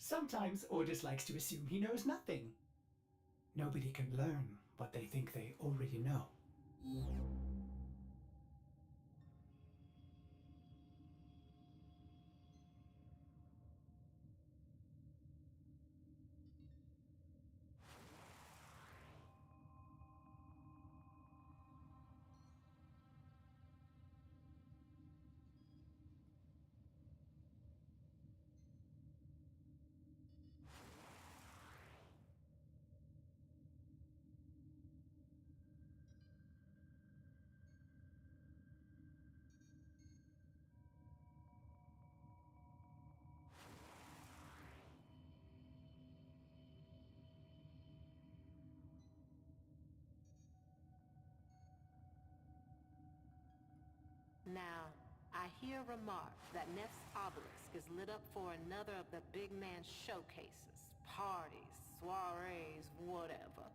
Sometimes Ordis likes to assume he knows nothing. Nobody can learn what they think they already know. Now, I hear remark that Neff's obelisk is lit up for another of the big man showcases, parties, soirees, whatever.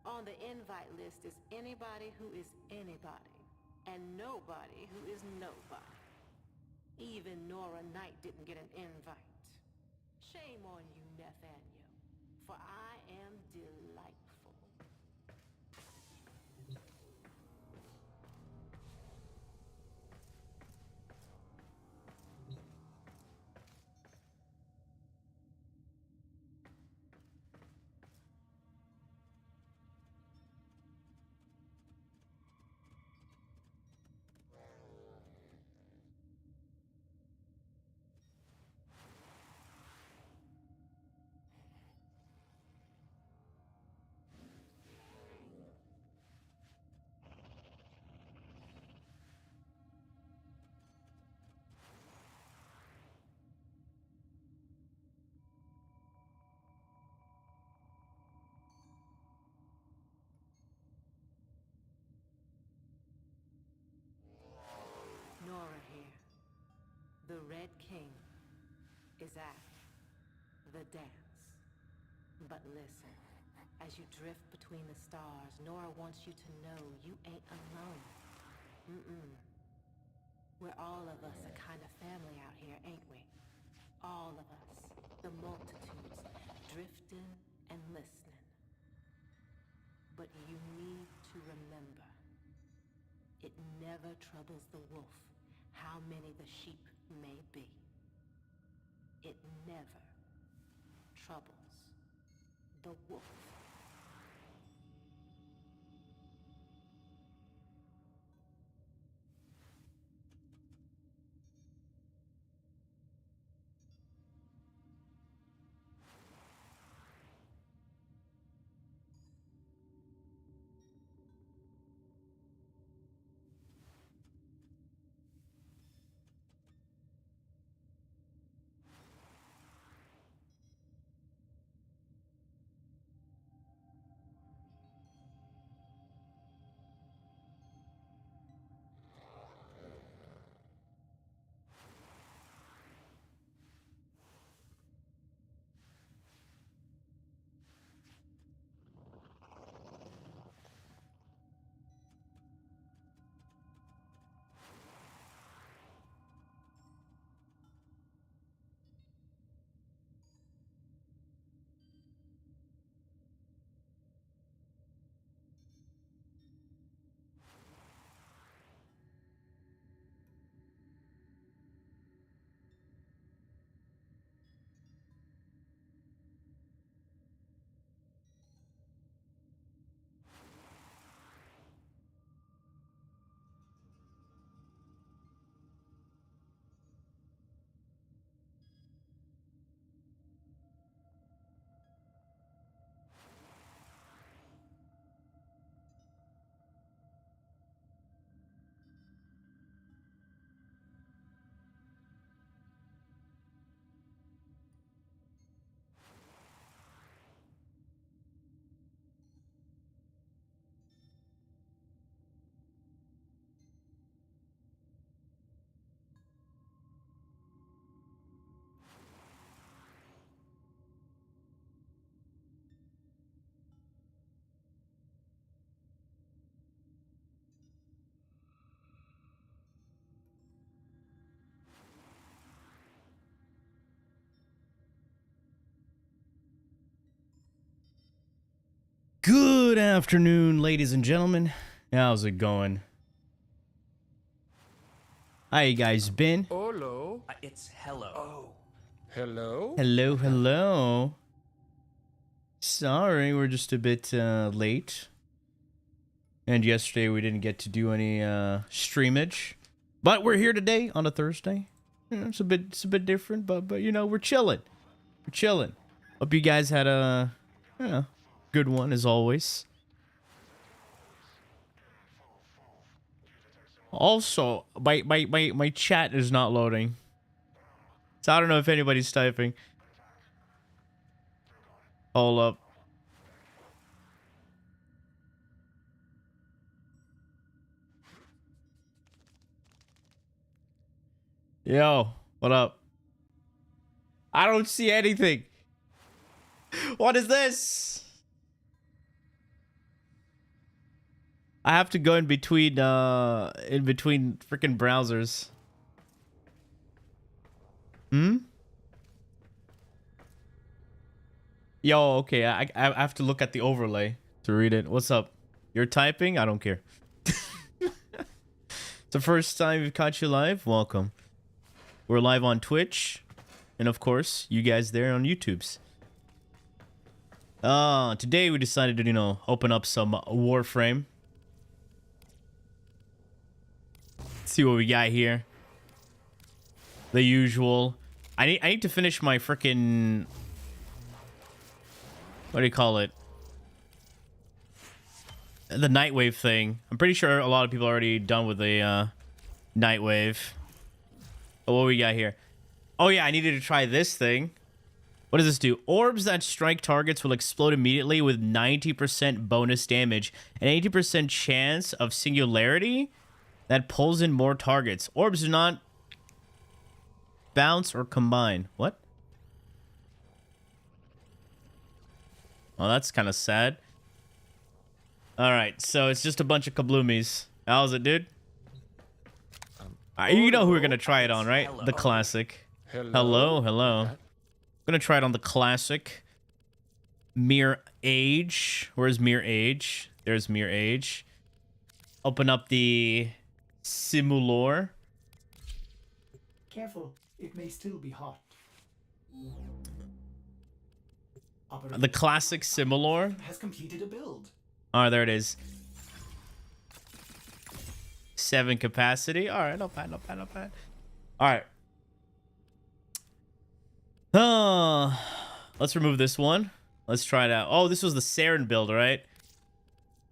On the invite list is anybody who is anybody, and nobody who is nobody. Even Nora Knight didn't get an invite. Shame on you, Nathaniel, for I am delightful. Nora here. The Red King is at the dance. But listen, as you drift between the stars, Nora wants you to know you ain't alone. We're all of us a kind of family out here, ain't we? All of us, the multitudes, drifting and listening. But you need to remember, it never troubles the wolf how many the sheep may be. It never troubles the wolf. Good afternoon, ladies and gentlemen. How's it going? How you guys been? Hello. It's hello. Oh. Hello? Hello, hello. Sorry, we're just a bit late. And yesterday we didn't get to do any streamage. But we're here today on a Thursday. It's a bit different, but you know, we're chilling. We're chilling. Hope you guys had a good one as always. Also, my chat is not loading. So I don't know if anybody's typing. Hold up. Yo, what up? I don't see anything. What is this? I have to go in between freaking browsers. Yo, okay, I have to look at the overlay to read it. What's up? You're typing? I don't care. It's the first time we've caught you live. Welcome. We're live on Twitch. And of course, you guys there on YouTube's. Today we decided to, you know, open up some Warframe. See what we got here. The usual. I need to finish my freaking, what do you call it? The nightwave thing. I'm pretty sure a lot of people are already done with the nightwave. Oh, what we got here? Oh yeah, I needed to try this thing. What does this do? Orbs that strike targets will explode immediately with 90% bonus damage and 80% chance of singularity that pulls in more targets. Orbs do not bounce or combine. What? Oh, that's kind of sad. Alright, so it's just a bunch of kabloomies. How's it, dude? You know who we're going to try it on, right? Hello. The classic. Hello, hello. I'm going to try it on the classic. Mere Age. Where's Mere Age? There's Mere Age. Open up the Simulacrum. Careful, it may still be hot. The classic Simulacrum. Has completed a build. Oh, there it is. 7 capacity. All right, not bad, not bad, not bad. All right. Let's remove this one. Let's try it out. Oh, this was the Saren build, right?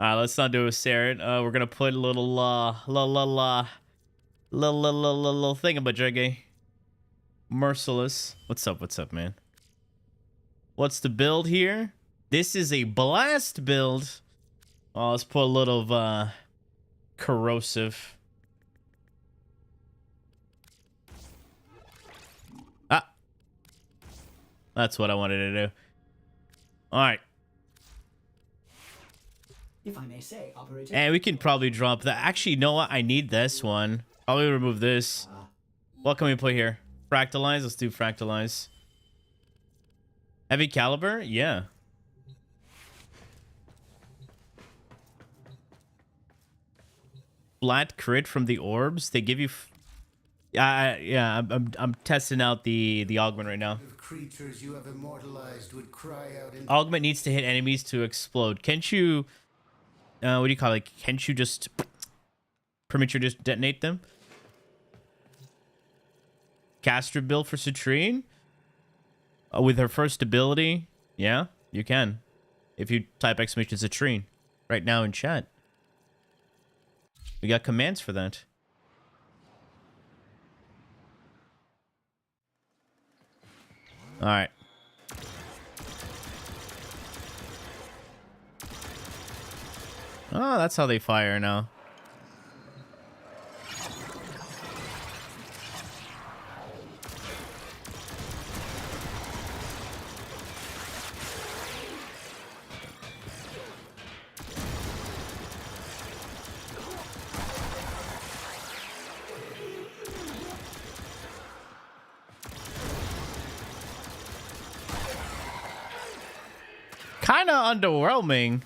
All right, let's not do a Saren. We're gonna put a little thingamajiggy. Merciless. What's up, man? What's the build here? This is a blast build. Oh, let's put a little corrosive. Ah, that's what I wanted to do. All right. If I may say, operator. And we can probably drop that. Actually, you know what? I need this one. Probably remove this. What can we put here? Fractalize. Let's do fractalize. Heavy caliber? Yeah. Flat crit from the orbs. They give you. Yeah. I'm testing out the augment right now. Creatures you have immortalized would cry out in Augment needs to hit enemies to explode. Can't you? What do you call it? Can't you just premature just detonate them? Caster build for Citrine. With her first ability, yeah, you can. If you type exclamation Citrine right now in chat. We got commands for that. All right. Oh, that's how they fire now. Kind of underwhelming.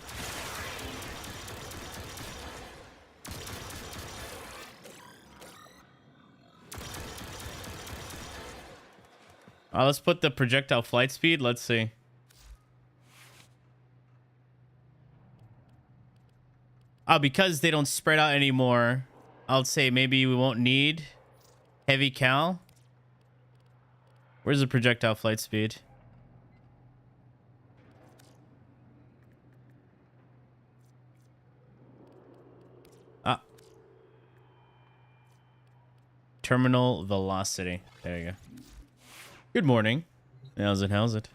Let's put the projectile flight speed. Let's see. Because they don't spread out anymore, I'll say maybe we won't need heavy cal. Where's the projectile flight speed? Terminal velocity. There you go. Good morning. How's it? How's it?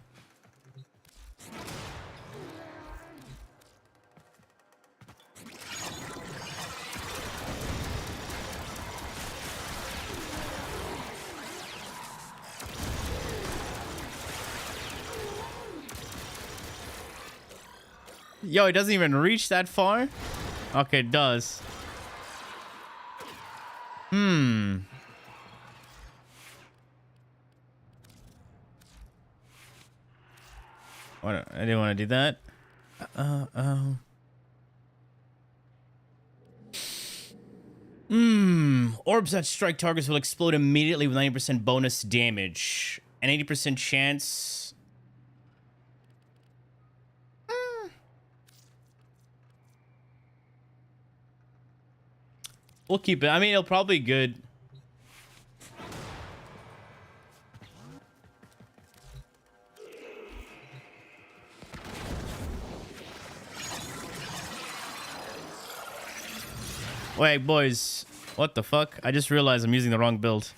Yo, it doesn't even reach that far? Okay, it does. I didn't want to do that. Orbs that strike targets will explode immediately with 90% bonus damage. An 80% chance. We'll keep it. I mean, it'll probably be good. Wait, boys. What the fuck? I just realized I'm using the wrong build.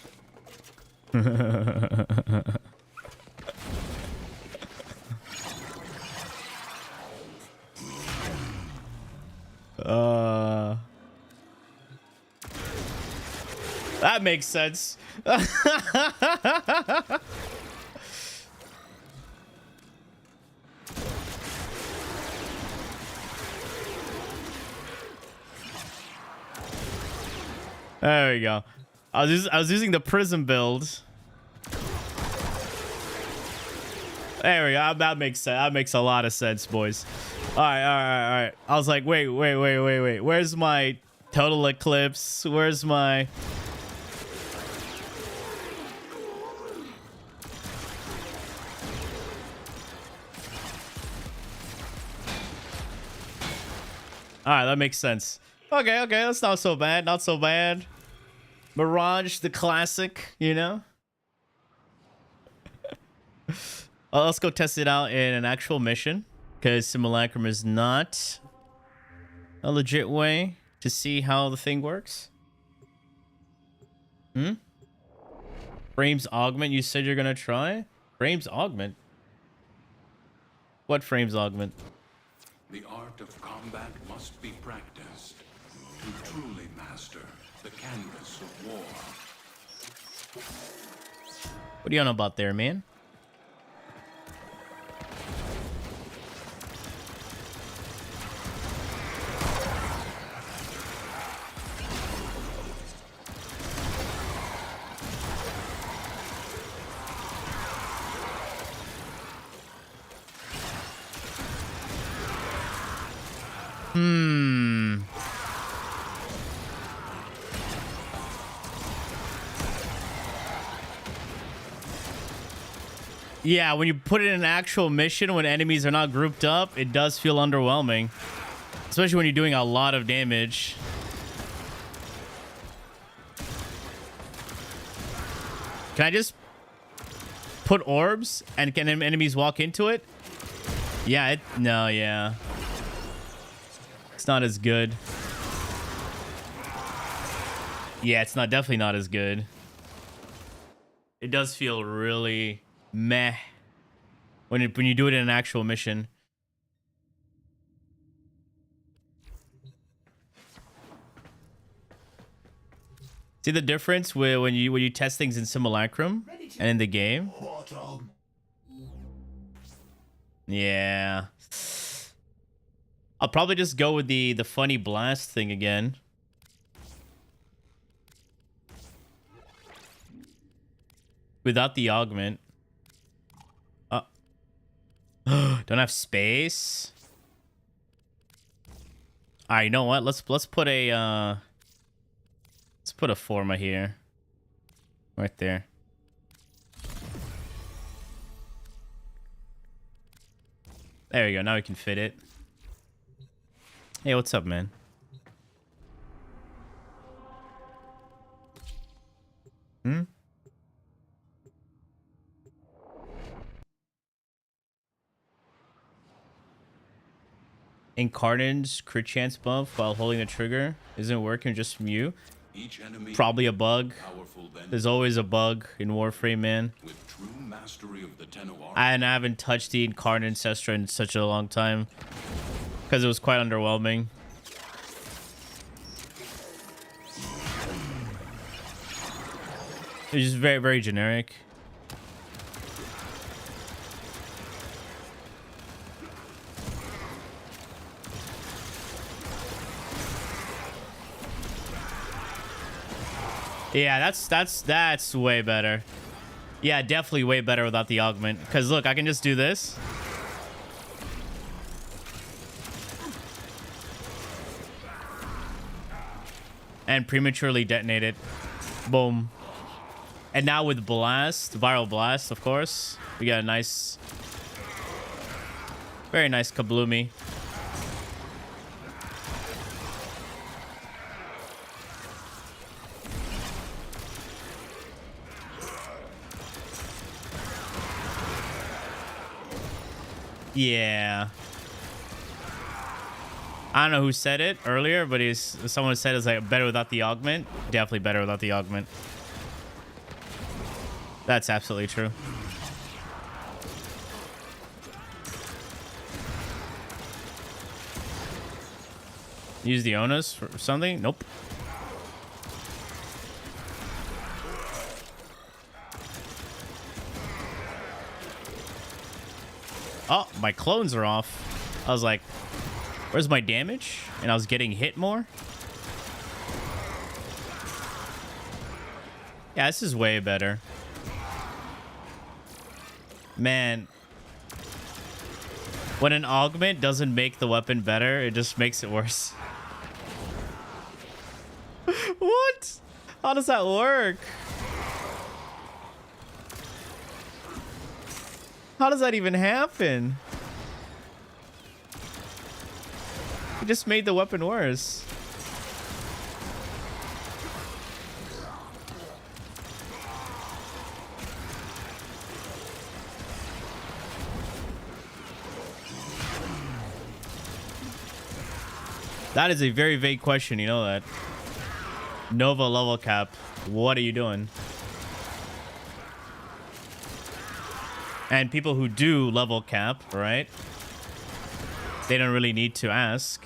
That makes sense. There we go. I was using the prism build. There we go. That makes sense. That makes a lot of sense, boys. All right. I was like, wait. Where's my total eclipse? Where's my... All right, that makes sense. Okay, that's not so bad. Not so bad. Mirage, the classic, you know? Let's go test it out in an actual mission, because Simulacrum is not a legit way to see how the thing works. Frames augment, you said you're gonna try? Frames augment? What frames augment? The art of combat must be practiced to truly master the canvas of war. What are you on about there, man? Yeah, when you put it in an actual mission when enemies are not grouped up, it does feel underwhelming. Especially when you're doing a lot of damage. Can I just put orbs and can enemies walk into it? Yeah, yeah. It's not as good. Yeah, it's definitely not as good. It does feel really meh when you do it in an actual mission. See the difference when you test things in Simulacrum and in the game? Yeah. I'll probably just go with the funny blast thing again. Without the augment. Don't have space. Alright, you know what? Let's put a forma here. Right there. There we go. Now we can fit it. Hey, what's up, man? Hmm? Incarnate's crit chance buff while holding the trigger isn't working just from you. Each enemy Probably a bug. powerful then There's always a bug in Warframe, man. with true mastery of the ten of I haven't touched the Incarnate Ancestor in such a long time because it was quite underwhelming. It's just very, very generic. Yeah, that's way better. Yeah, definitely way better without the augment. Because look, I can just do this. And prematurely detonate it. Boom. And now with blast, viral blast, of course, we got a nice, very nice kabloomy. Yeah. I don't know who said it earlier, but someone said it's like better without the augment. Definitely better without the augment. That's absolutely true. Use the onus for something? Nope. Oh, my clones are off. I was like, where's my damage? And I was getting hit more. Yeah, this is way better. Man. When an augment doesn't make the weapon better, it just makes it worse. What? How does that work? How does that even happen? It just made the weapon worse. That is a very vague question, you know that. Nova level cap. What are you doing? And people who do level cap, right? They don't really need to ask.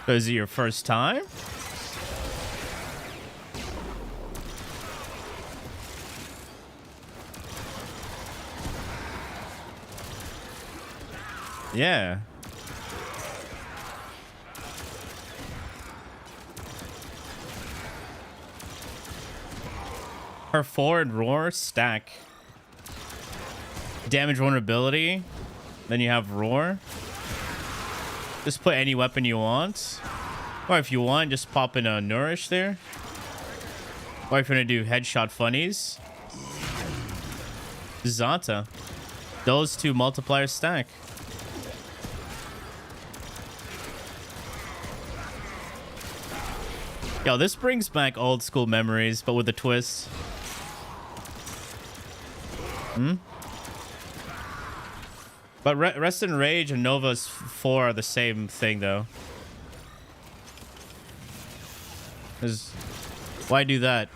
So is it your first time? Yeah. Her forward roar stack. Damage vulnerability. Then you have roar. Just put any weapon you want. Or if you want, just pop in a nourish there. Or if you're gonna do headshot funnies. Zata. Those two multipliers stack. Yo, this brings back old school memories, but with a twist. But Rest and Rage and Nova's 4 are the same thing, though. Why do that?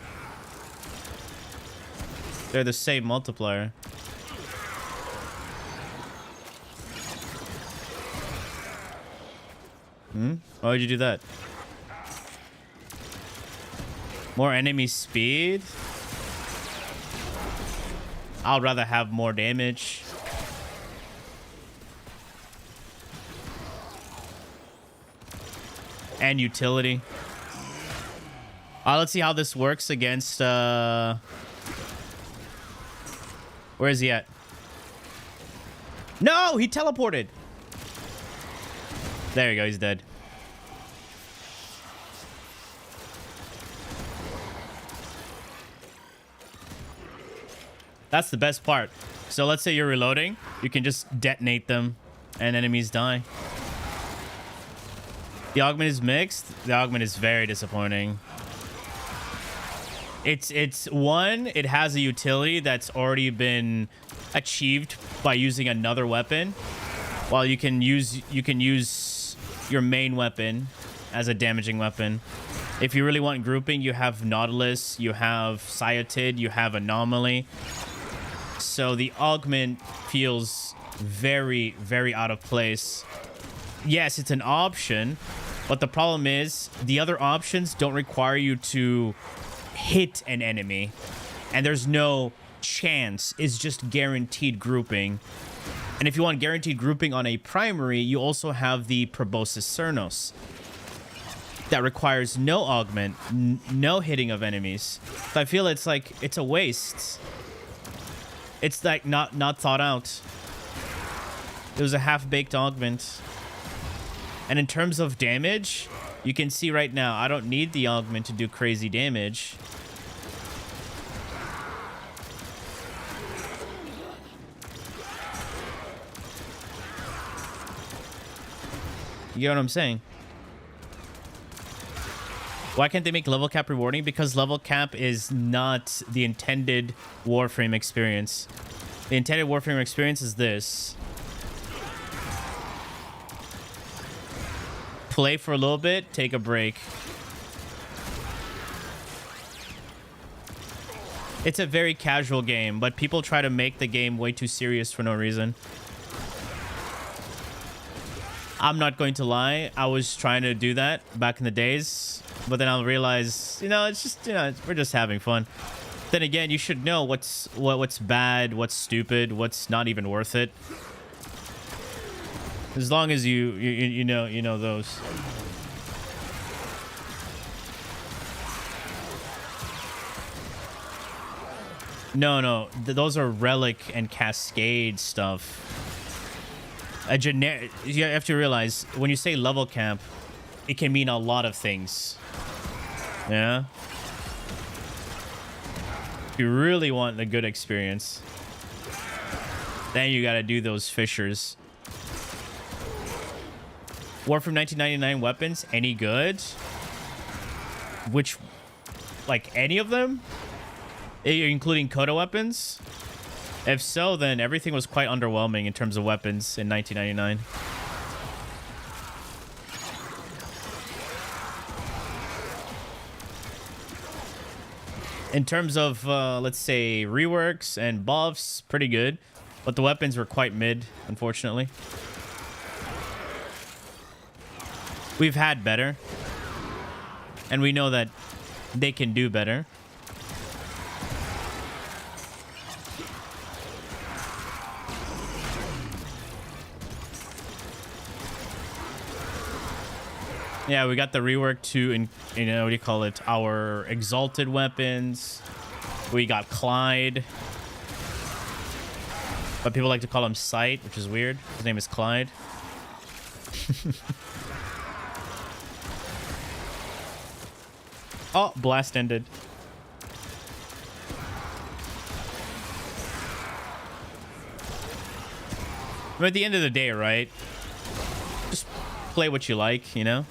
They're the same multiplier. Why would you do that? More enemy speed? I'd rather have more damage. And utility. Let's see how this works against... Where is he at? No! He teleported! There you go, he's dead. That's the best part. So let's say you're reloading, you can just detonate them and enemies die. The augment is mixed. The augment is very disappointing. It's one, it has a utility that's already been achieved by using another weapon, while you can use your main weapon as a damaging weapon. If you really want grouping, you have Nautilus, you have Cyatid, you have Anomaly. So the augment feels very, very out of place. Yes, it's an option, but the problem is the other options don't require you to hit an enemy, and there's no chance. It's just guaranteed grouping. And if you want guaranteed grouping on a primary, you also have the Proboscis Cernos that requires no augment, no hitting of enemies. So I feel it's like it's a waste. It's like not thought out. It was a half-baked augment. And in terms of damage, you can see right now, I don't need the augment to do crazy damage. You get what I'm saying? Why can't they make level cap rewarding? Because level cap is not the intended Warframe experience. The intended Warframe experience is this. Play for a little bit, take a break. It's a very casual game, but people try to make the game way too serious for no reason. I'm not going to lie, I was trying to do that back in the days, but then I'll realize, you know, it's just, you know, we're just having fun. Then again, you should know what's bad, what's stupid, what's not even worth it. As long as you know those. No, those are relic and cascade stuff. A generic. You have to realize when you say level cap, it can mean a lot of things. Yeah. If you really want a good experience, then you gotta do those fissures. Warframe 1999 weapons, any good? Which, like any of them? Including Coda weapons? If so, then everything was quite underwhelming in terms of weapons in 1999. In terms of, let's say, reworks and buffs, pretty good. But the weapons were quite mid, unfortunately. We've had better, and we know that they can do better. Yeah, we got the rework to, you know, what do you call it? Our exalted weapons. We got Clyde. But people like to call him Sight, which is weird. His name is Clyde. Oh, blast ended. But at the end of the day, right? Just play what you like, you know?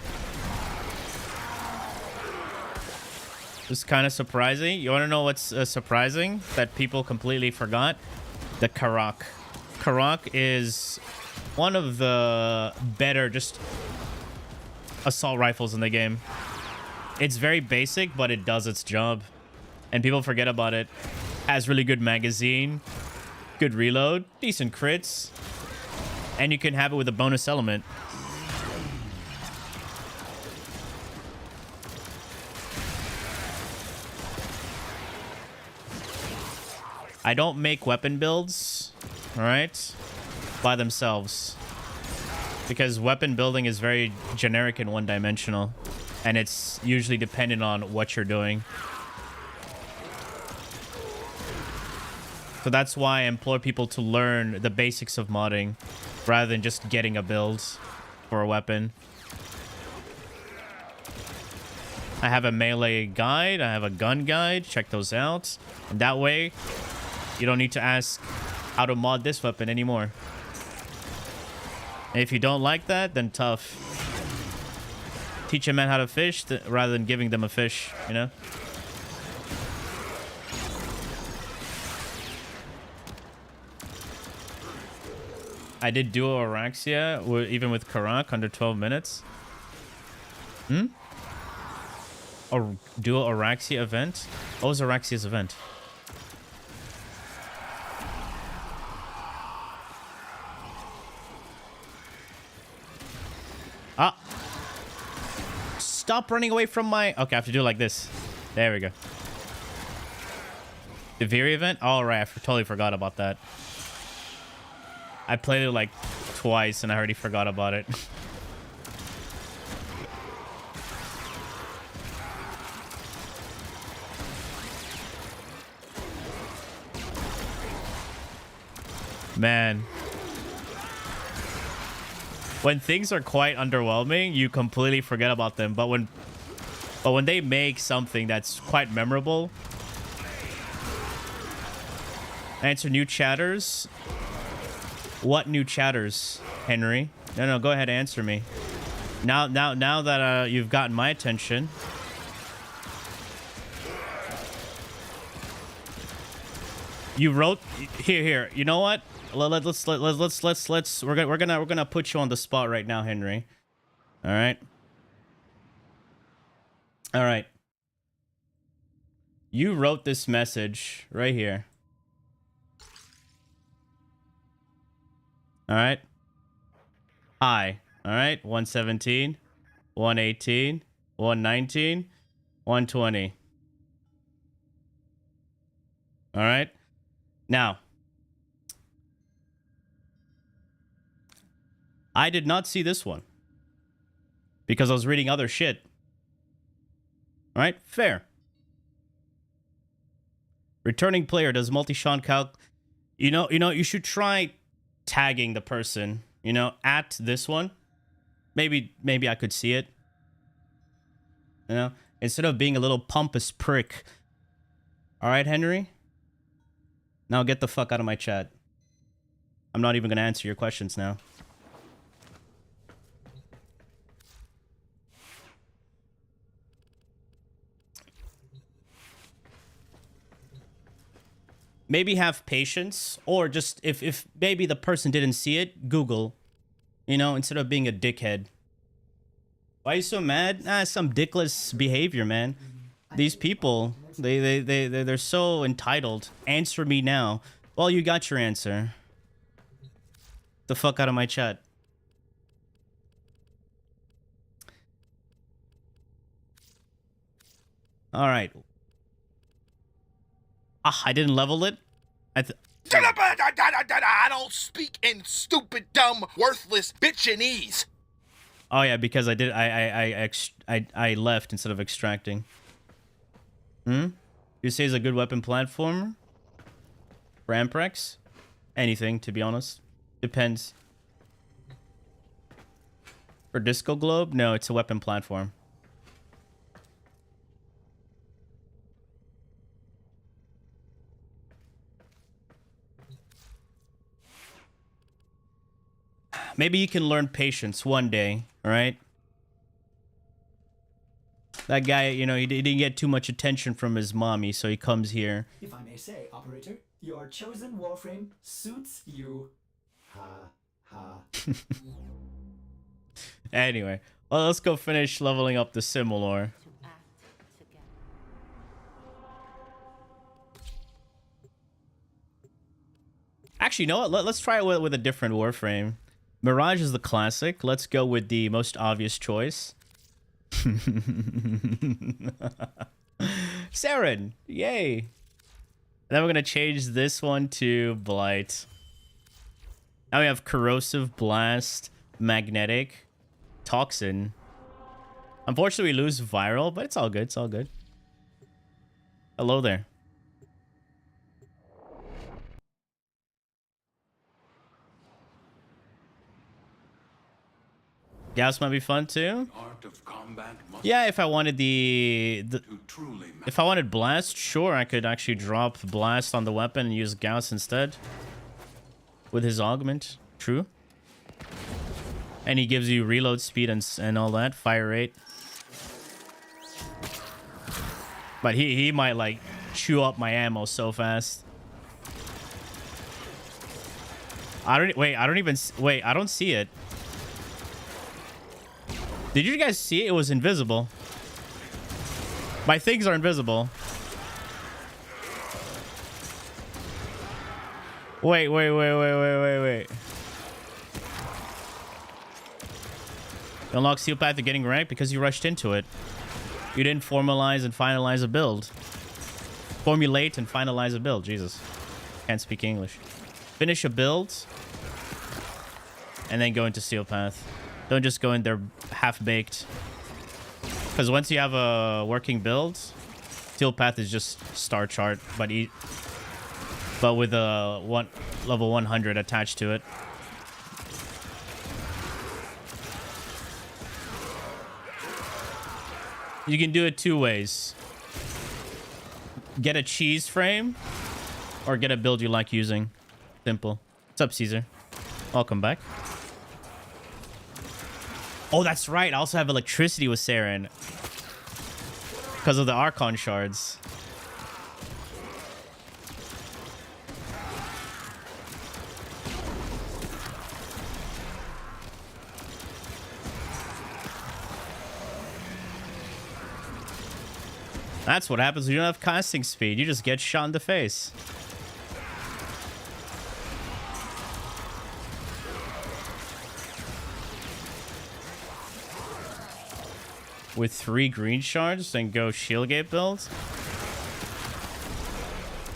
It's kind of surprising. You want to know what's surprising? That people completely forgot? The Karak. Karak is one of the better just assault rifles in the game. It's very basic, but it does its job. And people forget about it. Has really good magazine, good reload, decent crits. And you can have it with a bonus element. I don't make weapon builds, all right, by themselves. Because weapon building is very generic and one-dimensional. And it's usually dependent on what you're doing. So that's why I implore people to learn the basics of modding rather than just getting a build for a weapon. I have a melee guide. I have a gun guide. Check those out. And that way, You don't need to ask how to mod this weapon anymore. And if you don't like that, then tough. Teach a man how to fish rather than giving them a fish, you know? I did duo Araxia, even with Karak, under 12 minutes. Or duo Araxia event? What was Araxia's event? Ah! Stop running away from my... Okay, I have to do it like this. There we go. The Viri event? All right, I totally forgot about that. I played it like twice and I already forgot about it. Man. When things are quite underwhelming, you completely forget about them. But when they make something that's quite memorable... Answer new chatters. What new chatters, Henry? No, go ahead, answer me. Now that you've gotten my attention. You wrote here. You know what? Let's we're gonna put you on the spot right now, Henry. All right. All right. You wrote this message right here. All right. Hi. All right. 117, 118, 119, 120. All right. Now, I did not see this one because I was reading other shit. All right. Fair. Returning player does multi-shot calc. You know, you should try tagging the person, at this one. Maybe I could see it. Instead of being a little pompous prick. All right, Henry? Now get the fuck out of my chat. I'm not even going to answer your questions now. Maybe have patience, or just if maybe the person didn't see it, Google, instead of being a dickhead. Why are you so mad? Some dickless behavior, man. These people, they're so entitled. Answer me now. Well, you got your answer. The fuck out of my chat. All right. I didn't level it. I don't speak in stupid, dumb, worthless bitchinese. Oh yeah, because I did. I left instead of extracting. You say it's a good weapon platformer? For Amprex? Anything, to be honest. Depends. For Disco Globe? No, it's a weapon platform. Maybe you can learn patience one day, all right? That guy, he didn't get too much attention from his mommy, so he comes here. If I may say, operator, your chosen Warframe suits you. Ha, ha. Anyway, well, let's go finish leveling up the Simulacrum. Actually, you know what? Let's try it with a different Warframe. Mirage is the classic. Let's go with the most obvious choice. Saren, yay. And then we're going to change this one to Blight. Now we have Corrosive, Blast, Magnetic, Toxin. Unfortunately, we lose Viral, but it's all good. It's all good. Hello there. Gas might be fun too. Art of combat must Yeah, if I wanted to truly if I wanted blast, sure, I could actually drop blast on the weapon and use Gauss instead with his augment. True. And he gives you reload speed and all that, fire rate. But he might like chew up my ammo so fast. I don't see it. Did you guys see it? It was invisible. My things are invisible. Wait. Unlock seal path to getting wrecked because you rushed into it. You didn't formalize and finalize a build. Formulate and finalize a build. Jesus. Can't speak English. Finish a build. And then go into seal path. Don't just go in there half-baked. Because once you have a working build, seal path is just star chart, but with a level 100 attached to it. You can do it two ways. Get a cheese frame or get a build you like using. Simple. What's up, Caesar? Welcome back. Oh, that's right. I also have electricity with Saren because of the Archon shards. That's what happens when you don't have casting speed. You just get shot in the face. With 3 green shards, then go Shieldgate build.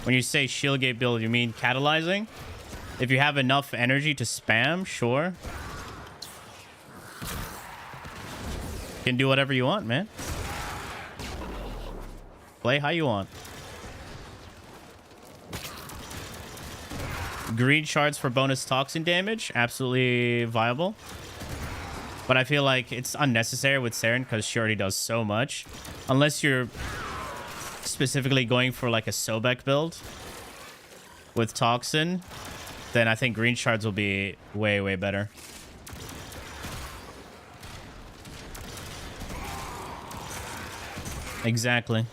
When you say Shieldgate build, you mean catalyzing? If you have enough energy to spam, sure. You can do whatever you want, man. Play how you want. Green shards for bonus toxin damage, absolutely viable. But I feel like it's unnecessary with Saren because she already does so much. Unless you're specifically going for like a Sobek build with Toxin, then I think green shards will be way, way better. Exactly.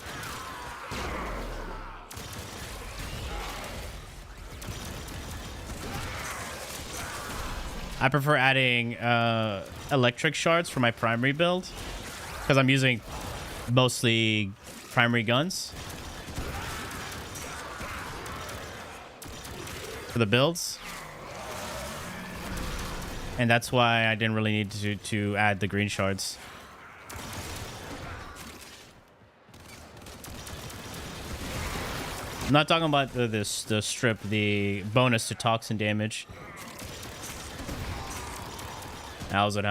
I prefer adding electric shards for my primary build because I'm using mostly primary guns for the builds, and that's why I didn't really need to add the green shards. I'm not talking about the strip, the bonus to toxin damage. How's it?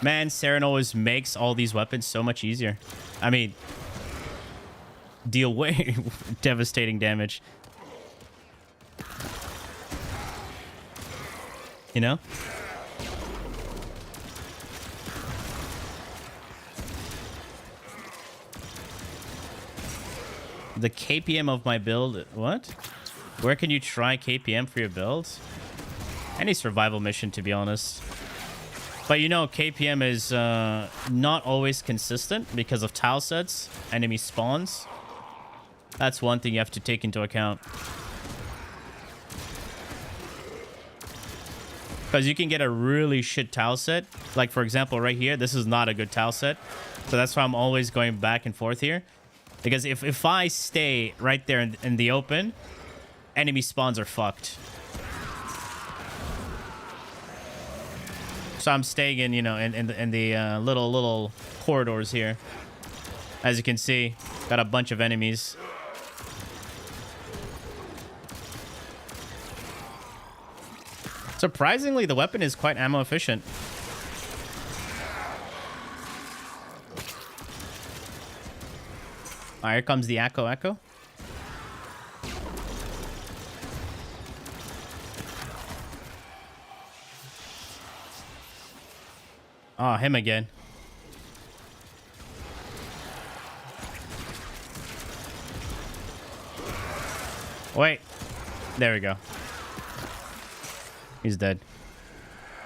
Man, Saren always makes all these weapons so much easier. I mean, deal way devastating damage. You know? The KPM of my build. What? Where can you try KPM for your build? Any survival mission, to be honest. But you know, KPM is not always consistent because of tile sets, enemy spawns. That's one thing you have to take into account. Because you can get a really shit tile set. Like, for example, right here, this is not a good tile set. So that's why I'm always going back and forth here. Because if I stay right there in the open, enemy spawns are fucked. So I'm staying in, you know, in the little corridors here. As you can see, got a bunch of enemies. Surprisingly, the weapon is quite ammo efficient. Alright, here comes the Echo. Oh, him again. Wait. There we go. He's dead.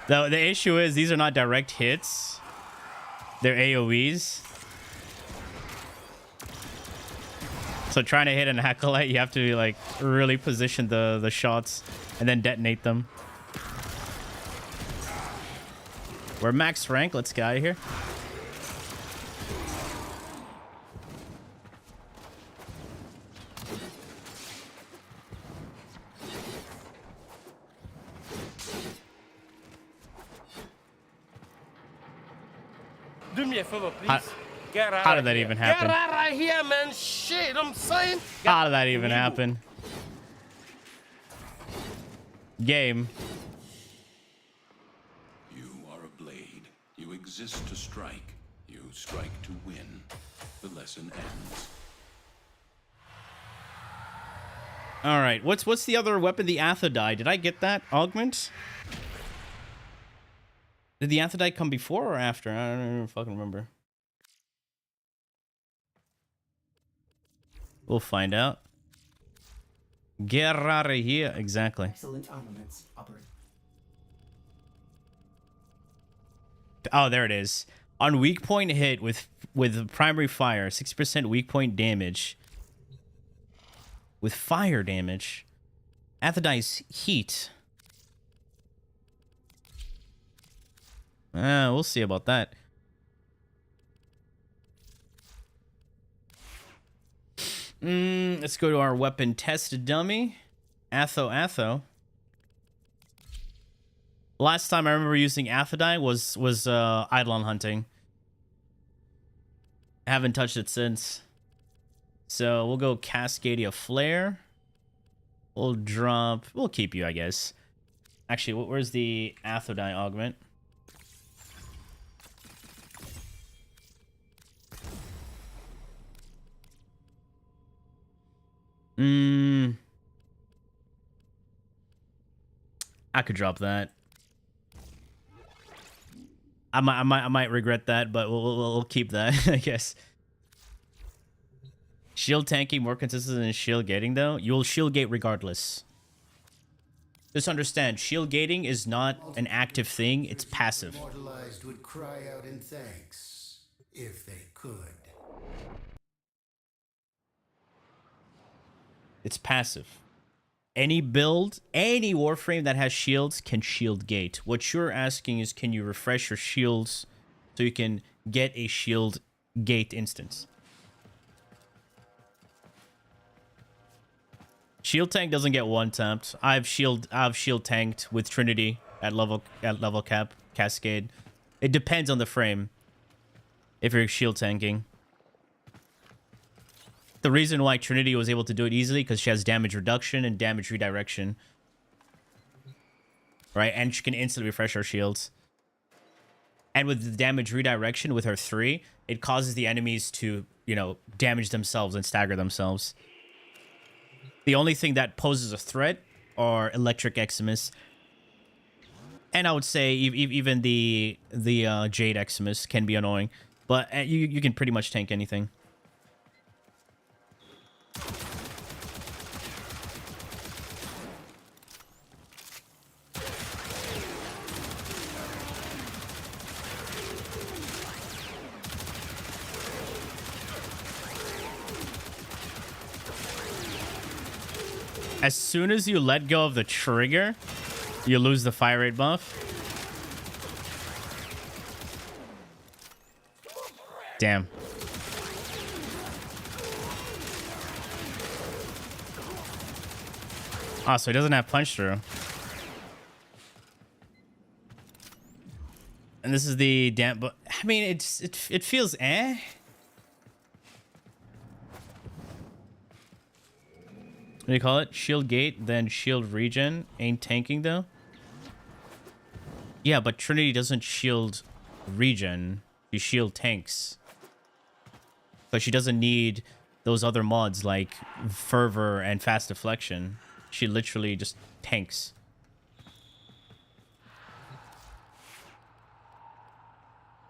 The issue is these are not direct hits. They're AoEs. So trying to hit an acolyte, you have to like really position the shots and then detonate them. We're max rank. Let's get out of here. Do me a favor, please. How did that even happen? Get out of here, man. Shit, I'm saying. How did that even happen? Game. You are a blade. You exist to strike. You strike to win. The lesson ends. All right. What's the other weapon? The Athodai. Did I get that augment? Did the Athodai come before or after? I don't even fucking remember. We'll find out. Get out of here. Exactly. Excellent armaments, Upper. Oh, there it is. On weak point hit with primary fire, 6% weak point damage. With fire damage. Athodai's heat. We'll see about that. Let's go to our weapon test dummy. Atho. Last time I remember using Athodai was Eidolon hunting. I haven't touched it since. So we'll go Cascadia Flare. We'll keep you, I guess. Actually, where's the Athodai augment? I could drop that. I might regret that, but we'll keep that, I guess. Shield tanking more consistent than shield gating, though. You'll shield gate regardless. Just understand, shield gating is not an active thing; it's passive. Immortalized would cry out in thanks if they could. It's passive. Any build, any Warframe that has shields can shield gate. What you're asking is, can you refresh your shields so you can get a shield gate instance? Shield tank doesn't get one tapped. I've shield tanked with Trinity at level cap Cascade. It depends on the frame. If you're shield tanking. The reason why Trinity was able to do it easily because she has damage reduction and damage redirection. Right? And she can instantly refresh her shields. And with the damage redirection with her 3, it causes the enemies to, damage themselves and stagger themselves. The only thing that poses a threat are Electric Eximus. And I would say even the Jade Eximus can be annoying. But you can pretty much tank anything. As soon as you let go of the trigger, you lose the fire rate buff. Damn. Oh, so he doesn't have punch through. And this is the damn, but I mean, it feels eh. What do you call it? Shield gate, then shield regen. Ain't tanking though. Yeah, but Trinity doesn't shield regen. She shield tanks. So she doesn't need those other mods like Fervor and Fast Deflection. She literally just tanks.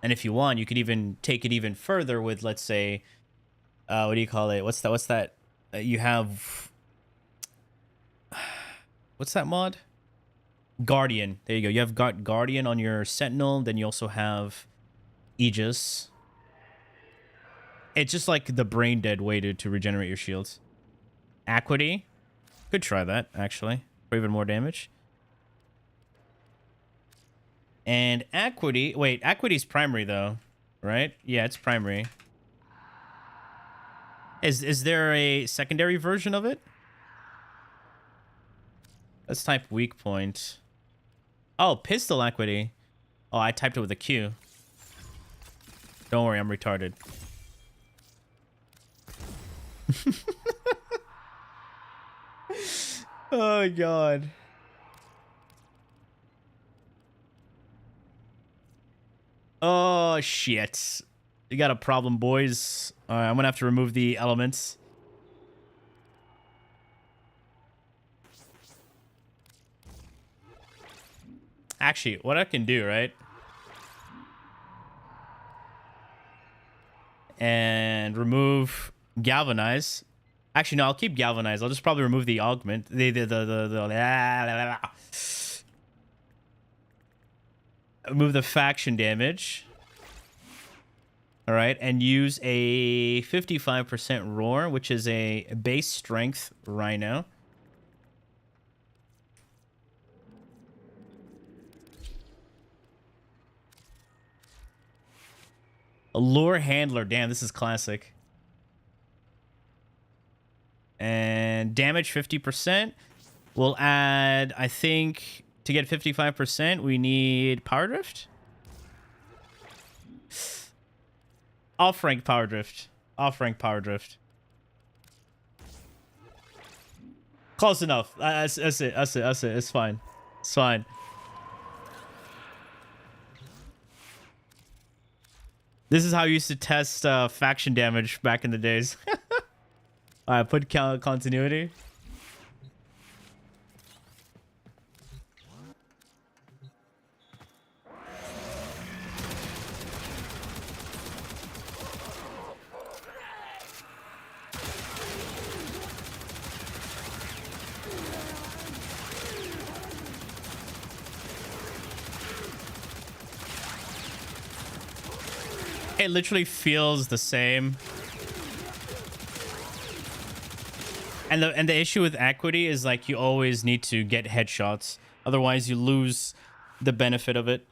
And if you want, you could even take it even further with, let's say, what do you call it? What's that? You have, what's that mod? Guardian. There you go. You have got Guardian on your Sentinel. Then you also have Aegis. It's just like the brain dead way to regenerate your shields. Acuity. Could try that, actually, for even more damage. And Acuity... Wait, Acuity's primary, though, right? Yeah, it's primary. Is there a secondary version of it? Let's type weak point. Oh, Pistol Acuity. Oh, I typed it with a Q. Don't worry, I'm retarded. Oh, God. Oh, shit. You got a problem, boys. All right, I'm going to have to remove the elements. Actually, what I can do, right? And remove Galvanize. Actually, no, I'll keep Galvanize. I'll just probably remove the augment. Remove the faction damage. All right, and use a 55% roar, which is a base strength rhino. Allure handler. Damn, this is classic. And damage 50%. We'll add, I think, to get 55%, we need Power Drift. Off-rank Power Drift. Off-rank Power Drift. Close enough. That's it. That's it. That's it. It's fine. It's fine. This is how I used to test faction damage back in the days. Alright, put continuity. It literally feels the same. And the issue with Acuity is like you always need to get headshots. Otherwise you lose the benefit of it.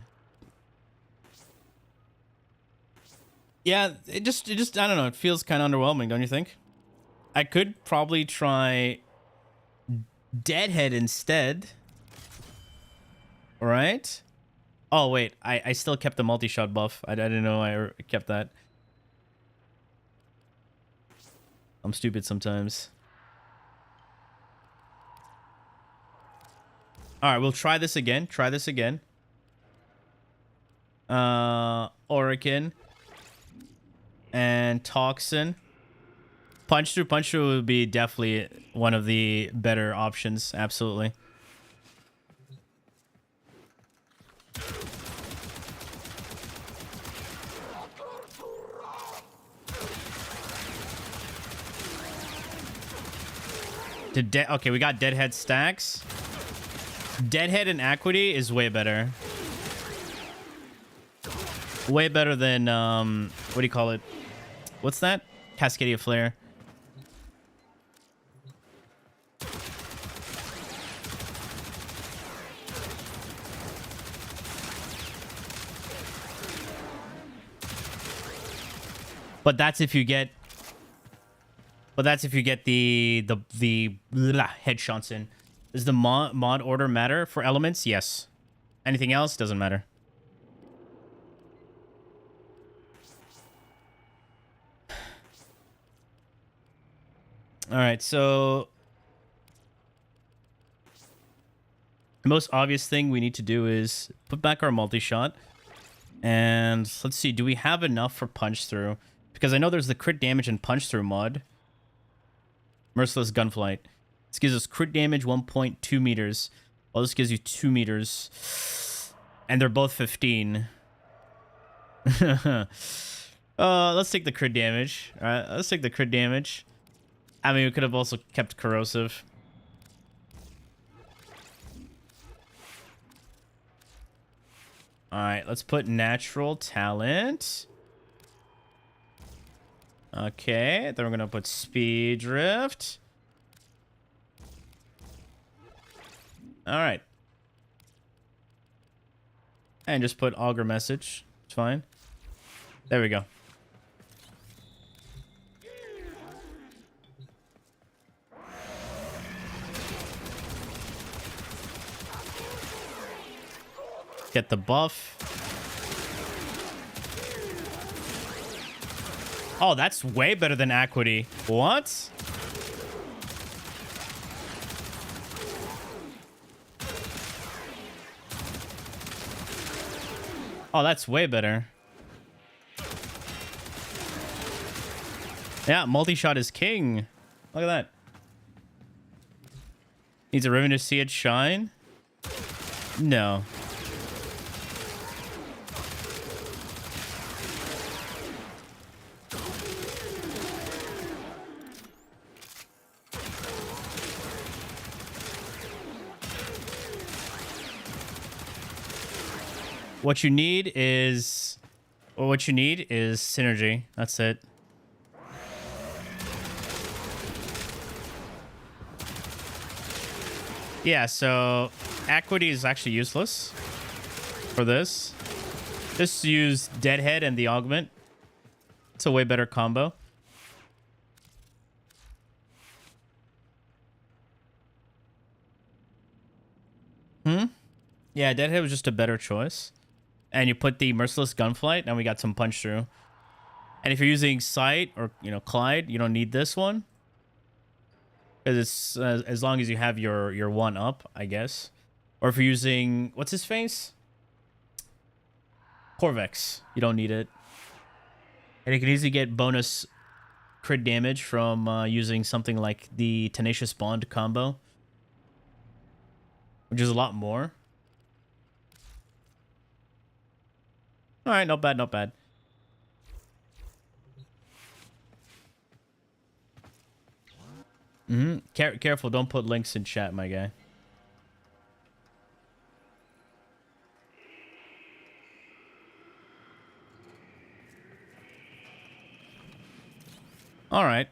Yeah, it just I don't know, it feels kind of underwhelming, don't you think? I could probably try Deadhead instead. All right? Oh, wait. I still kept the multi-shot buff. I didn't know I kept that. I'm stupid sometimes. All right, we'll try this again. Try this again. Orican. And Toxin. Punch through would be definitely one of the better options. Absolutely. Okay, we got Deadhead stacks. Deadhead and Acuity is way better. Way better than, what do you call it? What's that? Cascadia Flare. But that's if you get... But that's if you get the headshots in. Does the mod order matter for elements? Yes. Anything else doesn't matter. All right, so the most obvious thing we need to do is put back our multi-shot. And let's see, do we have enough for punch through? Because I know there's the crit damage and punch through mod. Merciless Gunflight. This gives us crit damage 1.2 meters. Well, this gives you 2 meters. And they're both 15. Let's take the crit damage. All right, let's take the crit damage. I mean, we could have also kept corrosive. All right, let's put natural talent. Okay, then we're gonna put speed drift. All right. And just put augur message. It's fine. There we go. Get the buff. Oh, that's way better than Acuity. What? Oh, that's way better. Yeah, multi-shot is king. Look at that. Needs a ribbon to see it shine? No. What you need is synergy. That's it. Yeah, so Acuity is actually useless for this. Just use Deadhead and the augment. It's a way better combo. Yeah, Deadhead was just a better choice. And you put the Merciless Gunflight, and we got some punch through. And if you're using Sight or, Clyde, you don't need this one. Because it's as long as you have your one up, I guess. Or if you're using... What's his face? Corvex. You don't need it. And you can easily get bonus crit damage from using something like the Tenacious Bond combo. Which is a lot more. Alright, not bad, not bad. Careful, don't put links in chat, my guy. Alright.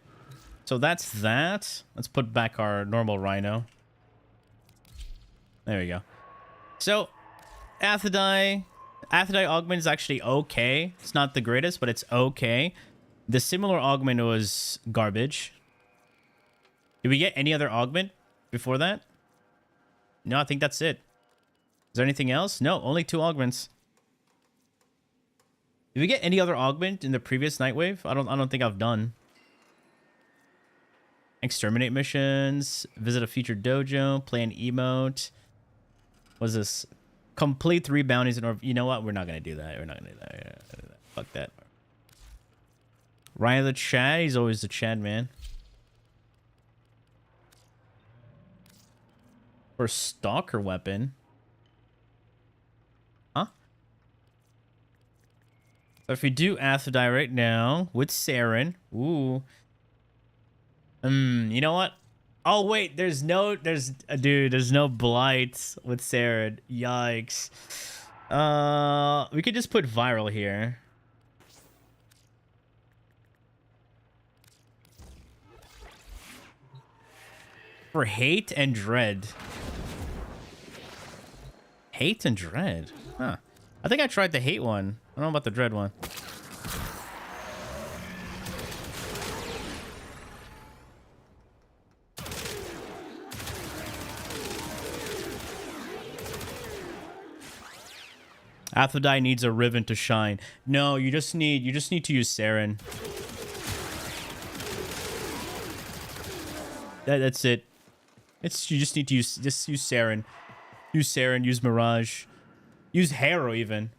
So that's that. Let's put back our normal rhino. There we go. So, Athidai augment is actually okay. It's not the greatest, but it's okay. The similar augment was garbage. Did we get any other augment before that? No, I think that's it. Is there anything else? No, only 2 augments. Did we get any other augment in the previous Nightwave? I don't think I've done. Exterminate missions, visit a featured dojo, play an emote. What's this? Complete 3 bounties in order. You know what? We're not gonna do that. We're not gonna do that. Yeah, fuck that. Ryan the Chad. He's always the Chad man. For stalker weapon. Huh? So if we do Athidai right now with Saren. Ooh. You know what? Oh wait, there's no blight with Saren. Yikes. We could just put viral here. For hate and dread. Hate and dread. Huh. I think I tried the hate one. I don't know about the dread one. Aphrodite needs a ribbon to shine. No, you just need to use Saren. That's it. You just need to use Saren. Use Saren, use Mirage. Use Harrow even.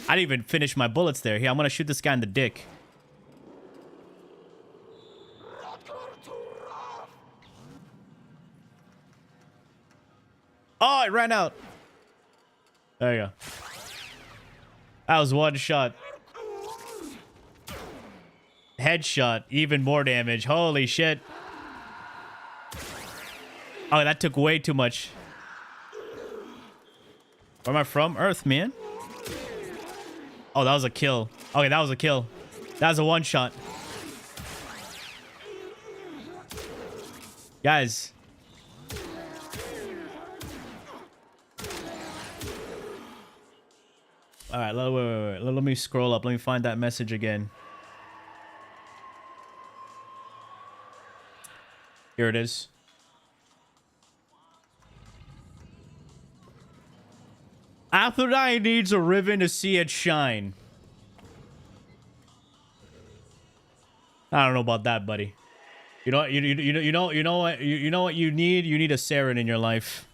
I didn't even finish my bullets there. Here, I'm gonna shoot this guy in the dick. it ran out. There you go. That was one shot. Headshot, even more damage. Holy shit. Oh, that took way too much. Where am I from? Earth, man. Oh, that was a kill. Okay, that was a kill. That was a one shot. Guys. All right, wait. Let me scroll up. Let me find that message again. Here it is. Aphrodite needs a ribbon to see it shine. I don't know about that, buddy. You know what you need? You need a Saren in your life.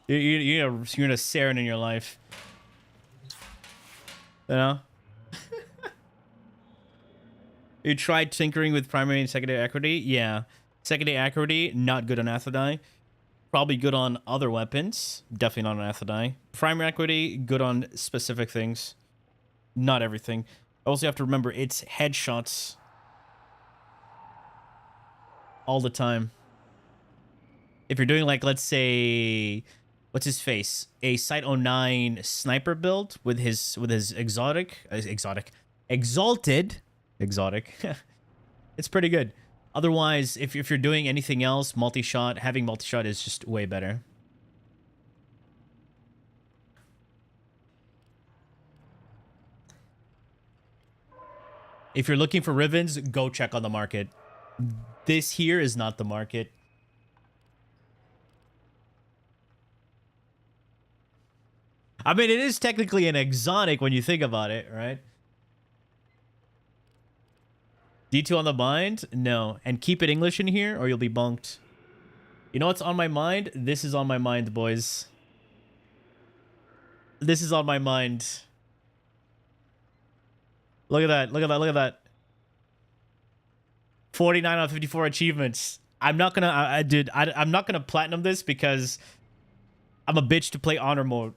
You need a Saren in your life. You know? You tried tinkering with primary and secondary equity? Yeah. Secondary equity, not good on Aphrodite. Probably good on other weapons. Definitely not on Aphrodite. Primary equity, good on specific things. Not everything. Also, you have to remember, it's headshots. All the time. If you're doing, like, let's say... What's his face? A Site 09 sniper build with his exalted. It's pretty good. Otherwise, if you're doing anything else, multi-shot, having multi-shot is just way better. If you're looking for ribbons, go check on the market. This here is not the market. I mean, it is technically an exotic when you think about it, right? D2 on the mind? No. And keep it English in here or you'll be bunked. You know what's on my mind? This is on my mind, boys. This is on my mind. Look at that. Look at that. Look at that. 49 out of 54 achievements. I'm not gonna... dude, I'm not gonna platinum this because... I'm a bitch to play honor mode.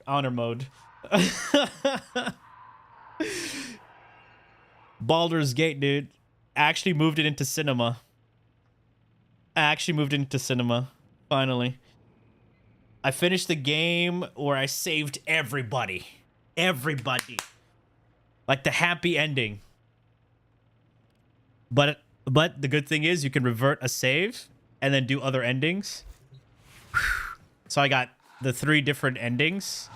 Baldur's Gate, dude. I actually moved it into cinema. Finally. I finished the game where I saved everybody. Like the happy ending. But the good thing is you can revert a save and then do other endings. So I got the 3 different endings.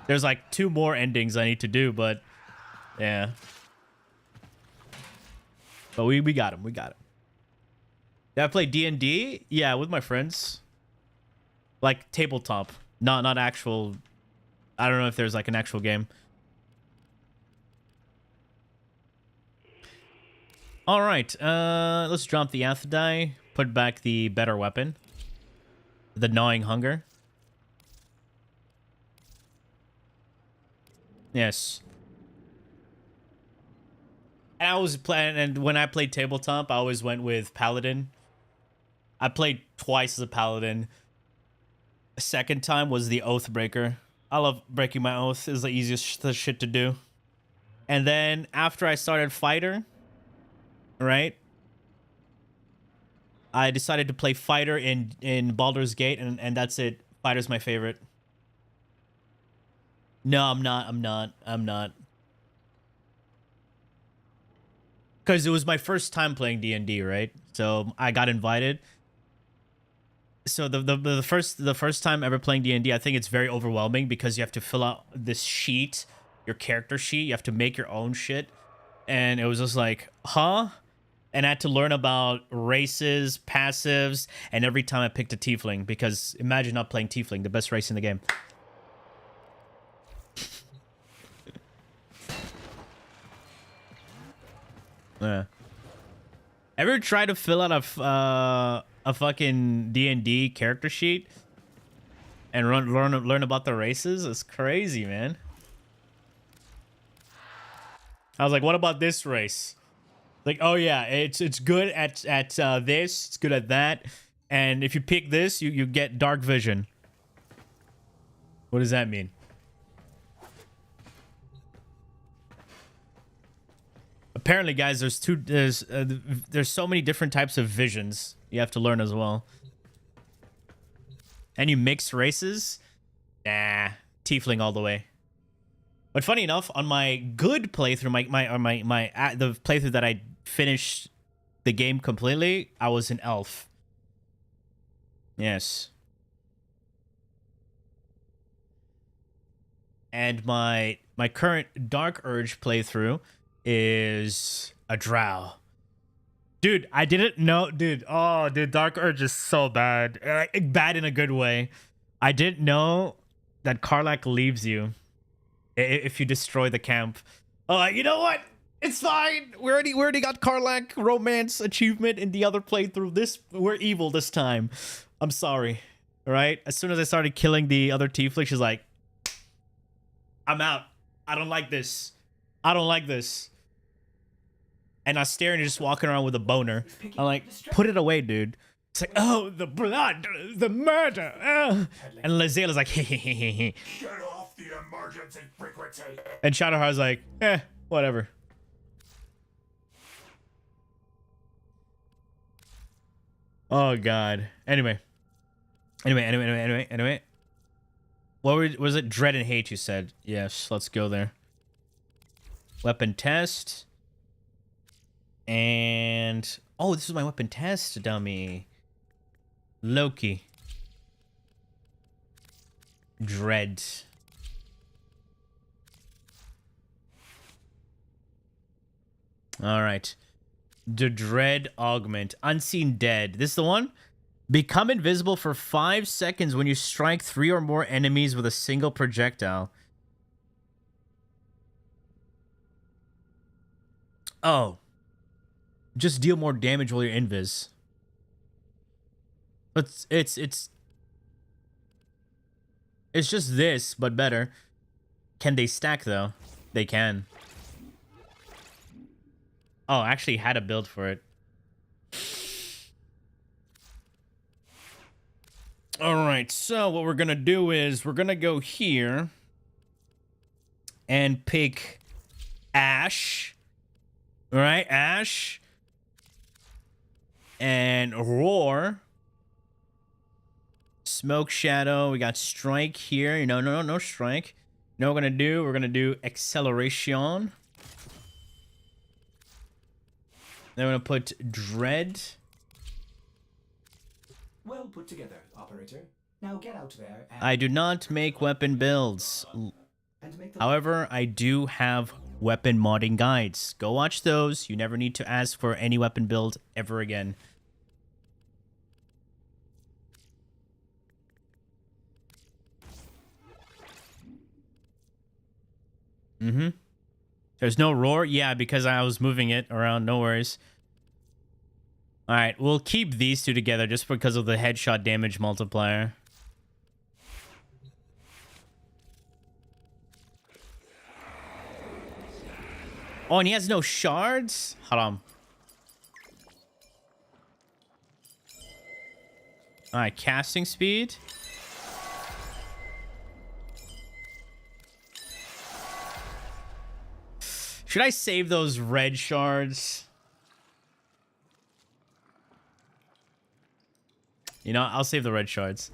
There's like 2 more endings I need to do, but yeah. But we got him. Did I play D&D? Yeah, with my friends. Like tabletop, not actual. I don't know if there's like an actual game. All right, let's drop the Aphrodite. Put back the better weapon. The Gnawing Hunger. Yes. And I was playing, and when I played tabletop, I always went with Paladin. I played twice as a Paladin. The second time was the Oathbreaker. I love breaking my oath. It's the easiest shit to do. And then after I started Fighter, right? I decided to play Fighter in Baldur's Gate, and that's it. Fighter's my favorite. No, I'm not. Because it was my first time playing D&D, right? So I got invited. So the first time ever playing D&D, I think it's very overwhelming because you have to fill out this sheet, your character sheet. You have to make your own shit. And it was just like, huh? And I had to learn about races, passives, and every time I picked a tiefling, because imagine not playing tiefling, the best race in the game. Yeah. Ever try to fill out a fucking D&D character sheet and learn about the races? It's crazy, man. I was like, what about this race? Like, oh yeah, it's good at this, it's good at that, and if you pick this, you get dark vision. What does that mean? Apparently, guys, there's so many different types of visions you have to learn as well. And you mix races? Nah, tiefling all the way. But funny enough, on my good playthrough, the playthrough that I finished the game completely, I was an elf. Yes. And my current Dark Urge playthrough is a drow. Dude, I didn't know, dude. Oh, dude, Dark Urge is so bad. Bad in a good way. I didn't know that Karlach leaves you if you destroy the camp. You know what? It's fine. We already got Karlach romance achievement in the other playthrough. We're evil this time. I'm sorry. All right? As soon as I started killing the other tiefling, she's like, I'm out. I don't like this. I don't like this. And I stare and just walking around with a boner. I'm like, put it away, dude. It's like, oh, the blood, the murder. And Lazale's like, hehehehe. Shut off the emergency frequency. And Shadowheart's like, whatever. Oh, God. Anyway. What was it? Dread and hate, you said. Yes, let's go there. Weapon test. And... oh, this is my weapon test, dummy. Loki. Dread. Alright. The Dread Augment. Unseen Dead. This is the one? Become invisible for 5 seconds when you strike 3 or more enemies with a single projectile. Oh. Just deal more damage while you're invis. It's just this, but better. Can they stack, though? They can. Oh, I actually had a build for it. Alright, so what we're gonna do is we're gonna go here and pick Ash. Alright, Ash. And Roar. Smoke Shadow. We got Strike here. No Strike. You know what we're gonna do? We're gonna do Acceleration. Then we're gonna put Dread. Well put together, operator. Now get out there and... I do not make weapon builds. However, I do have weapon modding guides. Go watch those. You never need to ask for any weapon build ever again. There's no roar? Yeah, because I was moving it around. No worries. Alright, we'll keep these two together just because of the headshot damage multiplier. Oh, and he has no shards? Haram. Alright, casting speed. Should I save those red shards? You know, I'll save the red shards.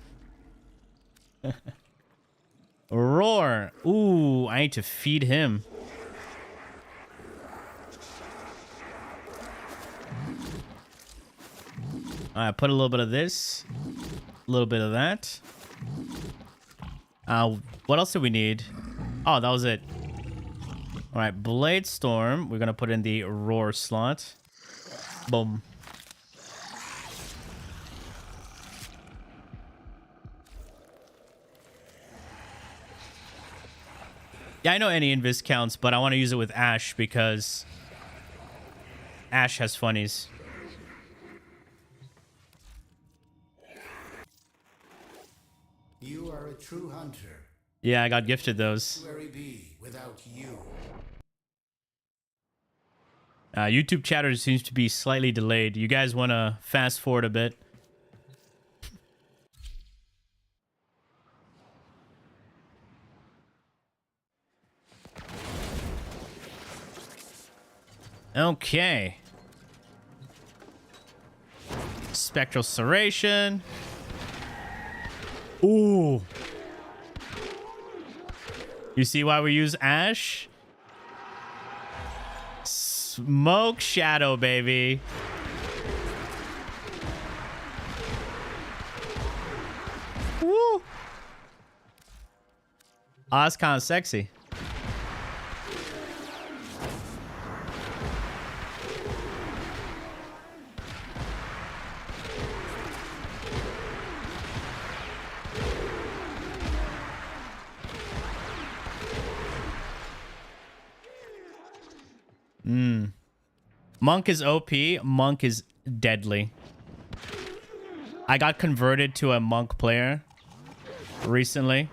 Roar. Ooh, I need to feed him. Alright, put a little bit of this. A little bit of that. What else do we need? Oh, that was it. Alright, Blade Storm. We're gonna put in the Roar slot. Boom. Yeah, I know any invis counts, but I want to use it with Ash because Ash has funnies. You are a true hunter. Yeah, I got gifted those. Where he be without you? YouTube chatter seems to be slightly delayed. You guys want to fast forward a bit? Okay. Spectral serration. Ooh. You see why we use Ash? Smoke shadow, baby. Woo. Oh, that's kind of sexy. Monk is OP. Monk is deadly. I got converted to a monk player recently.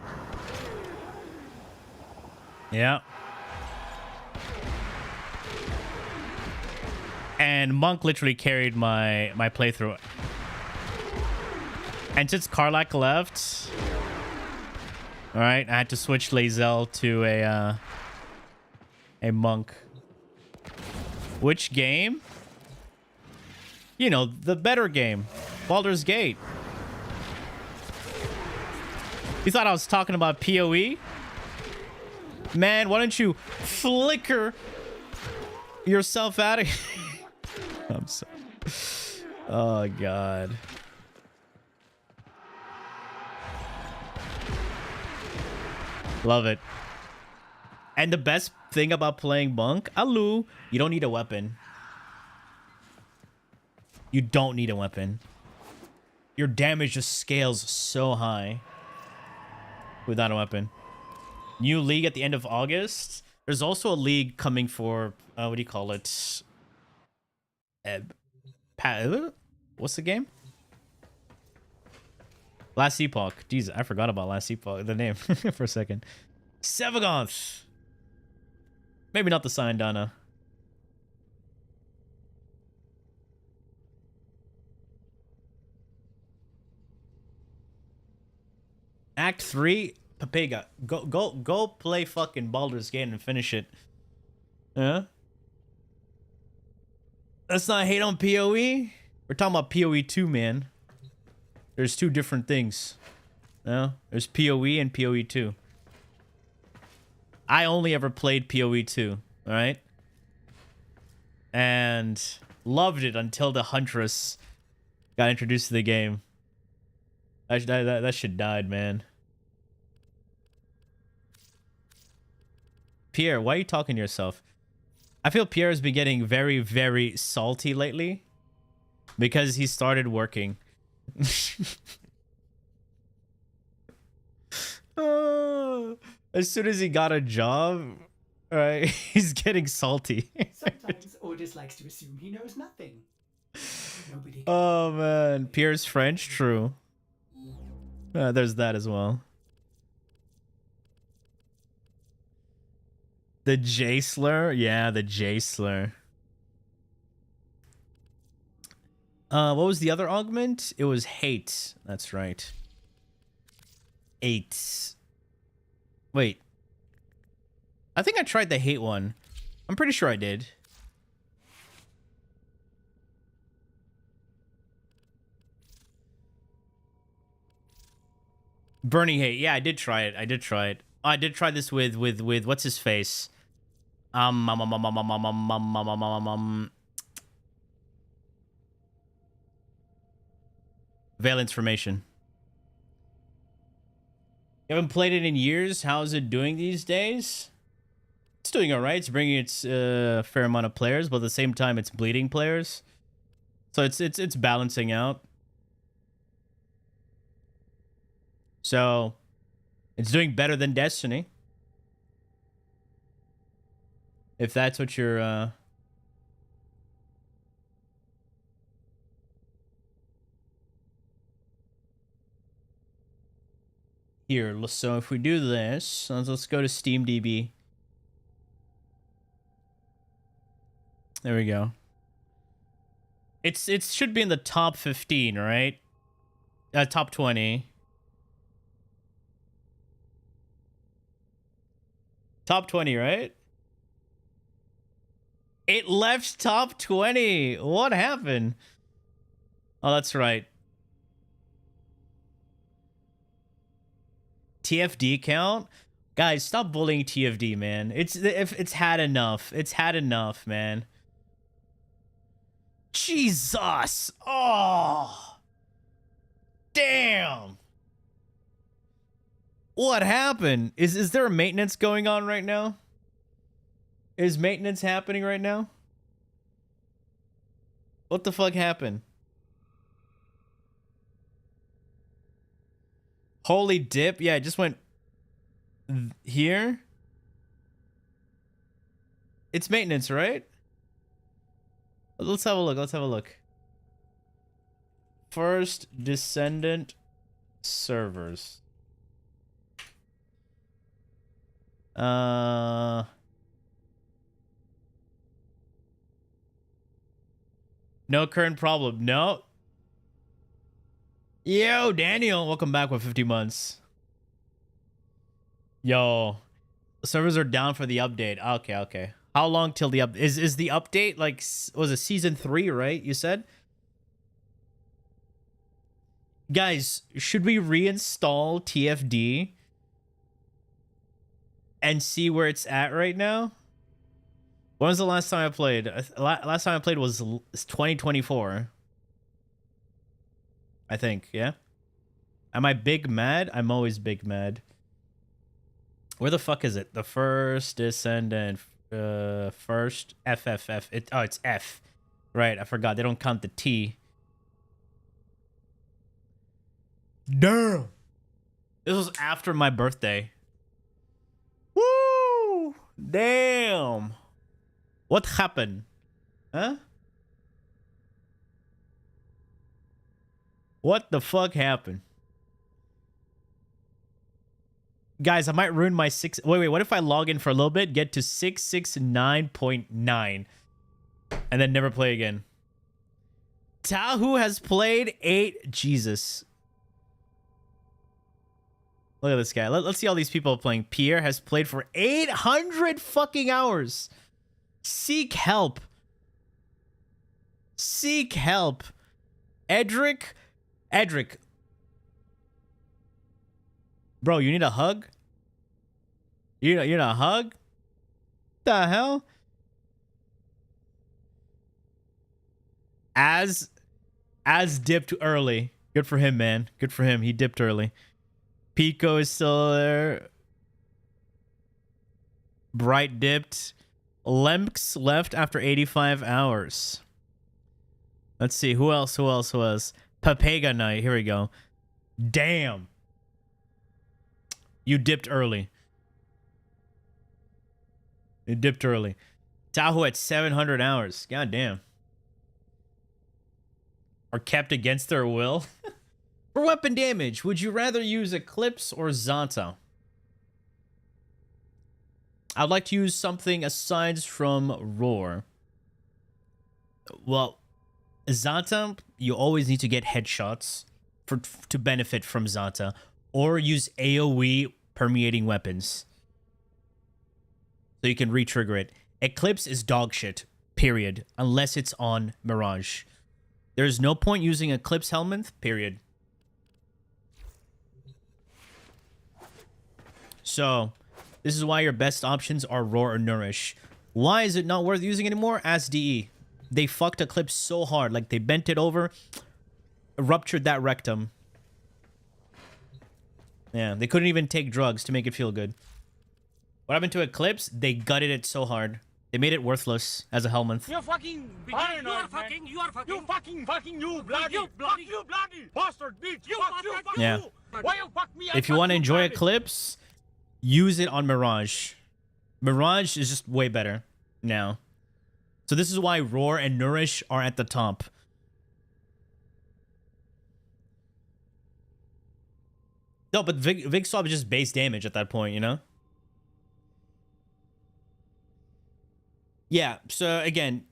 Yeah. And monk literally carried my playthrough. And since Karlak left, all right, I had to switch Lae'zel to a monk. Which game? You know, the better game. Baldur's Gate. You thought I was talking about PoE? Man, why don't you flicker yourself out of here? I'm sorry. Oh, God. Love it. And the best thing about playing monk, Alu, you don't need a weapon. You don't need a weapon. Your damage just scales so high without a weapon. New league at the end of August. There's also a league coming for, what do you call it? What's the game? Last Epoch. Jeez, I forgot about Last Epoch, the name for a second. Sevagoth. Maybe not the Syandana. Act 3, Papega. Go play fucking Baldur's Gate and finish it. Yeah? Let's not hate on PoE. We're talking about PoE 2, man. There's two different things. Yeah? There's PoE and PoE 2. I only ever played PoE 2, all right? And loved it until the Huntress got introduced to the game. That shit died, man. Pierre, why are you talking to yourself? I feel Pierre has been getting very, very salty lately because he started working. As soon as he got a job, right, he's getting salty. Sometimes Ordis likes to assume he knows nothing. Nobody. Oh man, Pierre's French, true. There's that as well. The J slur, yeah, the J slur. What was the other augment? It was hate. That's right. 8. Wait. I think I tried the hate one. I'm pretty sure I did. Burning hate. Yeah, I did try it. I did try it. I did try this with what's his face? Valence Formation. You haven't played it in years. How's it doing these days? It's doing all right. It's bringing its fair amount of players, but at the same time, it's bleeding players. So it's balancing out. So it's doing better than Destiny. If that's what you're here, so if we do this, let's go to SteamDB. There we go. It should be in the top 15, right? Top 20. Top 20, right? It left top 20. What happened? Oh, that's right. TFD count? Guys, stop bullying TFD, man. It's had enough. It's had enough, man. Jesus. Oh. Damn. What happened? Is there a maintenance going on right now? Is maintenance happening right now? What the fuck happened? Holy dip. Yeah, it just went here. It's maintenance, right? Let's have a look. Let's have a look. First Descendant servers. No current problem. No. Yo, Daniel, welcome back with 50 months. Yo, servers are down for the update. Okay, okay. How long till the up? Is the update like, was it season 3, right? You said? Guys, should we reinstall TFD and see where it's at right now? When was the last time I played? Last time I played was 2024. I think, yeah? Am I big mad? I'm always big mad. Where the fuck is it? The first Descendant. First FFF. It's F. Right, I forgot. They don't count the T. Damn. This was after my birthday. Woo! Damn. What happened? Huh? What the fuck happened? Guys, I might ruin my 6... Wait, what if I log in for a little bit, get to 669.9, and then never play again? Tahu has played 8... Jesus. Look at this guy. Let's see all these people playing. Pierre has played for 800 fucking hours. Seek help. Seek help. Edric... Bro, you need a hug? You need a hug? The hell? As dipped early. Good for him, man. Good for him. He dipped early. Pico is still there. Bright dipped. Lemks left after 85 hours. Let's see. Who else? Papega Knight. Here we go. Damn. You dipped early. You dipped early. Tahoe at 700 hours. God damn. Are kept against their will. For weapon damage, would you rather use Eclipse or Zanta? I'd like to use something aside from Roar. Well, Zanta, you always need to get headshots to benefit from Zanta, or use AoE permeating weapons so you can re-trigger it. Eclipse is dog shit, period, unless it's on Mirage. There's no point using Eclipse Helminth, period. So, this is why your best options are Roar or Nourish. Why is it not worth using anymore? Ask DE. They fucked Eclipse so hard, like they bent it over, ruptured that rectum. Yeah, they couldn't even take drugs to make it feel good. What happened to Eclipse? They gutted it so hard. They made it worthless as a Helminth. You fucking beginner, you are fucking, you bloody, you bloody bastard, bitch, you yeah. you. Why you fuck me? If you want to enjoy Eclipse, use it on Mirage. Mirage is just way better now. So this is why Roar and Nourish are at the top. No, but Vig Swap is just base damage at that point, you know? Yeah, so again,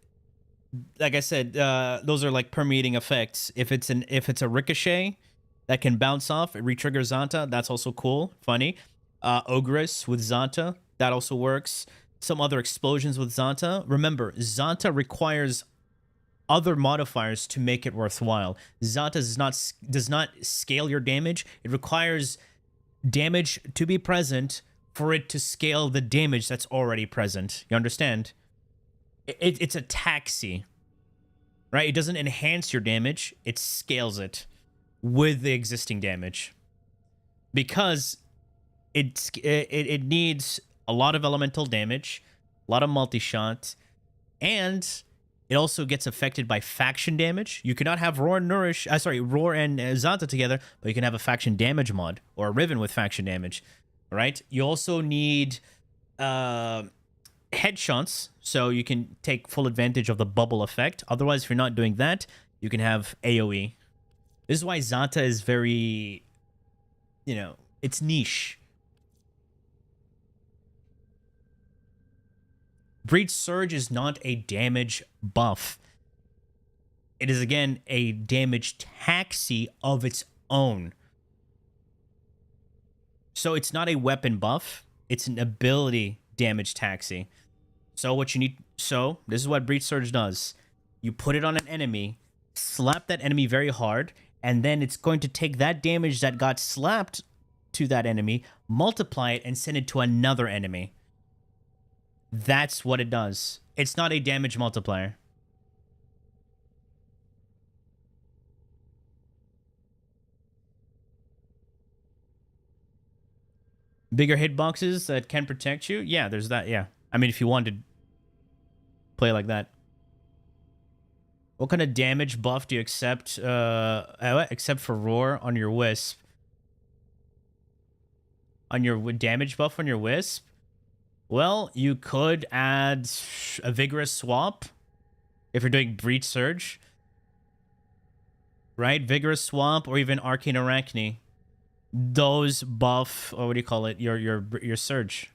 like I said, those are like permeating effects. If it's a ricochet that can bounce off, it re-triggers Zanta, that's also cool, funny. Ogress with Zanta, that also works. some other explosions with Zanta. Remember, Zanta requires other modifiers to make it worthwhile. Zanta does not scale your damage. It requires damage to be present for it to scale the damage that's already present. You understand? It's a taxi, right? It doesn't enhance your damage. It scales it with the existing damage. Because it needs a lot of elemental damage, a lot of multi-shot, and it also gets affected by faction damage. You cannot have Roar and Roar and Zanta together, but you can have a faction damage mod or a Riven with faction damage. All right. You also need headshots, so you can take full advantage of the bubble effect. Otherwise, if you're not doing that, you can have AoE. This is why Zanta is very, it's niche. Breach Surge is not a damage buff. It is, again, a damage taxi of its own. So it's not a weapon buff. It's an ability damage taxi. So what you need... So, this is what Breach Surge does. You put it on an enemy, slap that enemy very hard, and then it's going to take that damage that got slapped to that enemy, multiply it, and send it to another enemy. That's what it does. It's not a damage multiplier. Bigger hitboxes that can protect you? Yeah, there's that, yeah. I mean, if you want to play like that. What kind of damage buff do you accept except for Roar on your Wisp? On your damage buff on your Wisp? Well, you could add a Vigorous Swap if you're doing Breach Surge. Right? Vigorous Swap or even Arcane Arachne. Those buff, or what do you call it? Your Surge.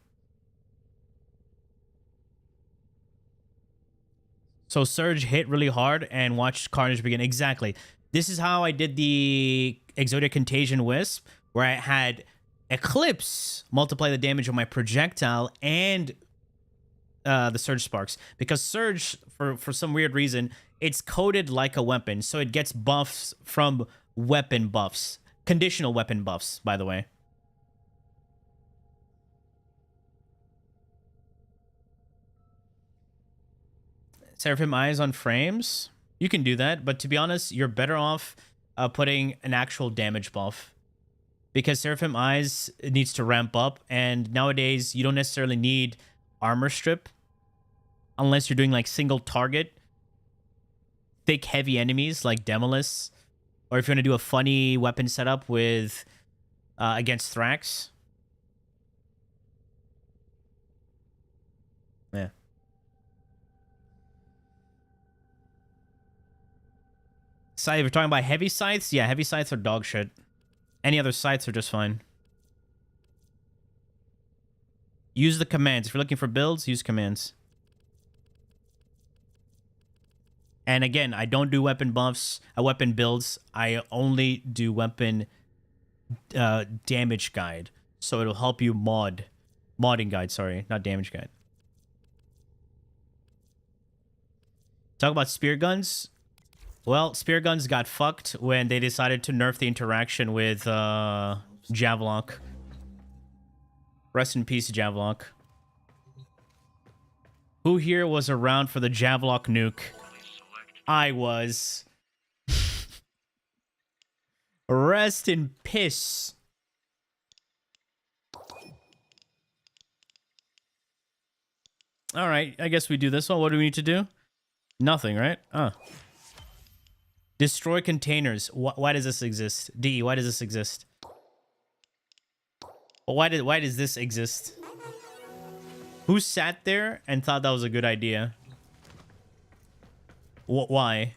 So Surge hit really hard and watch Carnage begin. Exactly. This is how I did the Exodia Contagion Wisp, where I had Eclipse multiply the damage of my projectile and the Surge Sparks. Because Surge, for some weird reason, it's coded like a weapon. So it gets buffs from weapon buffs. Conditional weapon buffs, by the way. Seraphim Eyes on frames? You can do that, but to be honest, you're better off putting an actual damage buff. Because Seraphim Eyes needs to ramp up, and nowadays you don't necessarily need armor strip unless you're doing like single target thick heavy enemies like Demolus, or if you want to do a funny weapon setup with against Thrax. Yeah. Scythe, if you're talking about heavy scythes, yeah, heavy scythes are dog shit. Any other scythes are just fine. Use the commands. If you're looking for builds, use commands. And again, I don't do weapon buffs, weapon builds. I only do weapon damage guide. So it'll help you modding guide, sorry, not damage guide. Talk about spear guns. Well, spear guns got fucked when they decided to nerf the interaction with Javelok. Rest in peace, Javelok. Who here was around for the Javelok nuke? I was. Rest in piss. Alright, I guess we do this one. What do we need to do? Nothing, right? Oh. Destroy containers. Why does this exist? D, why does this exist? Why does this exist? Who sat there and thought that was a good idea? Why?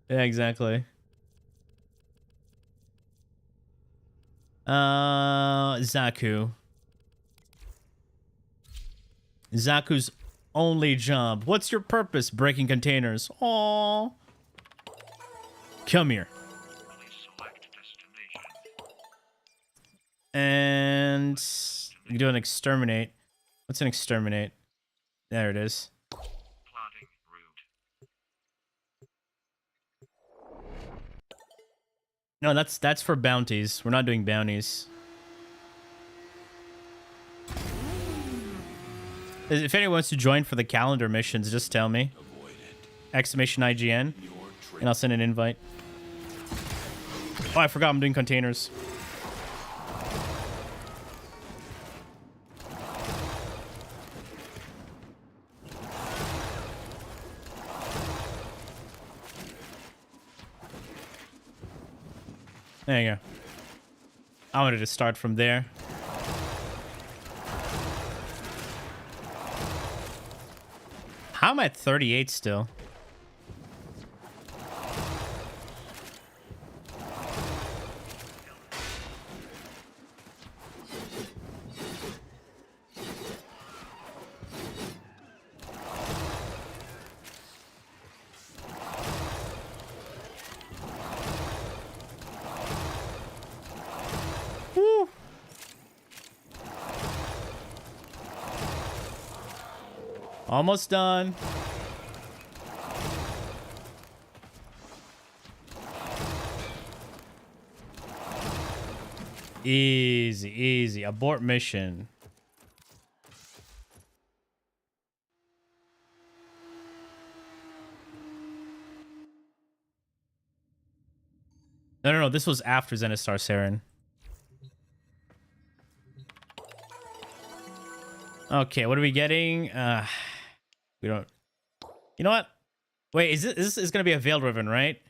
Yeah, exactly. Zaku. Zaku's only job. What's your purpose? Breaking containers. Aww. Come here. And you do an exterminate. What's an exterminate? There it is. No, that's for bounties. We're not doing bounties. If anyone wants to join for the calendar missions, just tell me. Exclamation IGN. And I'll send an invite. Oh, I forgot I'm doing containers. There you go. I wanted to start from there. How am I at 38 still? Woo. Almost done. Easy, easy. Abort mission. No. This was after Zenistar Saren. Okay, what are we getting? We don't... You know what? Wait, this is going to be a Veiled Ribbon, right?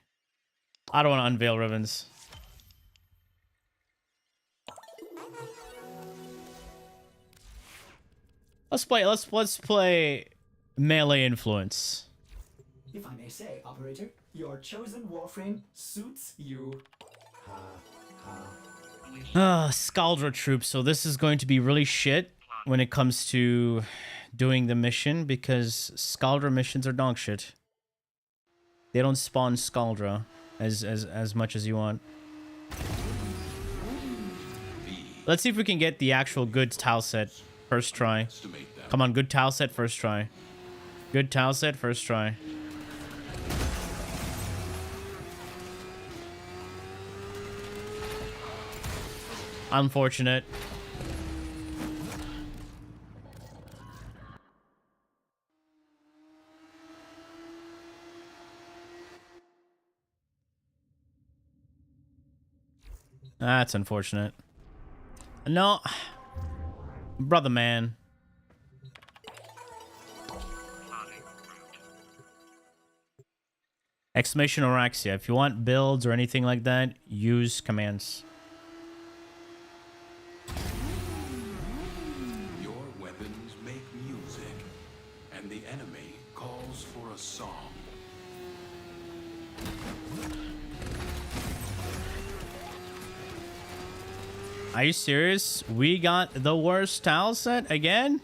I don't want to unveil ribbons. Let's play melee influence. If I may say, operator, your chosen Warframe suits you. Scaldra troops. So this is going to be really shit when it comes to doing the mission, because Scaldra missions are dog shit. They don't spawn Scaldra as much as you want. Let's see if we can get the actual good tile set first try. Come on, good tile set first try. Good tile set first try. Unfortunate. That's unfortunate. No. Brother man. Exclamation Oraxia. If you want builds or anything like that, use commands. Your weapons make music, and the enemy calls for a song. Are you serious? We got the worst tile set again?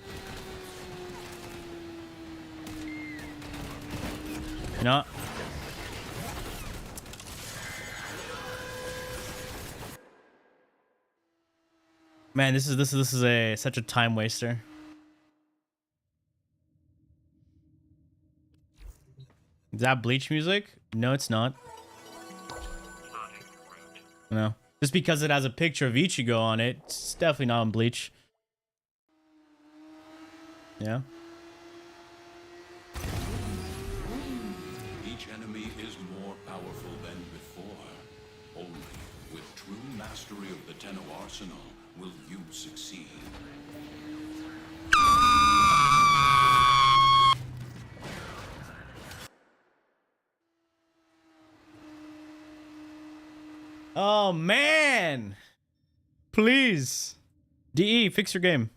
No. Man, this is such a time waster. Is that Bleach music? No, it's not. No. Just because it has a picture of Ichigo on it, it's definitely not on Bleach. Yeah. Each enemy is more powerful than before. Only with true mastery of the Tenno arsenal will you succeed. Oh, man. Please. DE, fix your game.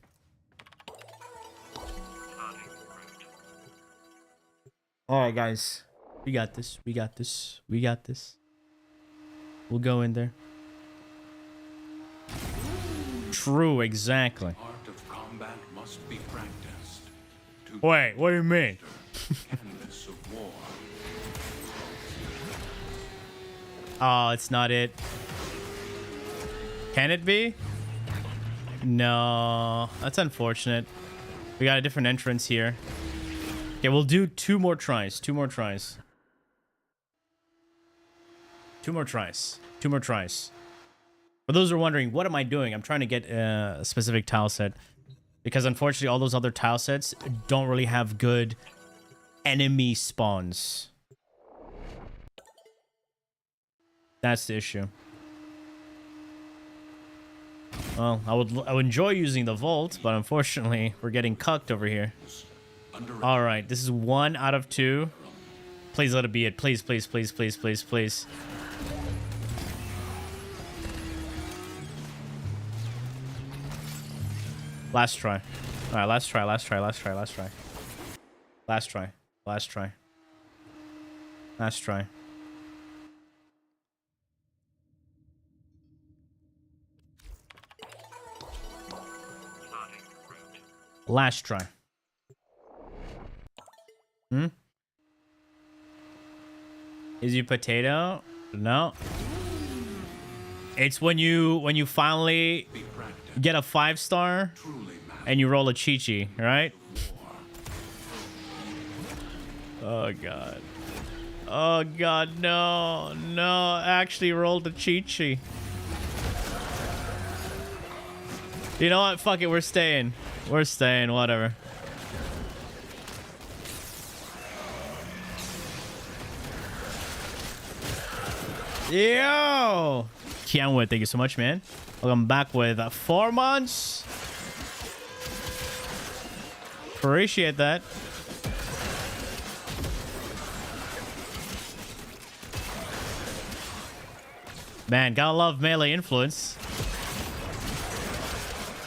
All right, guys. We got this. We got this. We got this. We'll go in there. True, exactly. Art of combat must be practiced. Wait, what do you mean? Canvas of war. Oh, it's not it. Can it be? No, that's unfortunate. We got a different entrance here. Okay, we'll do 2 more tries. 2 more tries. 2 more tries. 2 more tries. For those who are wondering, what am I doing? I'm trying to get a specific tile set. Because unfortunately, all those other tile sets don't really have good enemy spawns. That's the issue. Well, I would enjoy using the vault, but unfortunately, we're getting cucked over here. All right, this is 1 out of 2. Please let it be it. Please, please, please, please, please, please. Last try. All right, last try, last try, last try, last try. Last try, last try. Last try. Last try. Is you potato? No. It's when you finally get a 5-star and you roll a Chi-Chi, right? Oh god. Oh god, no. No, I actually rolled a Chi-Chi. You know what? Fuck it, we're staying. We're staying, whatever. Yo! Kianwood, thank you so much, man. Welcome back with 4 months. Appreciate that. Man, gotta love melee influence.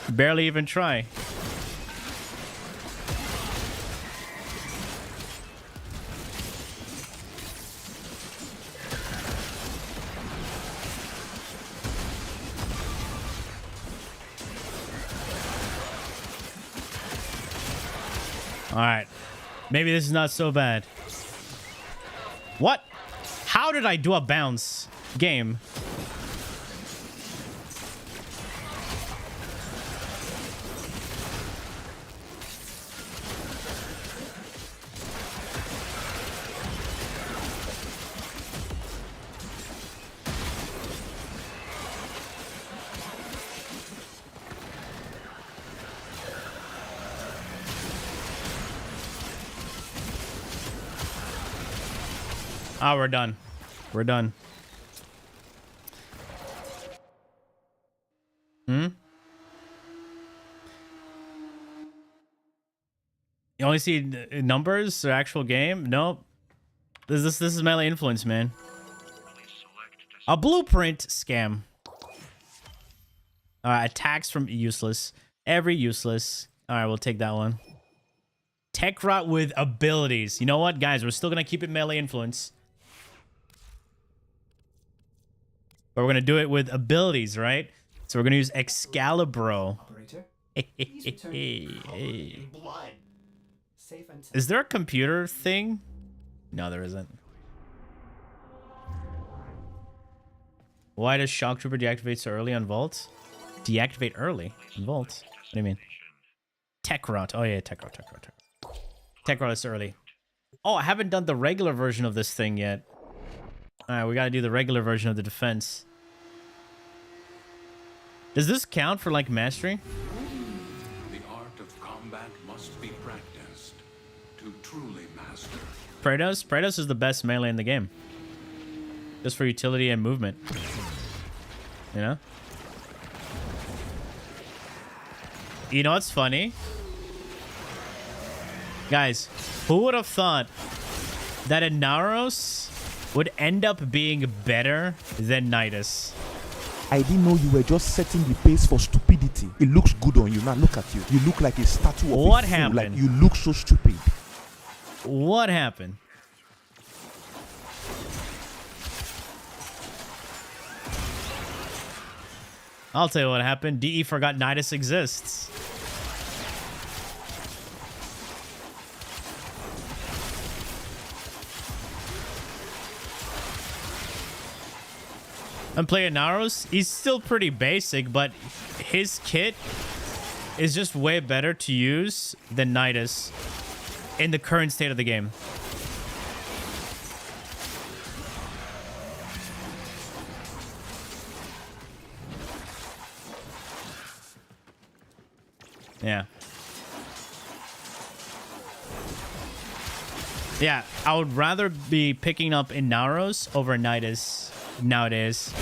Barely even try. Alright. Maybe this is not so bad. What? How did I do a bounce game? Ah, we're done. We're done. You only see numbers or actual game? Nope. This is melee influence, man. A blueprint scam. Attacks from useless. Every useless. All right, we'll take that one. Tech rot with abilities. You know what, guys? We're still gonna keep it melee influence. But we're going to do it with abilities, right? So we're going to use Excalibro. Operator, Blood. safe and Is there a computer thing? No, there isn't. Why does Shock Trooper deactivate so early on Vault? Deactivate early on Vault? What do you mean? Tech Rot. Oh, yeah, Tech Rot, Tech Rot, Tech Rot. Tech Rot is early. Oh, I haven't done the regular version of this thing yet. Alright, we gotta do the regular version of the defense. Does this count for, like, mastery? The art of combat must be practiced to truly master. Praetos? Praetos is the best melee in the game. Just for utility and movement. You know? You know what's funny? Guys, who would have thought that Inaros would end up being better than Nidus? I didn't know you were just setting the pace for stupidity. It looks good on you. Now look at you. You look like a statue of What a fool. happened? Like you look so stupid. What happened? I'll tell you what happened. DE forgot Nidus exists. I'm playing Naros. He's still pretty basic, but his kit is just way better to use than Nidus in the current state of the game. Yeah. Yeah, I would rather be picking up Inaros over Nidus nowadays.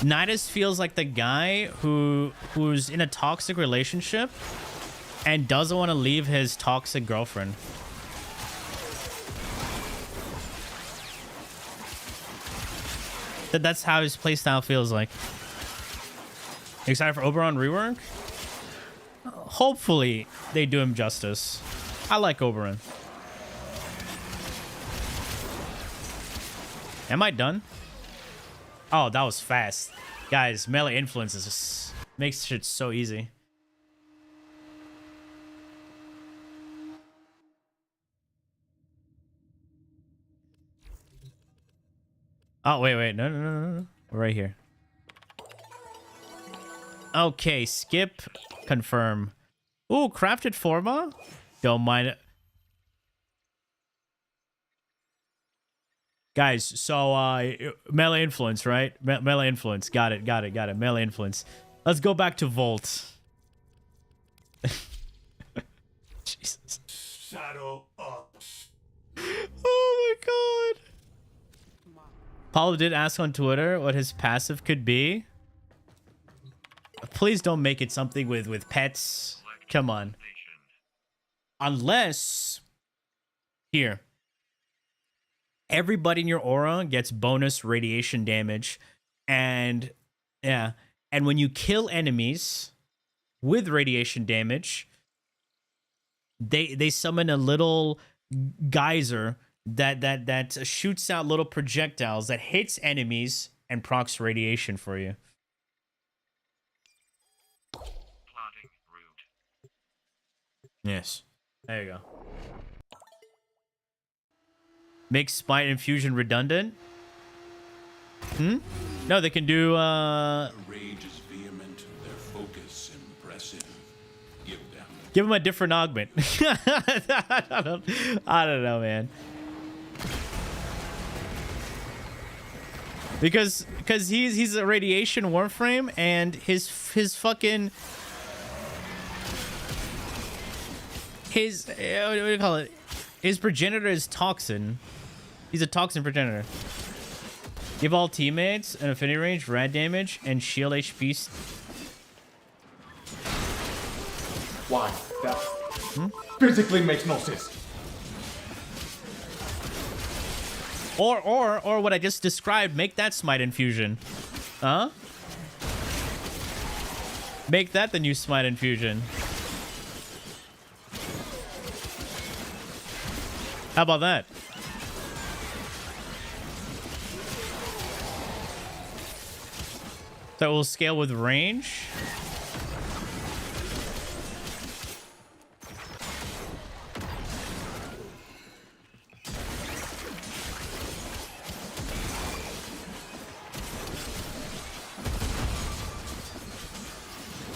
Nidus feels like the guy who's in a toxic relationship and doesn't want to leave his toxic girlfriend. That's how his playstyle feels like. Excited for Oberon rework? Hopefully they do him justice. I like Oberon. Am I done? Oh, that was fast. Guys, melee influences just makes shit so easy. Oh, wait. No. We're right here. Okay, skip. Confirm. Ooh, crafted forma? Don't mind it. Guys, so, melee influence, right? Melee influence. Got it. Melee influence. Let's go back to Volt. Jesus. Saddle up. Oh my god. Paulo did ask on Twitter what his passive could be. Please don't make it something with pets. Come on. Unless... Here. Everybody in your aura gets bonus radiation damage. And... Yeah. And when you kill enemies with radiation damage, they summon a little geyser that shoots out little projectiles that hits enemies and procs radiation for you. Yes. There you go. Make Smite Infusion redundant? No, they can do, Their rage is vehement, their focus impressive. Give them a different augment. I don't know, man. Because he's a radiation Warframe, and his fucking what do you call it? His progenitor is toxin. He's a toxin progenitor. Give all teammates an affinity range, rad damage, and shield HP. Why? That physically makes no sense. Or what I just described, make that Smite Infusion. Huh? Make that the new Smite Infusion. How about that? So it will scale with range.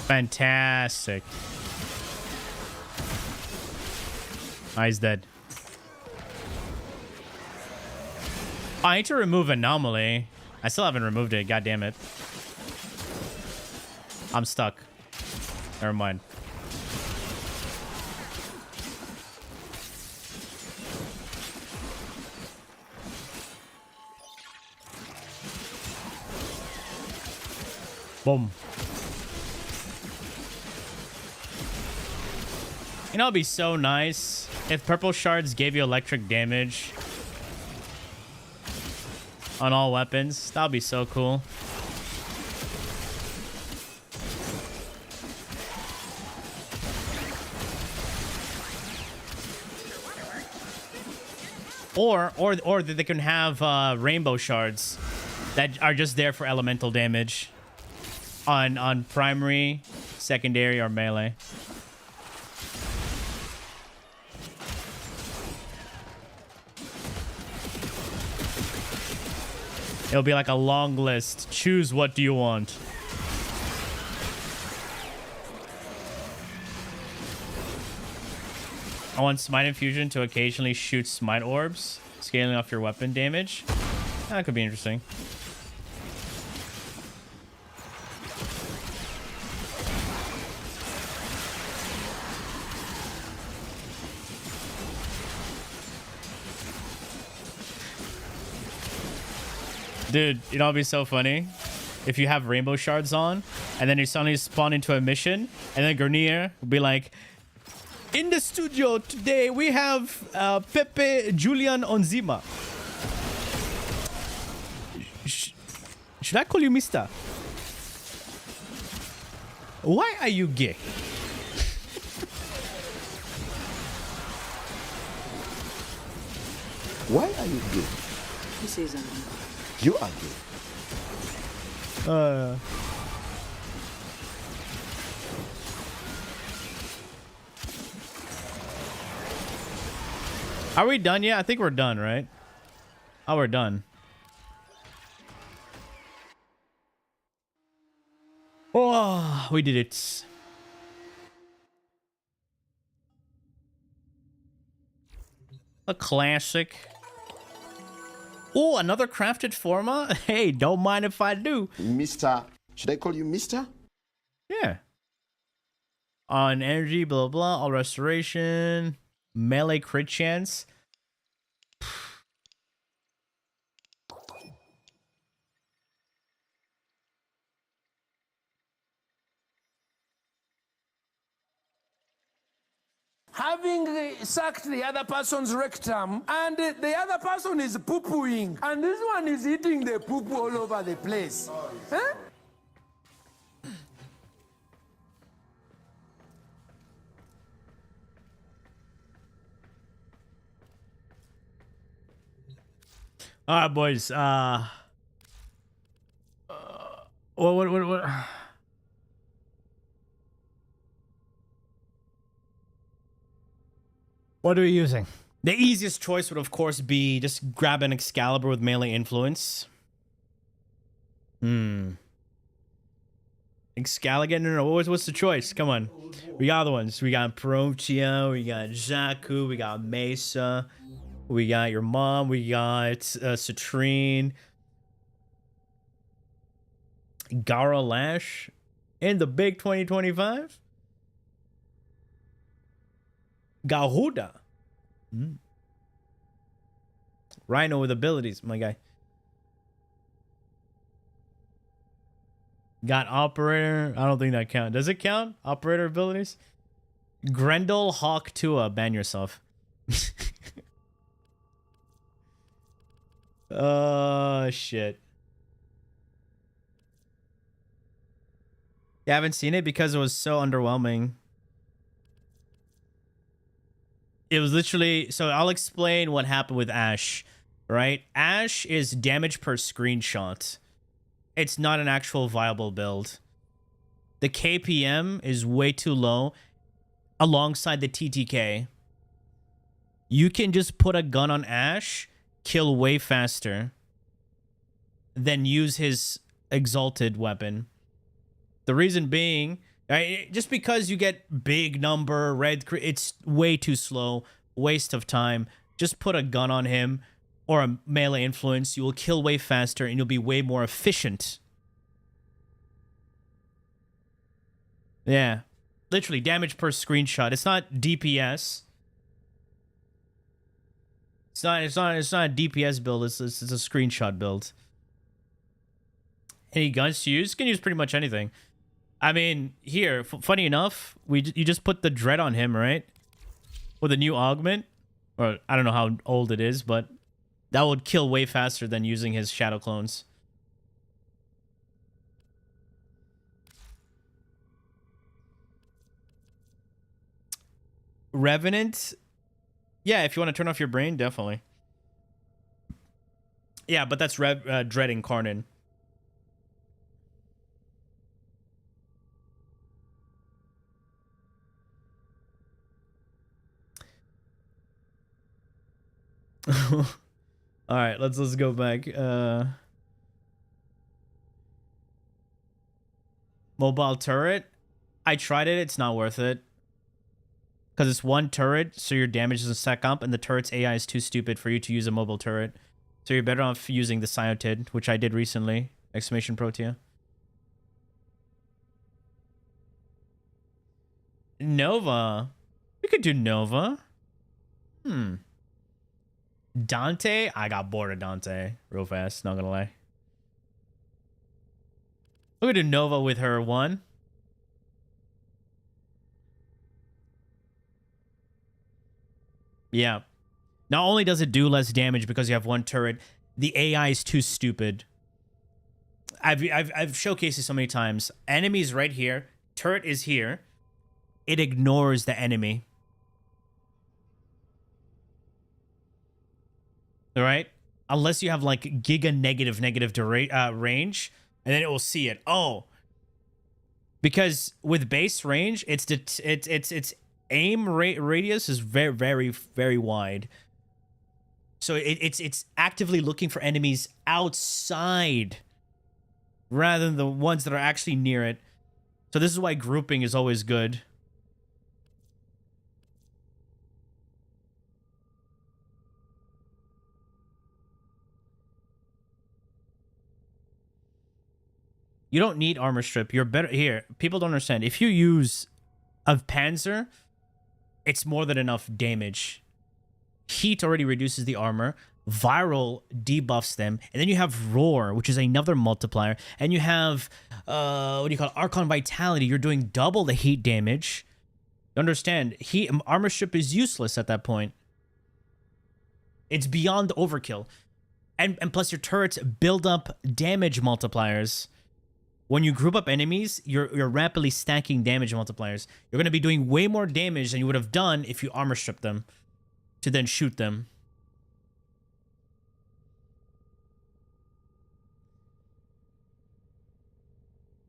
Fantastic. Ah, he's dead. Oh, I need to remove Anomaly. I still haven't removed it. God damn it. I'm stuck. Never mind. Boom. You know, it'd be so nice if purple shards gave you electric damage on all weapons. That would be so cool. Or that they can have rainbow shards that are just there for elemental damage on primary, secondary, or melee. It'll be like a long list. Choose what do you want. I want Smite Infusion to occasionally shoot Smite Orbs, scaling off your weapon damage. That could be interesting. Dude, you know what'd be so funny? If you have rainbow shards on, and then you suddenly spawn into a mission, and then Grenier will be like, in the studio today, we have Pepe Julian Onzima. Should I call you Mister? Why are you gay? Why are you gay? He says You are gay. Are we done yet? I think we're done, right? Oh, we're done. Oh, we did it. A classic. Oh, another crafted forma? Hey, don't mind if I do. Mr. Should I call you Mr.? Yeah. On energy, blah, blah, all restoration, melee crit chance. Having sucked the other person's rectum, and the other person is poo-pooing, and this one is eating the poo-poo all over the place. Huh? All right, boys. What? What are we using? The easiest choice would, of course, be just grab an Excalibur with melee influence. Excalibur? No. What's the choice? Come on. We got other ones. We got Protea. We got Zaku. We got Mesa. We got your mom. We got Citrine. Gara Lash. In the big 2025. Garuda. Rhino with abilities, my guy. Got Operator. I don't think that counts. Does it count? Operator abilities? Grendel, Hawk, Tua. Ban yourself. Oh, shit. You haven't seen it because it was so underwhelming. It was literally... So I'll explain what happened with Ashe, right? Ashe is damage per screenshot. It's not an actual viable build. The KPM is way too low alongside the TTK. You can just put a gun on Ashe, kill way faster, than use his exalted weapon. The reason being... just because you get big number, it's way too slow, waste of time. Just put a gun on him or a melee influence. You will kill way faster and you'll be way more efficient. Yeah. Literally, damage per screenshot. It's not DPS. It's not a DPS build. It's a screenshot build. Any guns to use? You can use pretty much anything. I mean, here, funny enough, you just put the Dread on him, right? With a new augment. Or, I don't know how old it is, but that would kill way faster than using his Shadow Clones. Revenant? Yeah, if you want to turn off your brain, definitely. Yeah, but that's Dread Incarnate. All right, let's go back. Mobile turret. I tried it. It's not worth it. Because it's one turret, so your damage doesn't stack up, and the turret's AI is too stupid for you to use a mobile turret. So you're better off using the Cyotid, which I did recently. Exclamation Protea. Nova. We could do Nova. Dante? I got bored of Dante real fast, not gonna lie. We could do Nova with her 1. Yeah. Not only does it do less damage because you have one turret, the AI is too stupid. I've showcased it so many times. Enemy's right here. Turret is here. It ignores the enemy. All right? Unless you have like giga negative range, and then it will see it. Oh. Because with base range, its aim radius is very, very, very wide. So it's actively looking for enemies outside rather than the ones that are actually near it. So this is why grouping is always good. You don't need armor strip. You're better here. People don't understand. If you use a Panzer, it's more than enough damage. Heat already reduces the armor. Viral debuffs them. And then you have Roar, which is another multiplier. And you have, what do you call it? Archon Vitality. You're doing double the heat damage. You understand? Armor strip is useless at that point. It's beyond overkill. And plus your turrets build up damage multipliers. When you group up enemies, you're rapidly stacking damage multipliers. You're going to be doing way more damage than you would have done if you armor stripped them to then shoot them.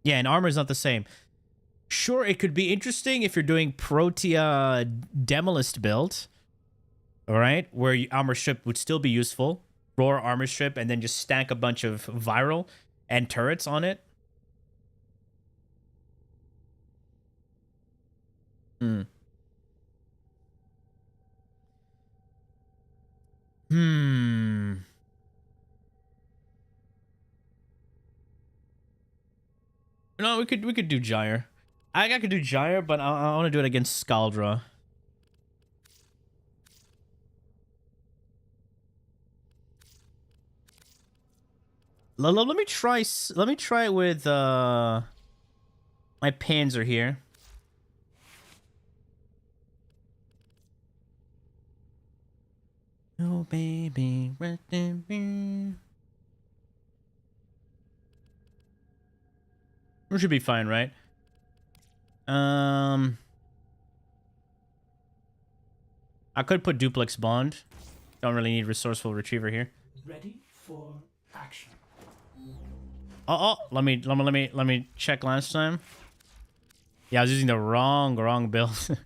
Yeah, and armor is not the same. Sure, it could be interesting if you're doing Protea Demolist build, all right, where armor strip would still be useful. Roar armor strip and then just stack a bunch of viral and turrets on it. No, we could do Gyre. I could do Gyre, but I want to do it against Scaldra. Let me try it with my Panzer here. Oh baby, rest in peace. We should be fine, right? I could put Duplex Bond. Don't really need Resourceful Retriever here. Ready for action. Oh, let me check last time. Yeah, I was using the wrong build.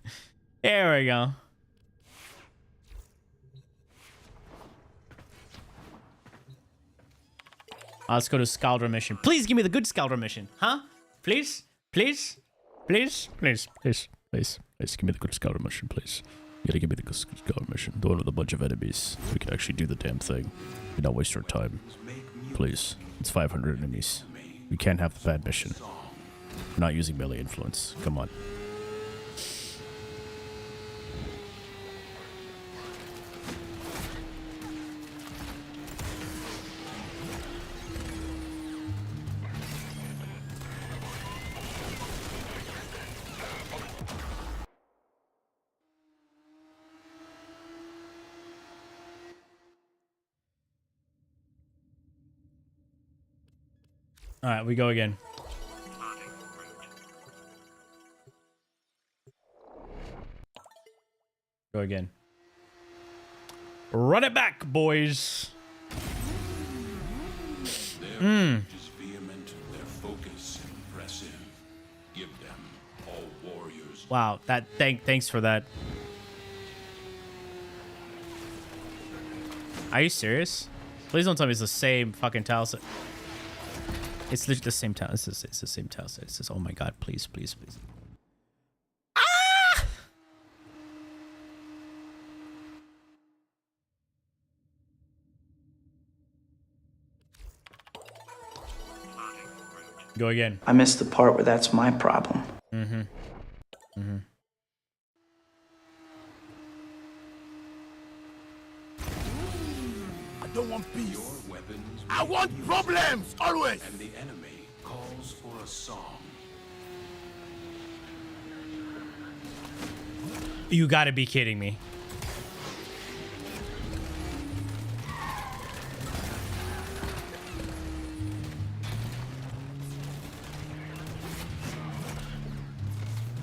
There we go. Let's go to Scaldra mission. Please give me the good Scaldra mission, huh? Please, please, please, please, please, please, please, give me the good Scaldra mission, please. You gotta give me the good Scaldra mission. The one with a bunch of enemies. We can actually do the damn thing and not waste our time. Please, it's 500 enemies. We can't have the bad mission. We're not using melee influence. Come on. All right, we go again. Go again. Run it back, boys. Their rage is vehement, their focus impressive. Give them all warriors. Wow, thanks for that. Are you serious? Please don't tell me it's the same fucking tile set. It's literally the same town. It's the same town. It's just, oh my god, please, please, please. Go again. I missed the part where that's my problem. Mm-hmm. Mm-hmm. I don't want peace. Your weapons I want problems, always! and the enemy calls for a song. You gotta be kidding me.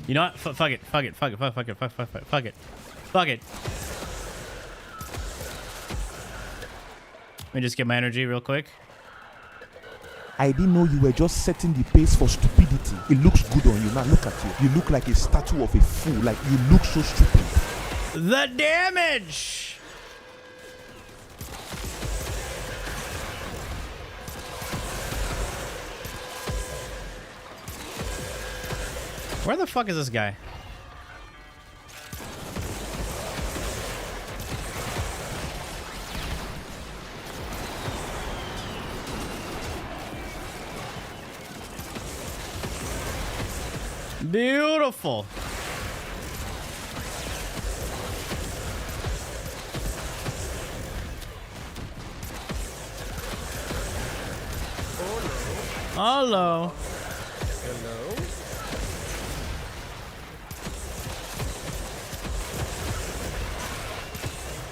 You know what? Fuck it. Fuck it. Fuck it. Fuck it. Fuck it. Fuck it. Let me just get my energy real quick. I didn't know you were just setting the pace for stupidity. It looks good on you. Now look at you. You look like a statue of a fool. Like you look so stupid. The damage! Where the fuck is this guy? Beautiful. Hello. Hello?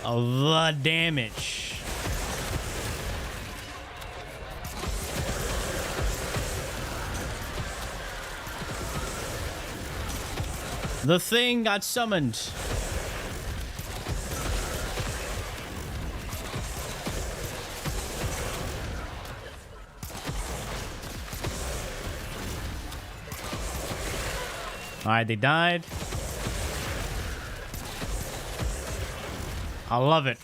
Oh, the damage. The thing got summoned. Alright, they died. I love it.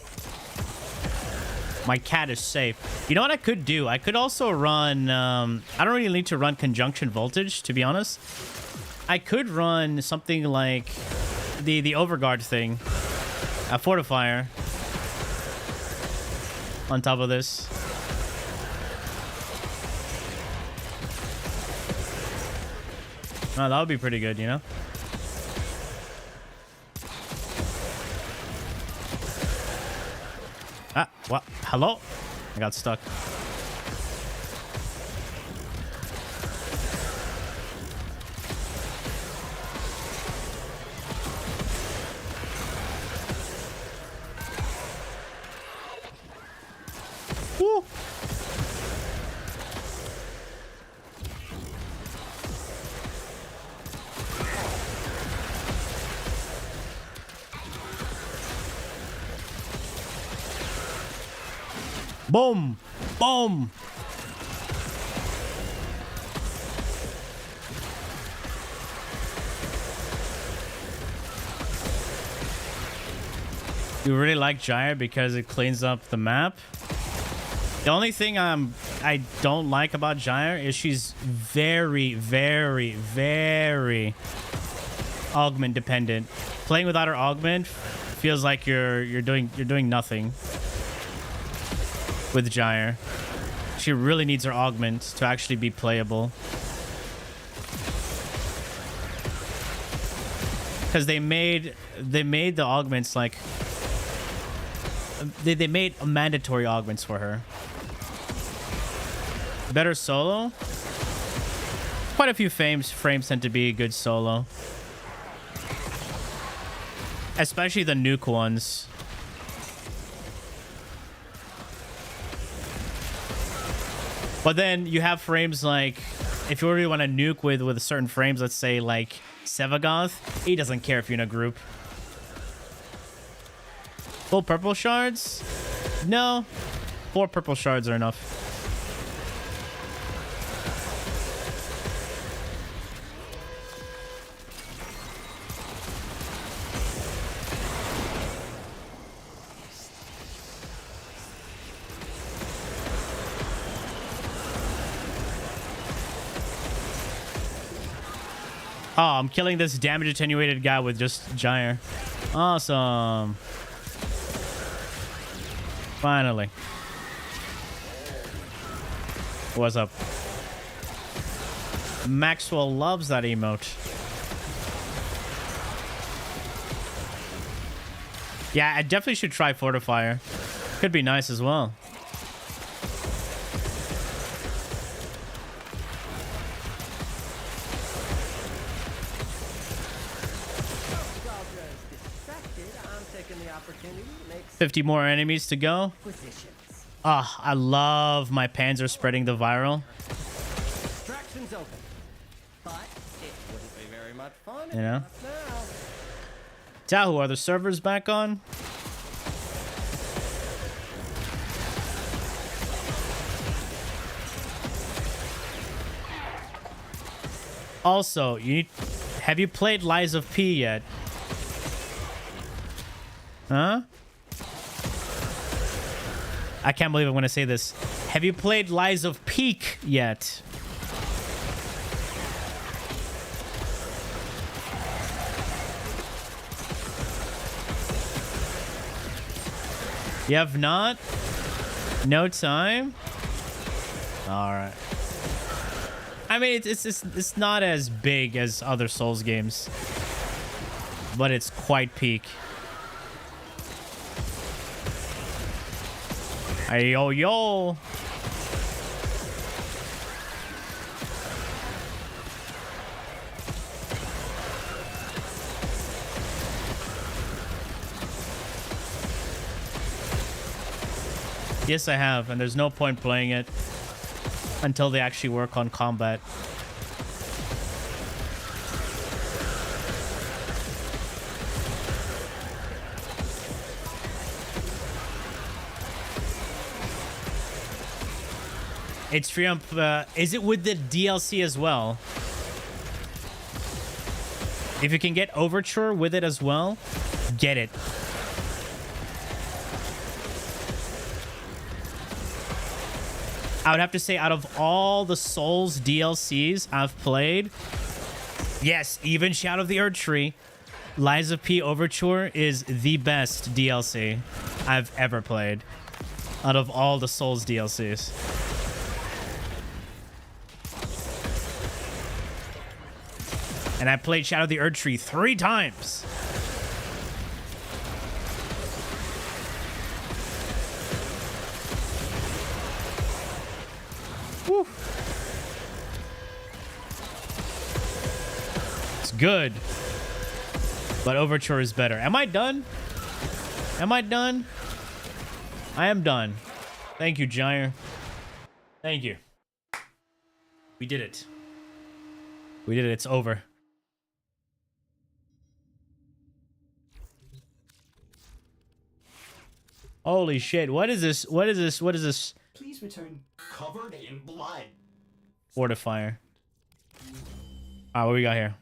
My cat is safe. You know what I could do? I could also run... I don't really need to run conjunction voltage, to be honest. I could run something like the overguard thing. A fortifier. On top of this. Oh, that would be pretty good, you know? Ah, what? Hello? I got stuck. Woo! Boom! Boom! You really like Gyre because it cleans up the map? The only thing I don't like about Gyre is she's very, very, very augment dependent. Playing without her augment feels like you're doing nothing with Gyre. She really needs her augment to actually be playable. Because they made the augments like they made mandatory augments for her. Better solo. Quite a few frames tend to be good solo. Especially the nuke ones. But then you have frames like, if you really want to nuke with certain frames, let's say like Sevagoth, he doesn't care if you're in a group. Full purple shards? No. 4 purple shards are enough. Oh, I'm killing this damage attenuated guy with just Gyre. Awesome. Finally. What's up? Maxwell loves that emote. Yeah, I definitely should try Fortifier. Could be nice as well. I'm taking the opportunity to make 50 more enemies to go. acquisitions. Ah, I love my Panzer spreading the viral. Distractions open. But it wouldn't be very much fun. You know? Now. Tahu, are the servers back on? Also, have you played Lies of P yet? Huh? I can't believe I'm going to say this. Have you played Lies of Peak yet? You have not? No time? All right. I mean, it's not as big as other Souls games, but it's quite peak. Hey, yo, yo. Yes, I have, and there's no point playing it until they actually work on combat. It's free on... is it with the DLC as well? If you can get Overture with it as well, get it. I would have to say, out of all the Souls DLCs I've played, yes, even Shadow of the Erd Tree, Lies of P Overture is the best DLC I've ever played out of all the Souls DLCs. And I played Shadow of the Erd Tree 3 times. Woo. It's good. But Overture is better. Am I done? Am I done? I am done. Thank you, Gyre. Thank you. We did it. We did it. It's over. Holy shit. What is this? What is this? What is this? Please return covered in blood. Fortifier. Alright, what we got here?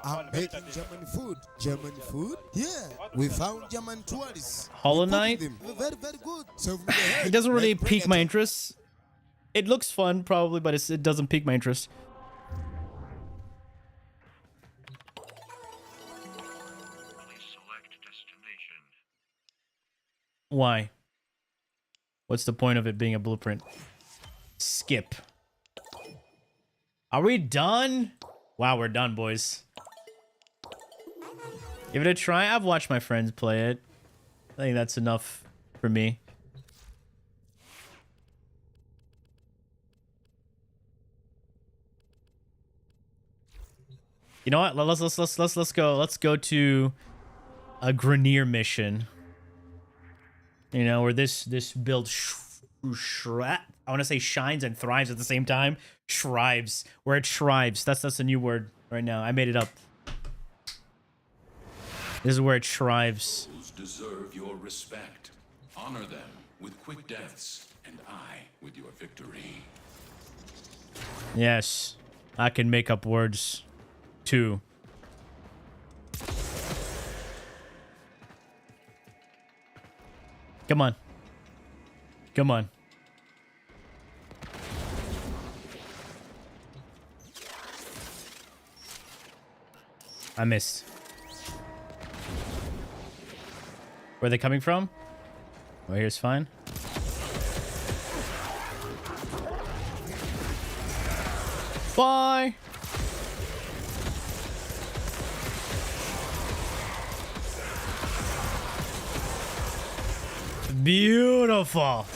I'm making German food. German food? Yeah. We found German tourists. Hollow Knight? Very, very good. So It doesn't really pique my interest. It looks fun, probably, but it doesn't pique my interest. Why? What's the point of it being a blueprint? Skip. Are we done? Wow, we're done, boys. Give it a try. I've watched my friends play it. I think that's enough for me. You know what? Let's go. Let's go to a Grenier mission. You know, where this build I want to say shines and thrives at the same time. Shrives. Where it shrives. That's a new word right now. I made it up. This is where it shrives. Those deserve your respect. Honor them with quick deaths, and I with your victory. Yes. I can make up words too. Come on. Come on. I missed. Where are they coming from? Oh, here's fine. Bye. Beautiful.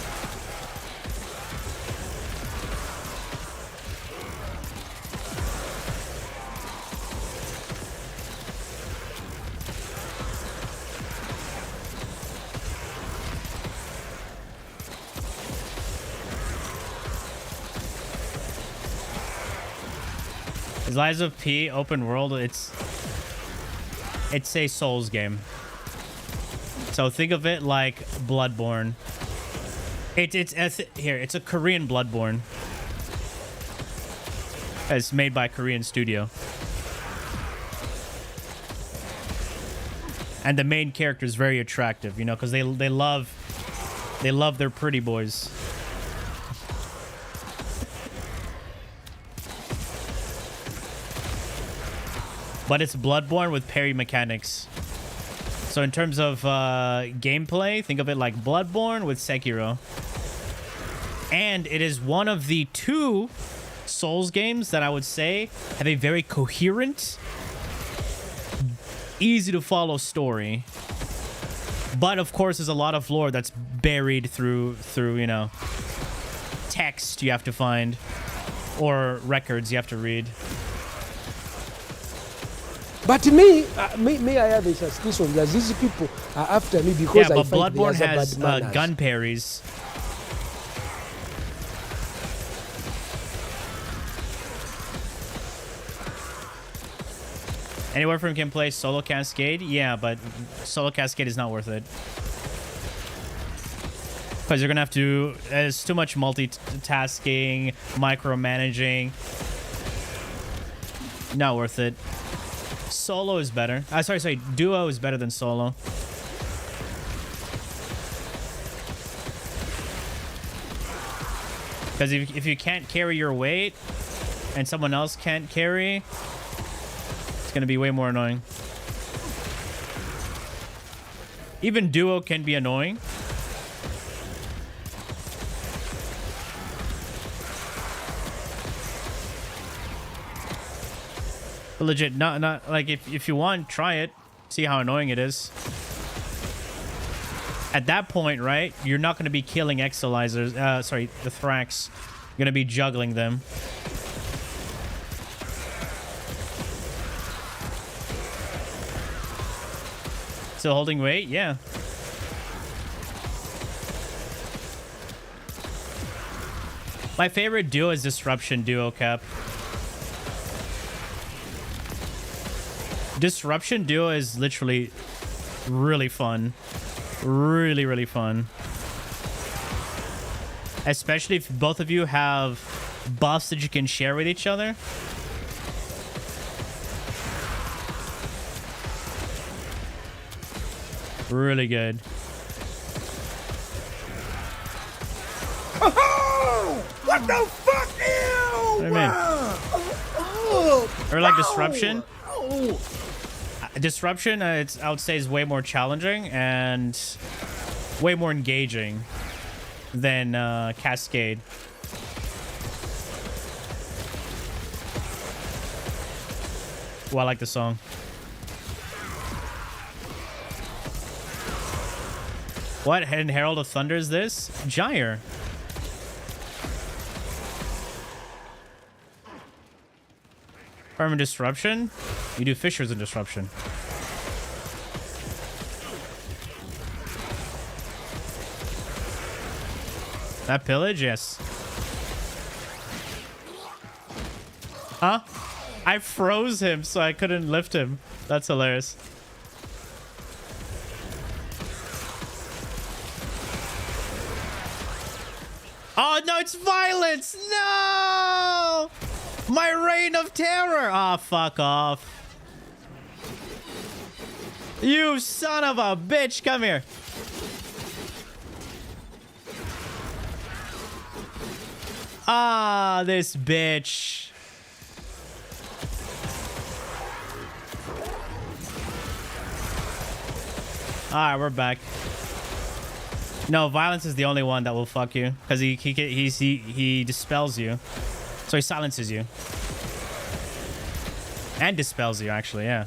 Lies of P open world, it's a Souls game. So think of it like Bloodborne. It's a Korean Bloodborne. It's made by a Korean studio. And the main character is very attractive, you know, because they love their pretty boys. But it's Bloodborne with parry mechanics. So in terms of gameplay, think of it like Bloodborne with Sekiro. And it is one of the 2 Souls games that I would say have a very coherent, easy to follow story. But of course, there's a lot of lore that's buried through you know, text you have to find or records you have to read. But me I have a suspicion that these people are after me because yeah, I but fight Bloodborne the has bad manners. gun parries. Anywhere from can play solo Cascade? Yeah, but solo Cascade is not worth it. Because you're going to have to... There's too much multitasking, micromanaging. Not worth it. Solo is better. Sorry. Duo is better than solo. Because if you can't carry your weight and someone else can't carry, it's going to be way more annoying. Even duo can be annoying. Legit, not like if you want, try it, see how annoying it is. At that point, right, you're not going to be killing exolizers, the Thrax. You're going to be juggling them. Still holding weight? Yeah. My favorite duo is Disruption Duo Cap. Disruption Duo is literally really fun. Really, really fun. Especially if both of you have buffs that you can share with each other. Really good. Oh, what the fuck? Ew! What do you mean? Or like Disruption? Disruption, I would say, is way more challenging and way more engaging than Cascade. Oh, I like the song. What? And Herald of Thunder is this? Gyre. Farm Disruption? You do Fissures in Disruption. That pillage? Yes. Huh? I froze him so I couldn't lift him. That's hilarious. Oh, no, it's violence! No! My reign of terror! Ah, oh, fuck off. You son of a bitch! Come here. Ah, this bitch. Alright, we're back. No, violence is the only one that will fuck you. Because he dispels you. So he silences you. And dispels you, actually, yeah.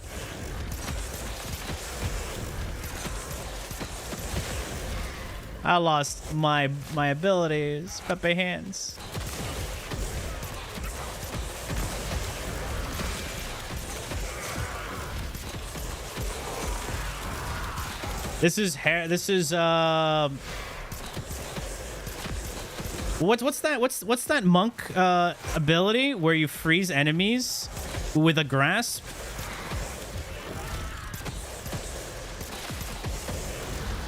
I lost my abilities. Pepe hands. This is what's that monk ability where you freeze enemies with a grasp?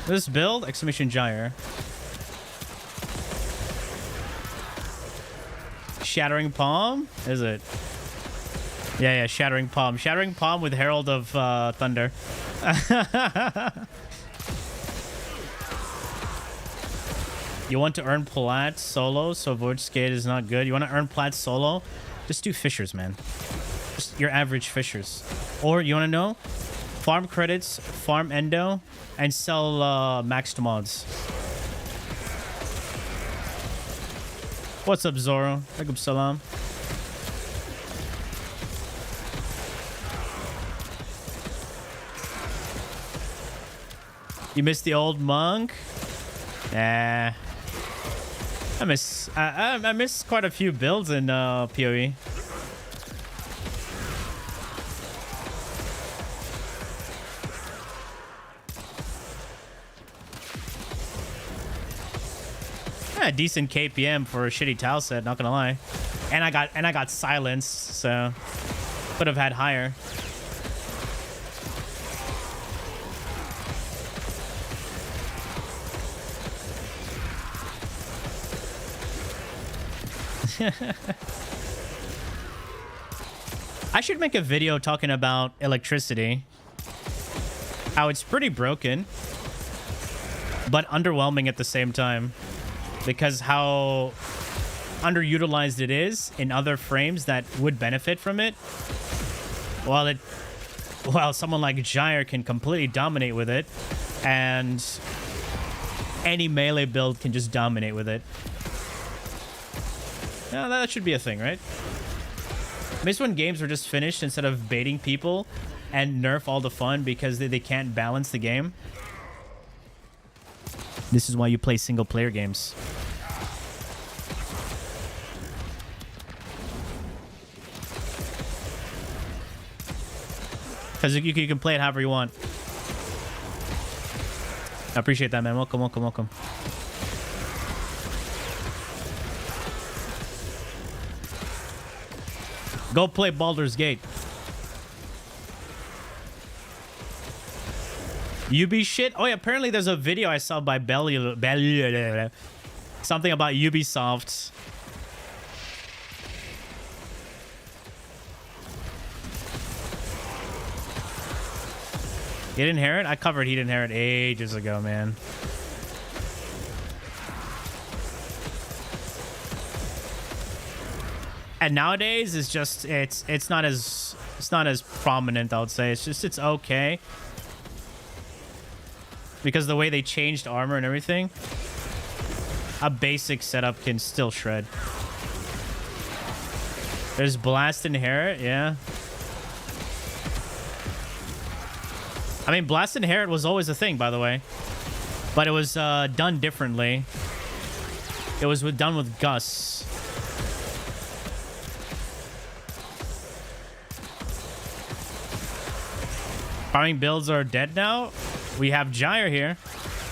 This build, exclamation gyre. Shattering Palm? Is it? Yeah, Shattering Palm. Shattering Palm with Herald of Thunder. You want to earn plat solo, so Void Skate is not good. You want to earn plat solo? Just do fishers, man. Just your average fishers. Or, you want to know? Farm credits, farm endo, and sell maxed mods. What's up, Zoro? Alaikum salam. You missed the old monk? Nah. I miss quite a few builds in PoE. Yeah, decent KPM for a shitty tile set, not gonna lie. And I got silenced, so could have had higher. I should make a video talking about electricity. How it's pretty broken, but underwhelming at the same time. Because how underutilized it is in other frames that would benefit from it. While someone like Gyre can completely dominate with it, and any melee build can just dominate with it. Yeah, that should be a thing, right? Miss when games are just finished instead of baiting people and nerf all the fun because they can't balance the game. This is why you play single player games. Because you can play it however you want. I appreciate that, man. Welcome, welcome, welcome. Go play Baldur's Gate. UB shit? Oh yeah, apparently there's a video I saw by something about Ubisoft. Hidden Inherit? I covered Hidden Inherit ages ago, man. And nowadays it's just it's not as prominent, I would say. It's okay. Because the way they changed armor and everything, a basic setup can still shred. There's Blast Inherit, yeah. I mean, Blast Inherit was always a thing, by the way. But it was done differently. It was done with Gus. Farming builds are dead now? We have Gyre here.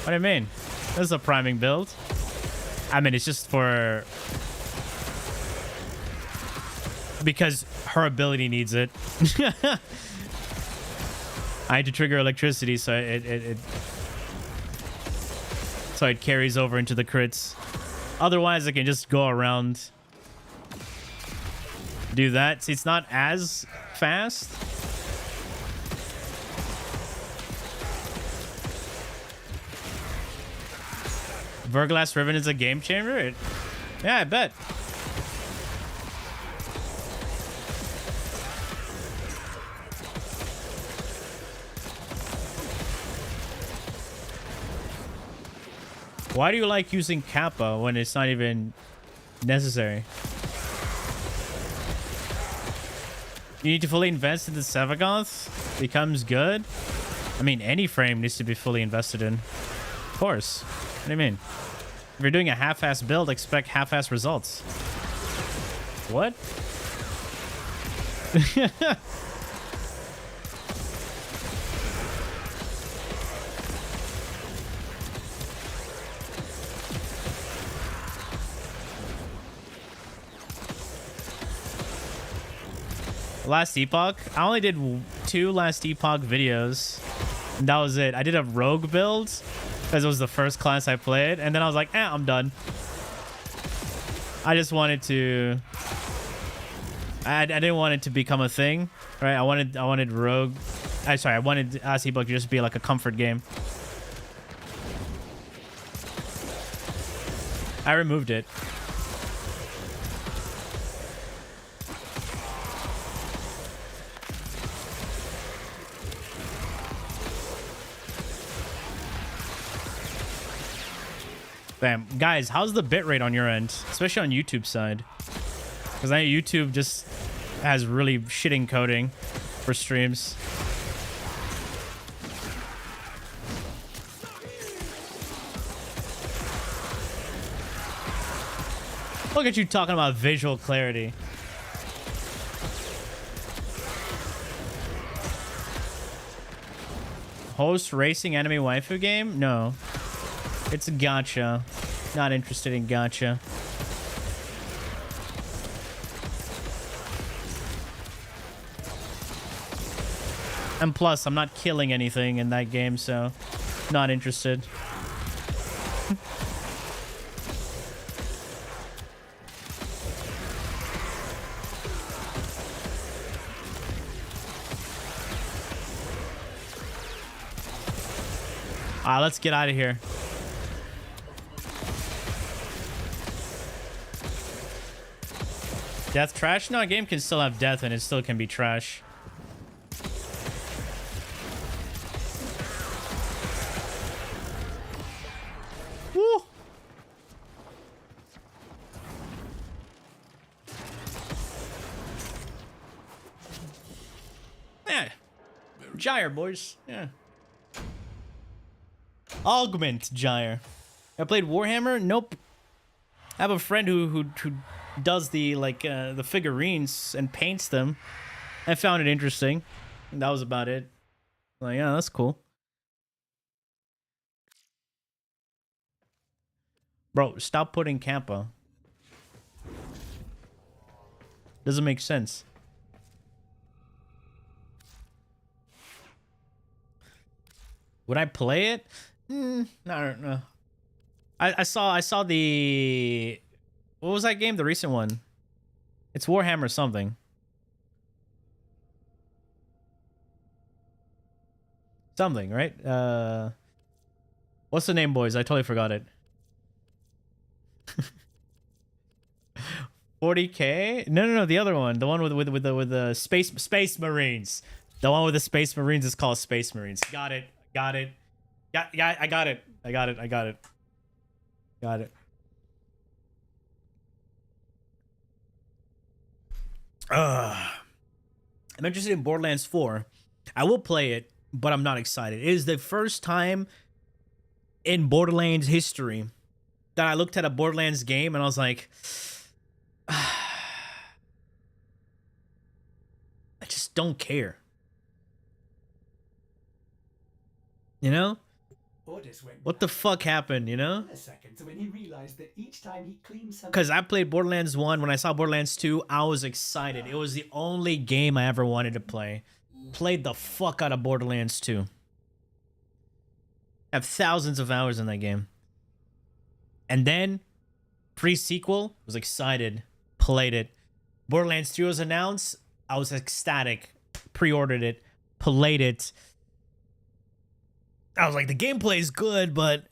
What do you mean? This is a priming build. I mean, it's just for... because her ability needs it. I had to trigger electricity, so it carries over into the crits. Otherwise, I can just go around. Do that. See, it's not as fast. Verglass Riven is a game changer? Yeah, I bet. Why do you like using Kappa when it's not even necessary? You need to fully invest in the Sevagoth? Becomes good? I mean, any frame needs to be fully invested in. Of course. What do you mean? If you're doing a half-ass build, expect half-ass results. What? Last Epoch? I only did 2 Last Epoch videos. And that was it. I did a rogue build because it was the first class I played. And then I was like, I'm done. I just wanted to... I didn't want it to become a thing, right? I wanted rogue... I wanted Last Epoch to just be like a comfort game. I removed it. Bam. Guys, how's the bitrate on your end? Especially on YouTube side. Because I know YouTube just has really shit encoding for streams. Look at you talking about visual clarity. Host racing anime waifu game? No. It's a gacha. Not interested in gacha. And plus, I'm not killing anything in that game, so not interested. Alright, let's get out of here. Death trash? No, a game can still have death and it still can be trash. Woo! Yeah. Gyre, boys. Yeah. Augment Gyre. I played Warhammer? Nope. I have a friend who does the the figurines and paints them. I found it interesting. That was about it. Like, yeah, that's cool. Bro, stop putting Kappa. Doesn't make sense. Would I play it? I don't know. I saw the... What was that game? The recent one. It's Warhammer something. Something, right? What's the name, boys? I totally forgot it. 40K? No, the other one. The one with the Space Marines. The one with the Space Marines is called Space Marines. Got it. Yeah, I got it. Got it. I'm interested in Borderlands 4. I will play it, but I'm not excited. It is the first time in Borderlands history that I looked at a Borderlands game and I was like, I just don't care. You know? What the fuck happened, you know? When he realized that each time he cleaned something... Because I played Borderlands 1. When I saw Borderlands 2, I was excited. It was the only game I ever wanted to play. Played the fuck out of Borderlands 2. I have thousands of hours in that game. And then, pre-sequel, was excited. Played it. Borderlands 3 was announced. I was ecstatic. Pre-ordered it. Played it. I was like, the gameplay is good, but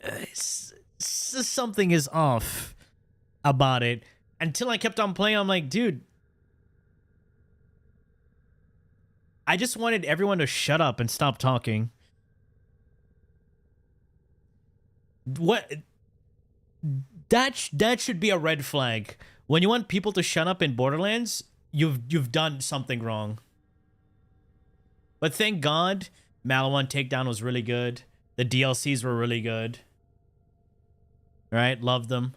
something is off about it. Until I kept on playing, I'm like, dude, I just wanted everyone to shut up and stop talking. What? That should be a red flag. When you want people to shut up in Borderlands, you've done something wrong. But thank God, Malawan Takedown was really good. The DLCs were really good. Right? Loved them.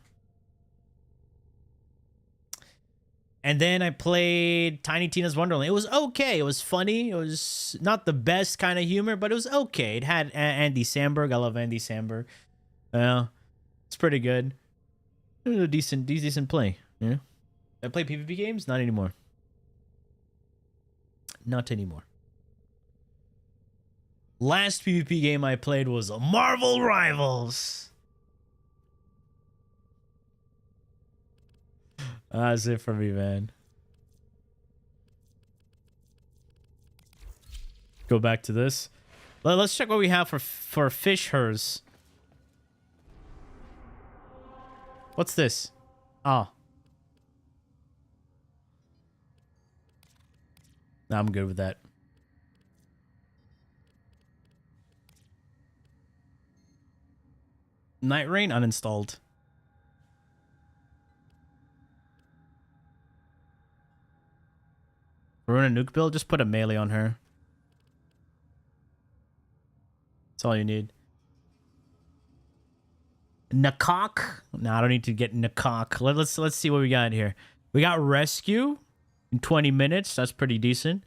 And then I played Tiny Tina's Wonderland. It was okay. It was funny. It was not the best kind of humor, but it was okay. It had Andy Samberg. I love Andy Samberg. It's pretty good. It was a decent play. Yeah. I play PvP games? Not anymore. Not anymore. Last PvP game I played was Marvel Rivals. That's it for me, man. Go back to this. Let's check what we have for fish hers. What's this? Oh. Nah, I'm good with that. Night Rain uninstalled. Ruin a nuke build? Just put a melee on her. That's all you need. Nakok? No, I don't need to get Nakok. Let's see what we got here. We got Rescue in 20 minutes. That's pretty decent.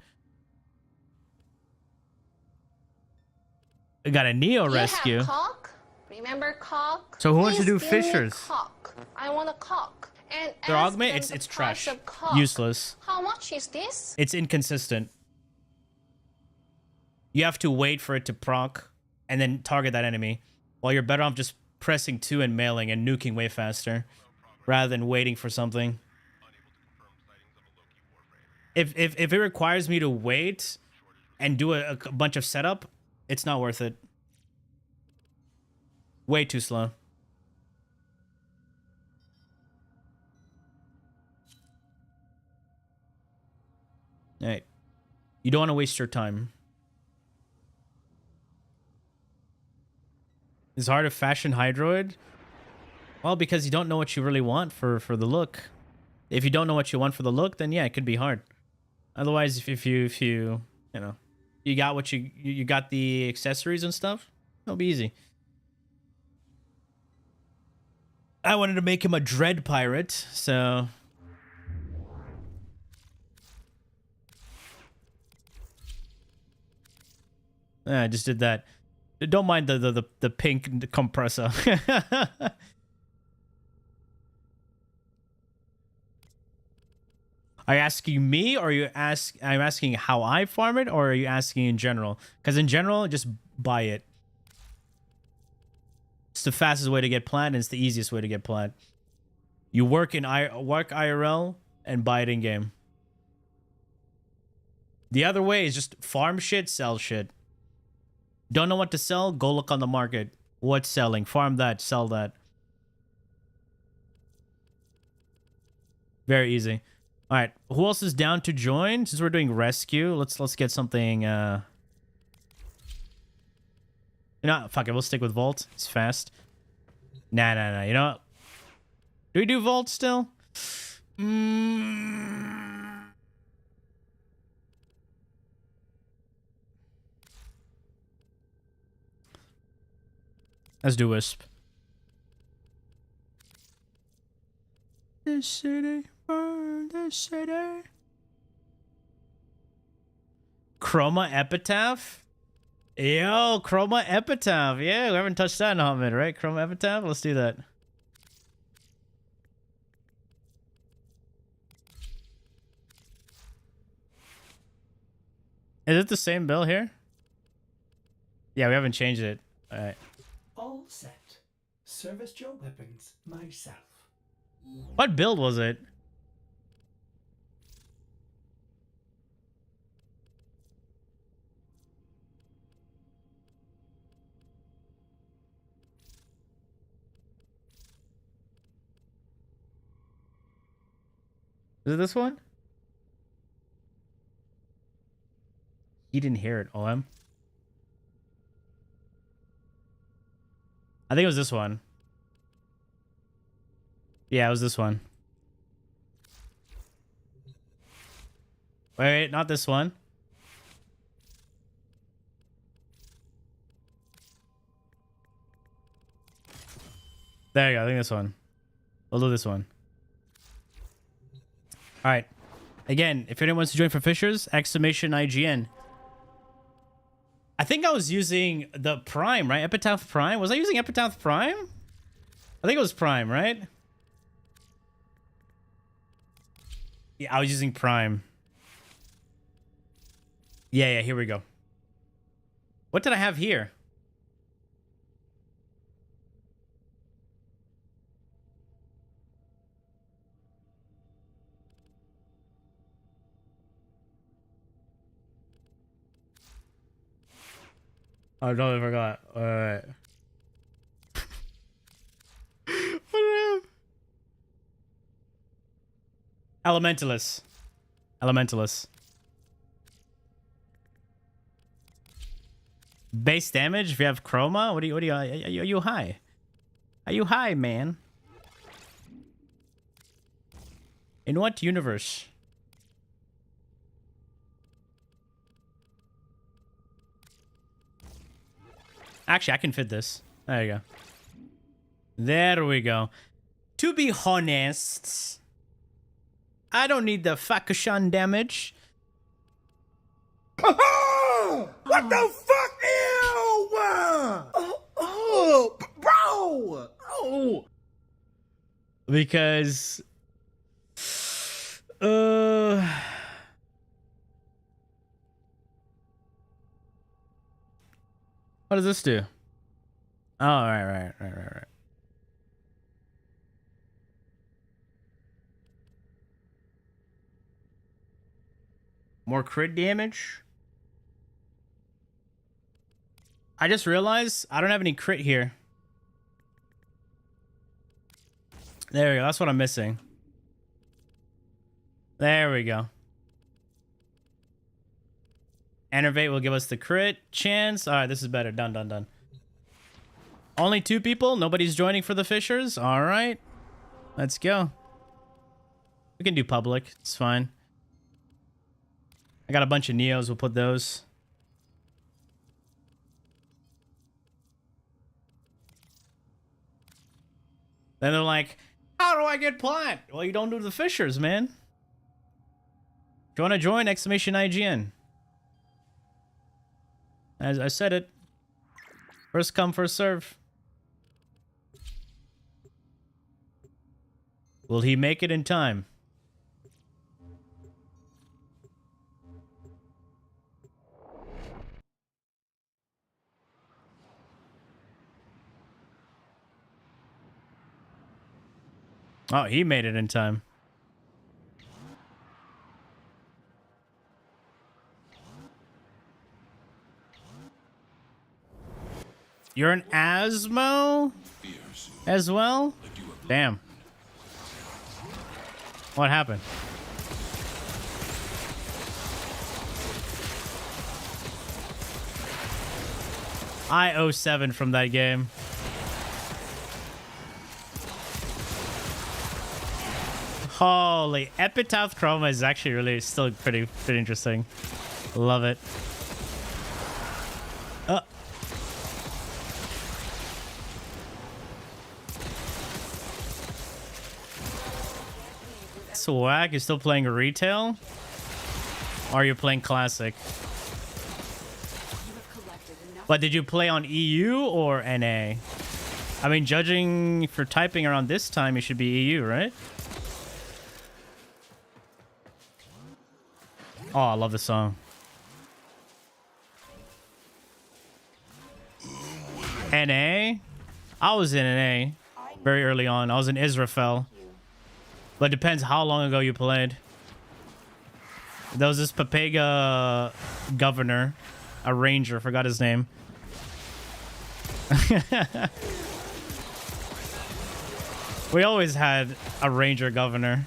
We got a Neo Rescue. Have cock? Remember cock? So who wants to Please do give me Fishers? Cock. I want a cock. And Their ask augment? them It's the trash. price of cock. Useless. How much is this? It's inconsistent. You have to wait for it to proc and then target that enemy. While you're better off just pressing 2 and mailing and nuking way faster rather than waiting for something. If it requires me to wait and do a bunch of setup, it's not worth it. Way too slow. Alright. You don't want to waste your time. It's hard to fashion Hydroid? Well, because you don't know what you really want for the look. If you don't know what you want for the look, then yeah, it could be hard. Otherwise, if you know, you got what you got the accessories and stuff, it'll be easy. I wanted to make him a dread pirate, so I just did that. Don't mind the pink compressor. Are you asking me, or I'm asking how I farm it, or are you asking in general? Because in general, just buy it. It's the fastest way to get plat, and it's the easiest way to get plat. You work IRL and buy it in game. The other way is just farm shit, sell shit. Don't know what to sell? Go look on the market. What's selling? Farm that, sell that. Very easy. All right, who else is down to join? Since we're doing rescue, let's get something. You know, fuck it. We'll stick with Vault. It's fast. Nah. You know what? Do we do Vault still? Let's do Wisp. This city, burn this city. Chroma Epitaph? Yo, Chroma Epitaph. Yeah, we haven't touched that in a hot minute, right? Chroma Epitaph? Let's do that. Is it the same bill here? Yeah, we haven't changed it. All right. All set. Service your weapons myself. What build was it? Is it this one? He didn't hear it, OM. I think it was this one. Yeah, it was this one. Wait, not this one. There you go. I think this one. We'll do this one. All right. Again, if anyone wants to join for Fishers, exclamation IGN. I think I was using the Prime, right? Epitaph Prime. Was I using Epitaph Prime? I think it was Prime, right? Yeah, I was using Prime. Yeah, here we go. What did I have here? Oh, no, I forgot. All right. What did I have? Elementalist. Elementalist. Base damage if you have chroma? What do you are you high? Are you high, man? In what universe? Actually, I can fit this. There you go. There we go. To be honest, I don't need the Fakushan damage. What the fuck? Ew! Bro! Oh! Because... What does this do? Oh, right. More crit damage? I just realized I don't have any crit here. There we go. That's what I'm missing. There we go. Enervate will give us the crit chance. All right, this is better. Done. Only 2 people? Nobody's joining for the Fishers? All right. Let's go. We can do public. It's fine. I got a bunch of Neos. We'll put those. Then they're like, how do I get plat? Well, you don't do the Fishers, man. If you want to join, exclamation IGN. As I said it. First come, first serve. Will he make it in time? Oh, he made it in time. You're an Asmo as well? Damn. What happened? I owe 7 from that game. Holy, Epitaph Chroma is actually really still pretty interesting. Love it. Swag, you're still playing retail? Or are you playing classic? But did you play on EU or NA? I mean, judging for typing around this time, it should be EU, right? Oh, I love this song. NA? I was in NA very early on. I was in Israfel. But it depends how long ago you played. There was this Papega governor, a ranger, forgot his name. We always had a ranger governor.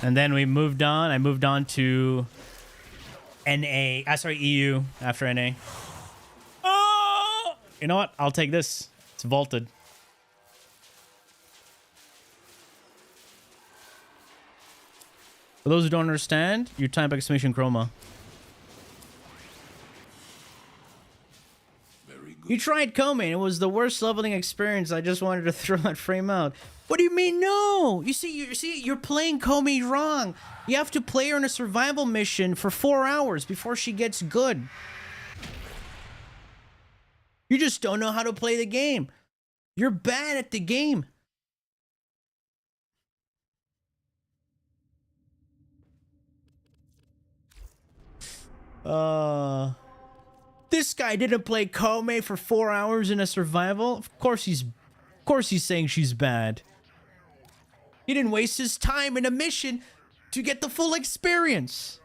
And then we moved on. I moved on to EU after NA. Oh! You know what? I'll take this. It's vaulted. For those who don't understand, you type exclamation chroma. You tried combing. It was the worst leveling experience. I just wanted to throw that frame out. What do you mean, no? You see, you're playing Comey wrong. You have to play her in a survival mission for 4 hours before she gets good. You just don't know how to play the game. You're bad at the game. This guy didn't play Comey for 4 hours in a survival. Of course he's saying she's bad. He didn't waste his time in a mission to get the full experience.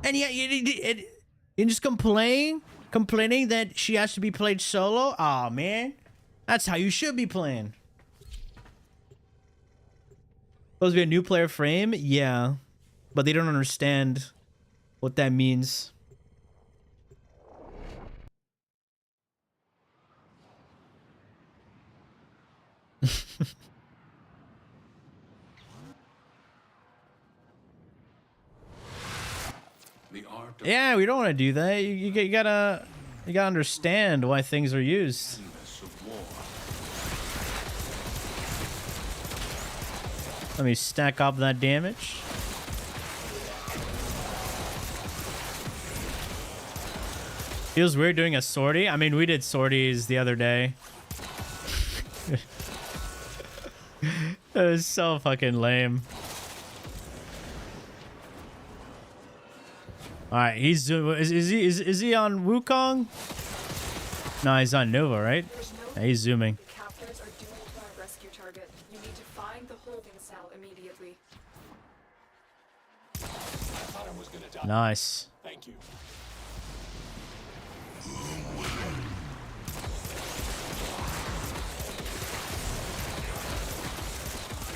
And yet you just complaining that she has to be played solo. Aw, man. That's how you should be playing. Supposed to be a new player frame? Yeah. But they don't understand what that means. Yeah, we don't want to do that. You gotta understand why things are used. Let me stack up that damage. Feels weird doing a sortie. I mean, we did sorties the other day. That was so fucking lame. All right, he's is he on Wukong? No, he's on Nova, right? Yeah, he's zooming. Captors are doing a rescue target. You need to find the holding cell immediately. I thought I was gonna die. Nice. Thank you.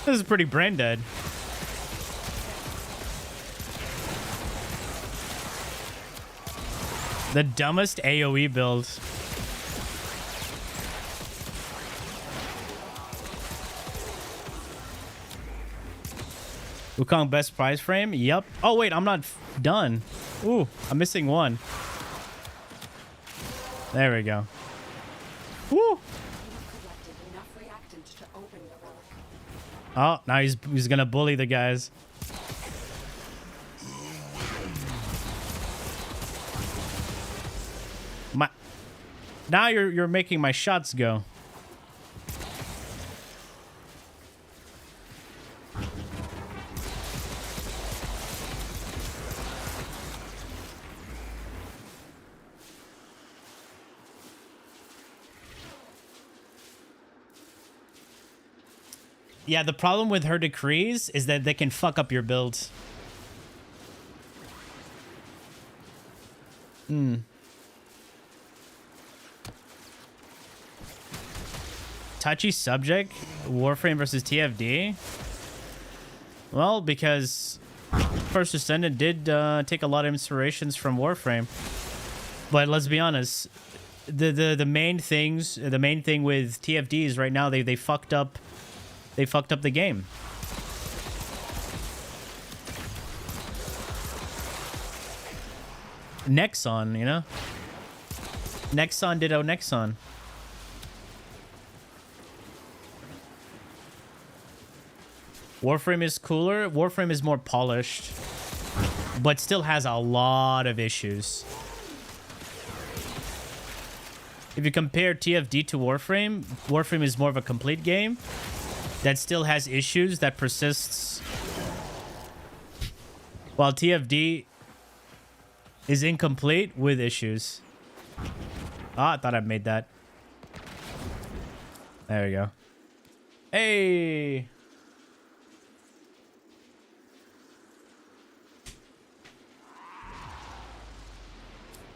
This is pretty brain dead. The dumbest AoE build. Wukong best prize frame? Yep. Oh wait, I'm not done. Ooh, I'm missing one. There we go. Woo! Oh, now he's gonna bully the guys. Now you're making my shots go. Yeah, the problem with her decrees is that they can fuck up your build. Touchy subject, Warframe versus TFD. Well, because first Descendant did take a lot of inspirations from Warframe, but let's be honest, the main thing with TFDs right now, they fucked up the game. Nexon, you know, Nexon ditto Nexon. Warframe is cooler. Warframe is more polished, but still has a lot of issues. If you compare TFD to Warframe, Warframe is more of a complete game that still has issues that persists, while TFD is incomplete with issues. Ah, I thought I made that. There we go. Hey!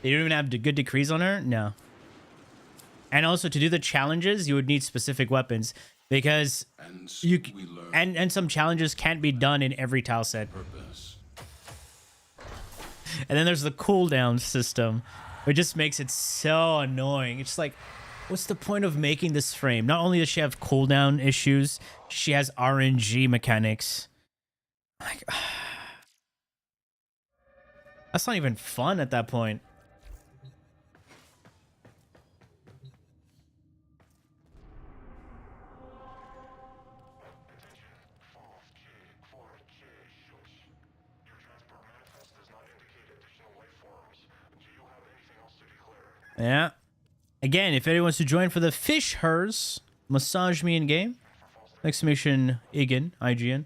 You don't even have good decrees on her? No. And also, to do the challenges, you would need specific weapons. because And you soon we learn and some challenges can't be done in every tile set. purpose. And then there's the cooldown system, which just makes it so annoying. It's like, what's the point of making this frame? Not only does she have cooldown issues, she has RNG mechanics. Like, that's not even fun at that point. Yeah. Again, if anyone wants to join for the fish hers, massage me in game. Exclamation IGN, IGN.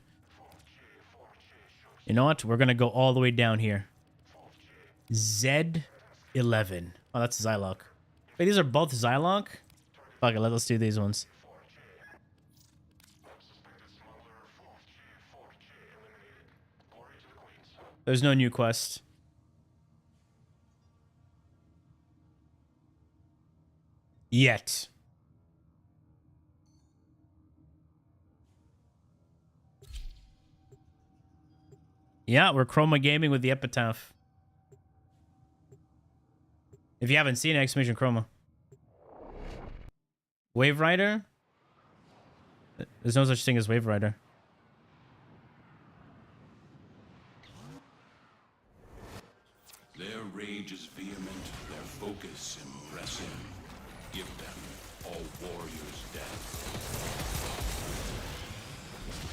You know what? We're gonna go all the way down here. Z11. Oh, that's Zylok. Wait, these are both Zylok? Fuck it, let's do these ones. There's no new quest. Yet. Yeah, we're chroma gaming with the epitaph. If you haven't seen it, exclamation chroma. Wave Rider? There's no such thing as Wave Rider. Their rage is vehement, their focus impressive. Give them all warriors death.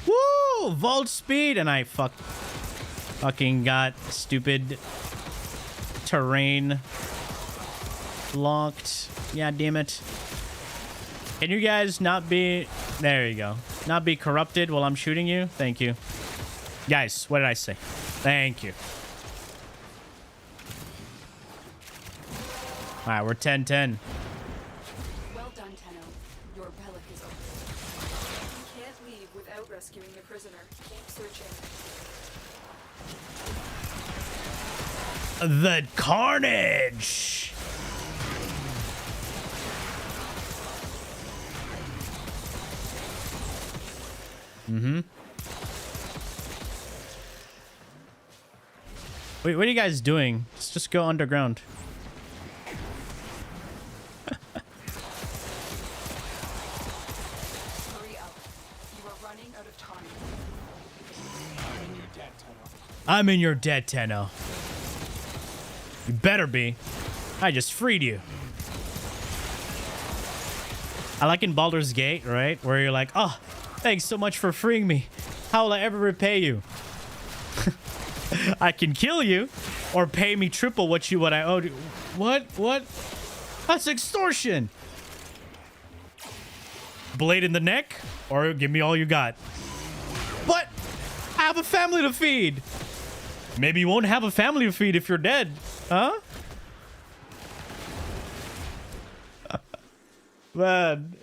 Woo! Vault speed! And I fucking got stupid terrain locked. Yeah, damn it. Can you guys not be... There you go. Not be corrupted while I'm shooting you? Thank you. Guys, what did I say? Thank you. Alright, we're 10-10. Well done, Tenno. Your relic is open. You can't leave without rescuing the prisoner. Keep searching. The carnage! Mm-hmm. Wait, what are you guys doing? Let's just go underground. Hurry up. You are running out of time. I'm in your debt, Tenno. I'm in your debt, Tenno. You better be. I just freed you. I like in Baldur's Gate, right? Where you're like, oh, thanks so much for freeing me. How will I ever repay you? I can kill you or pay me triple what I owed you. What? That's extortion. Blade in the neck or give me all you got. What? I have a family to feed. Maybe you won't have a family to feed if you're dead. Huh? Man,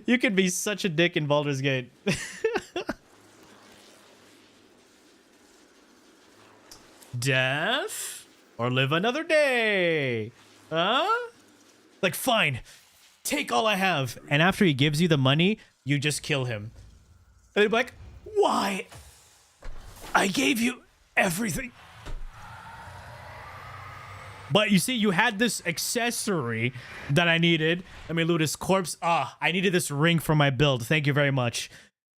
you can be such a dick in Baldur's Gate. Death or live another day? Huh? Like, fine. Take all I have. And after he gives you the money, you just kill him. And they'd be like, why? I gave you everything. But you see, you had this accessory that I needed. Let me loot his corpse. Ah, I needed this ring for my build. Thank you very much.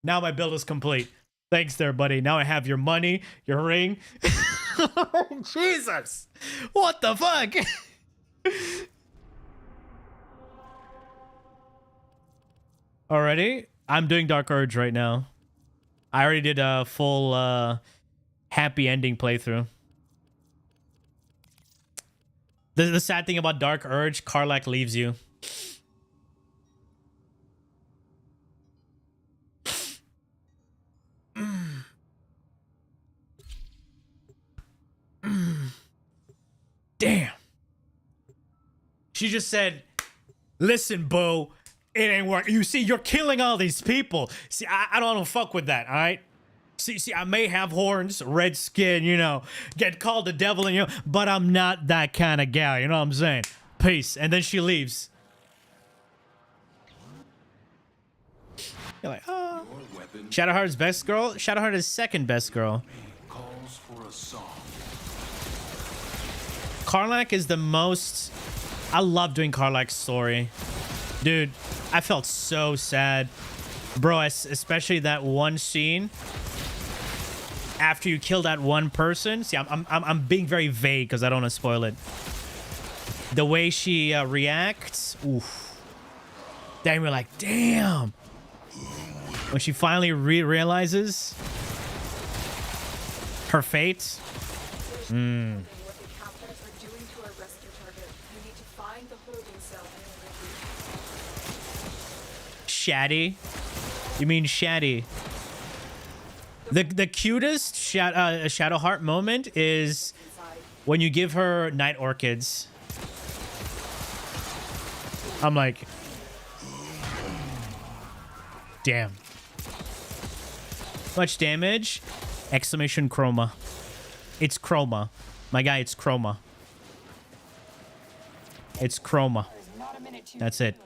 Now my build is complete. Thanks there, buddy. Now I have your money, your ring. Jesus. What the fuck? Already? I'm doing Dark Urge right now. I already did a full happy ending playthrough. The sad thing about Dark Urge, Karlach leaves you. Damn. She just said, listen, Bo, it ain't working. You see, you're killing all these people. See, I don't fuck with that, all right? See, I may have horns, red skin, you know, get called the devil, and you know, but I'm not that kind of gal, you know what I'm saying? Peace. And then she leaves. You're like, oh. Shadowheart's best girl? Shadowheart is second best girl. Calls for a song. Karlach is the most... I love doing Karlach's story. Dude, I felt so sad. Bro, especially that one scene after you kill that one person. See, I'm being very vague because I don't want to spoil it. The way she reacts. Oof. Then we're like, damn. When she finally realizes her fate. Hmm. Shaddy? You mean Shaddy? The cutest Shadowheart moment is when you give her night orchids. I'm like, damn. Much damage? Exclamation chroma. It's chroma. My guy, it's chroma. It's chroma. That's it.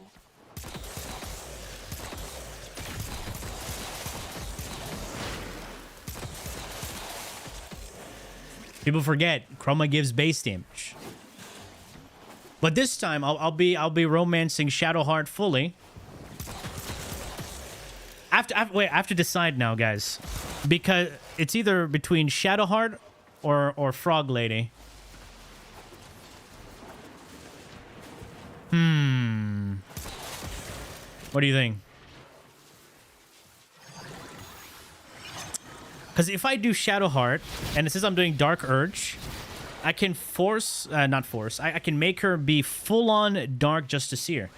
People forget chroma gives base damage. But this time I'll be romancing Shadowheart fully. I have to decide now, guys, because it's either between Shadowheart or Frog Lady. What do you think? Because if I do Shadowheart, and it says I'm doing Dark Urge, I can force... not force. I can make her be full-on Dark Justiciar.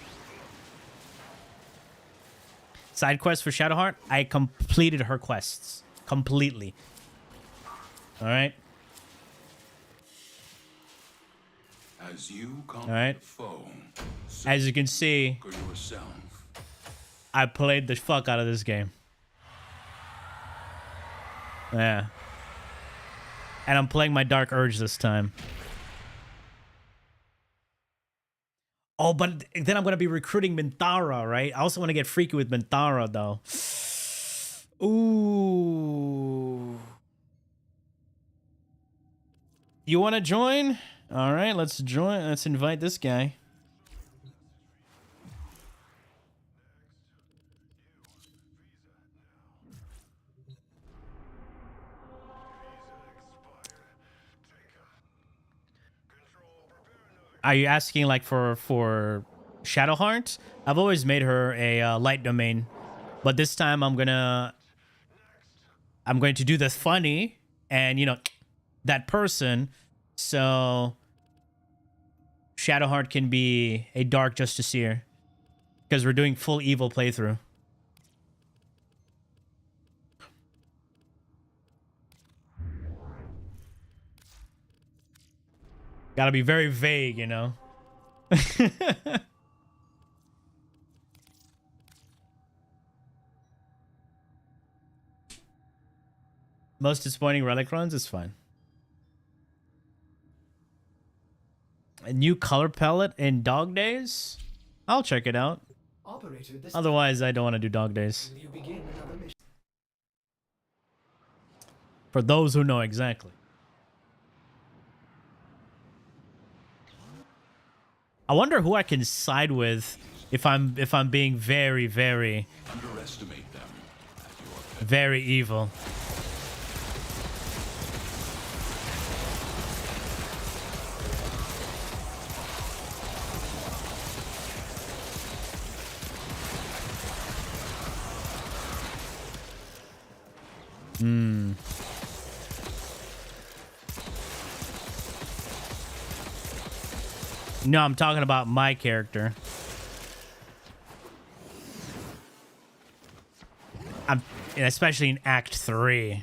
Side quest for Shadowheart, I completed her quests. Completely. Alright? As you Alright? foe, As you can see, I played the fuck out of this game. Yeah. And I'm playing my Dark Urge this time. Oh, but then I'm going to be recruiting Minthara, right? I also want to get freaky with Minthara, though. Ooh. You want to join? All right, let's join. Let's invite this guy. Are you asking like for Shadowheart? I've always made her a light domain, but this time I'm going to do the funny and, you know, that person, so Shadowheart can be a Dark Justiciar because we're doing full evil playthrough. Gotta be very vague, you know? Most disappointing relic runs is fine. A new color palette in Dog Days? I'll check it out. Operator, this Otherwise, I don't want to do Dog Days. you begin another mission. For those who know exactly. I wonder who I can side with if I'm being very, very, underestimate them. very evil. No, I'm talking about my character. Especially in Act 3.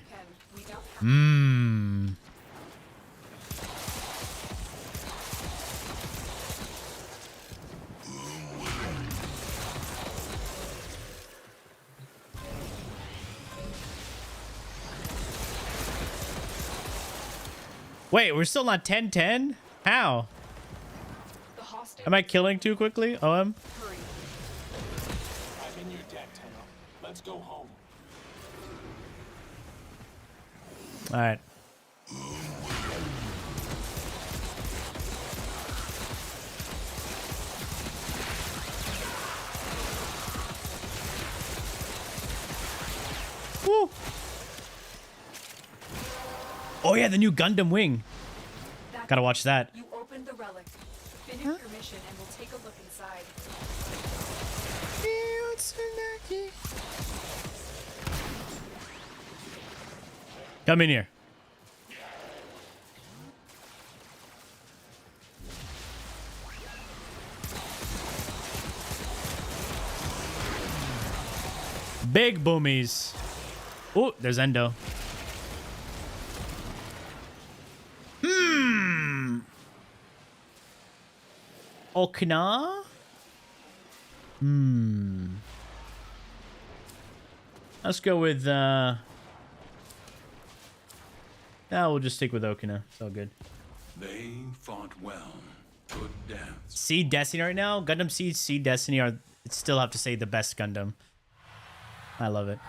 Wait, we're still not 10-10? How? Am I killing too quickly? OM? I'm in your debt, Tenno. Let's go home. All right. Woo. Oh yeah, the new Gundam wing. Gotta watch that. You opened the relic. Finish your mission and we'll take a look inside. Come in here. Big boomies. Oh, there's Endo. Okina? Let's go with, we'll just stick with Okina. It's all good. They fought well. Good dance. Seed Destiny right now? Gundam Seed, Seed Destiny are, still have to say, the best Gundam. I love it.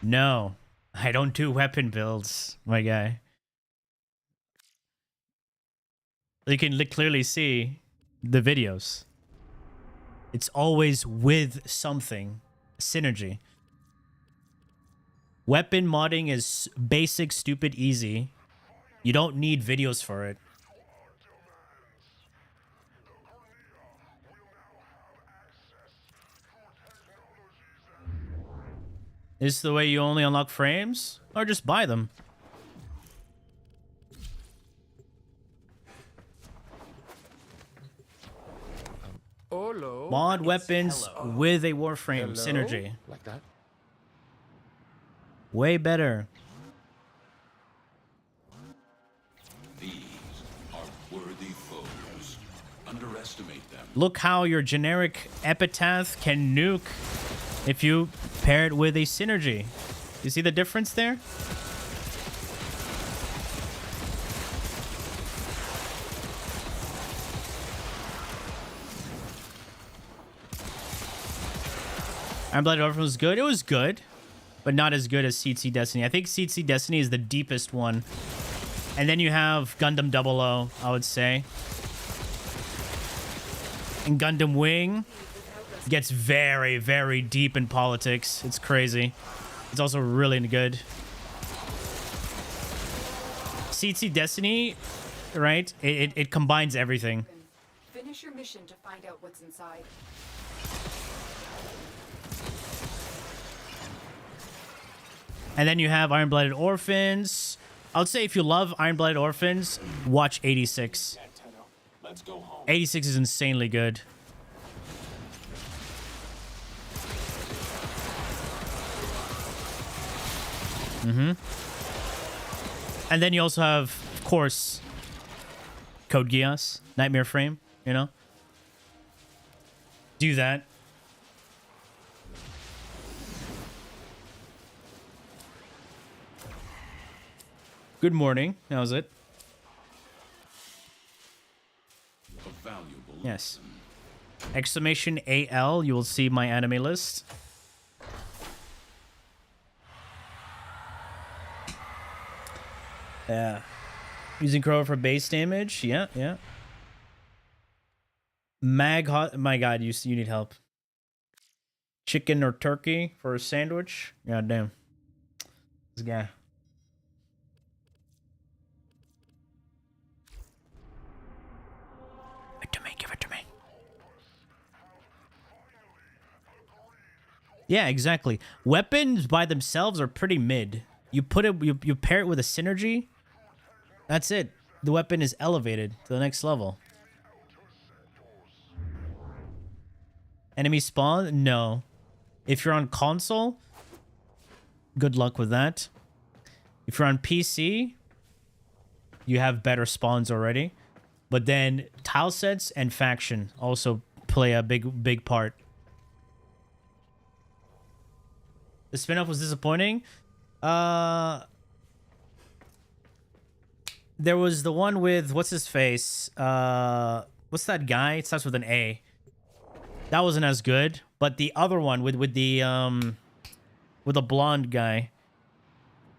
No, I don't do weapon builds, my guy. You can clearly see the videos. It's always with something. Synergy. Weapon modding is basic, stupid, easy. You don't need videos for it. Is this the way you only unlock frames? Or just buy them? Mod weapons with a Warframe synergy. Like that. Way better. These are worthy foes. Underestimate them. Look how your generic epitaph can nuke if you pair it with a synergy. You see the difference there? Iron Blooded Orphan was good. It was good, but not as good as CC Destiny. I think CC Destiny is the deepest one. And then you have Gundam 00, I would say. And Gundam Wing gets very, very deep in politics. It's crazy. It's also really good. CC Destiny, right? It combines everything. Finish your mission to find out what's inside. And then you have Iron Blooded Orphans. I would say if you love Iron Blooded Orphans, watch 86. Let's go home. 86 is insanely good. And then you also have, of course, Code Geass, Nightmare Frame, you know? Do that. Good morning. How's it? A valuable Yes. Exclamation AL, you will see my anime list. Yeah. Using Crow for base damage. Yeah, yeah. Mag hot. My God, you need help. Chicken or turkey for a sandwich. God damn. This guy. Give it to me. Yeah, exactly. Weapons by themselves are pretty mid. You put it, you pair it with a synergy. That's it. The weapon is elevated to the next level. Enemy spawn? No. If you're on console, good luck with that. If you're on PC, you have better spawns already. But then tile sets and faction also play a big part. The spin-off was disappointing. There was the one with what's his face? what's that guy? It starts with an A. That wasn't as good, but the other one with the blonde guy,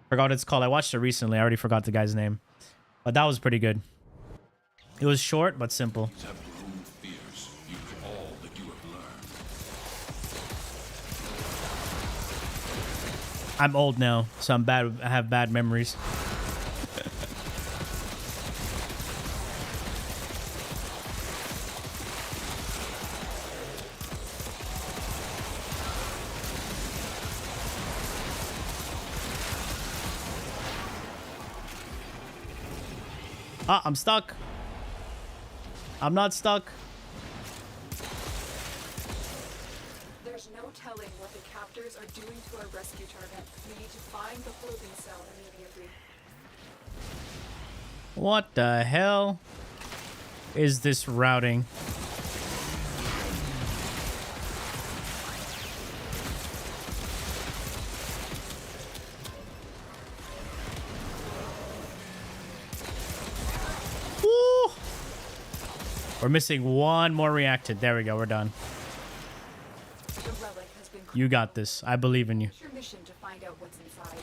forgot what it's called. I watched it recently. I already forgot the guy's name, but that was pretty good. It was short but simple. I'm old now, so I'm bad. I have bad memories. Ah, I'm stuck. I'm not stuck. There's no telling what the captors are doing to our rescue target. We need to find the holding cell immediately. What the hell is this routing? Woo! We're missing one more reactant. There we go. We're done. The relic has been You got this. I believe in you. It's your mission to find out what's inside.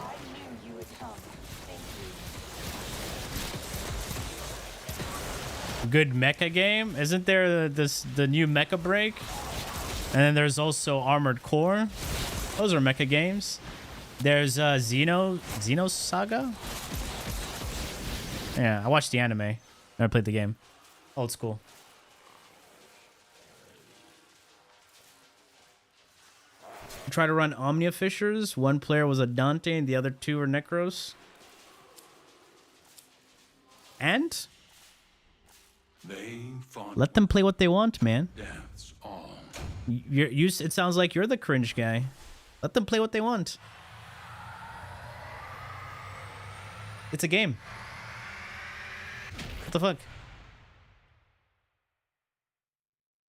I knew you would come. Thank you. Good mecha game. Isn't there the new mecha break? And then there's also Armored Core. Those are mecha games. There's Xeno Saga. Yeah, I watched the anime. Never played the game. Old school. Try to run Omnia Fishers. One player was a Dante and the other two were Necros. And They fought. let them play what they want, man. Deaths all. It sounds like you're the cringe guy. Let them play what they want. It's a game. What the fuck?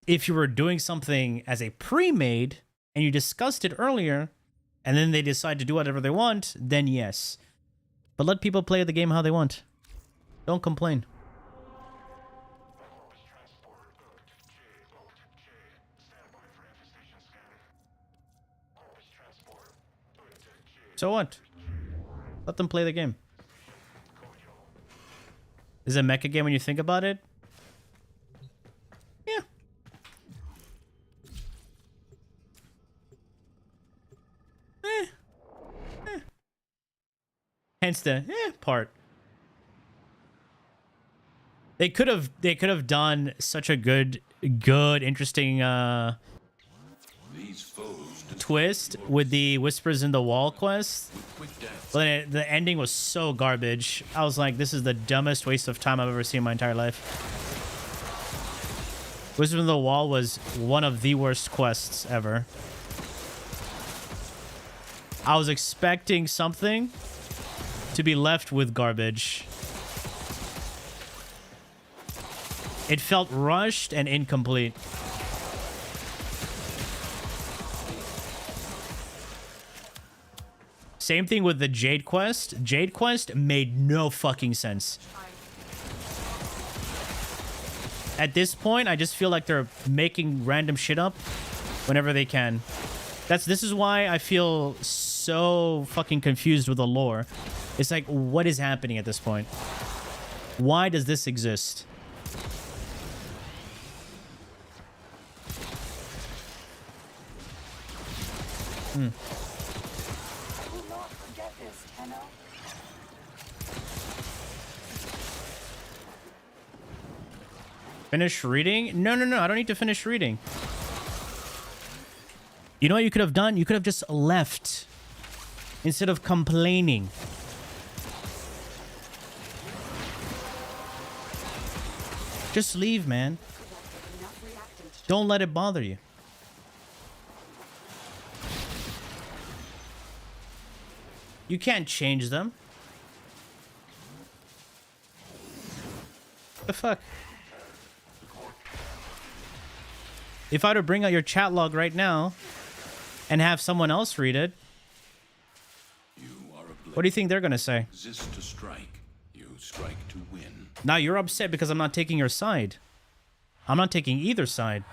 If you were doing something as a pre-made and you discussed it earlier and then they decide to do whatever they want, then yes. But let people play the game how they want. Don't complain. So what? Let them play the game. Is it a mecha game when you think about it? Yeah. Hence the part. They could have done such a good interesting These foes twist with the Whispers in the Wall quest. But the ending was so garbage. I was like, this is the dumbest waste of time I've ever seen in my entire life. Whispers in the Wall was one of the worst quests ever. I was expecting something to be left with garbage. It felt rushed and incomplete. Same thing with the Jade Quest. Jade Quest made no fucking sense. At this point, I just feel like they're making random shit up whenever they can. This is why I feel so fucking confused with the lore. It's like, what is happening at this point? Why does this exist? Hmm. Finish reading? No, I don't need to finish reading. You know what you could have done? You could have just left instead of complaining. Just leave, man. Don't let it bother you. You can't change them. What the fuck? If I were to bring out your chat log right now and have someone else read it, what do you think they're gonna say? Resist to strike. Use strike to win. Now you're upset because I'm not taking your side. I'm not taking either side.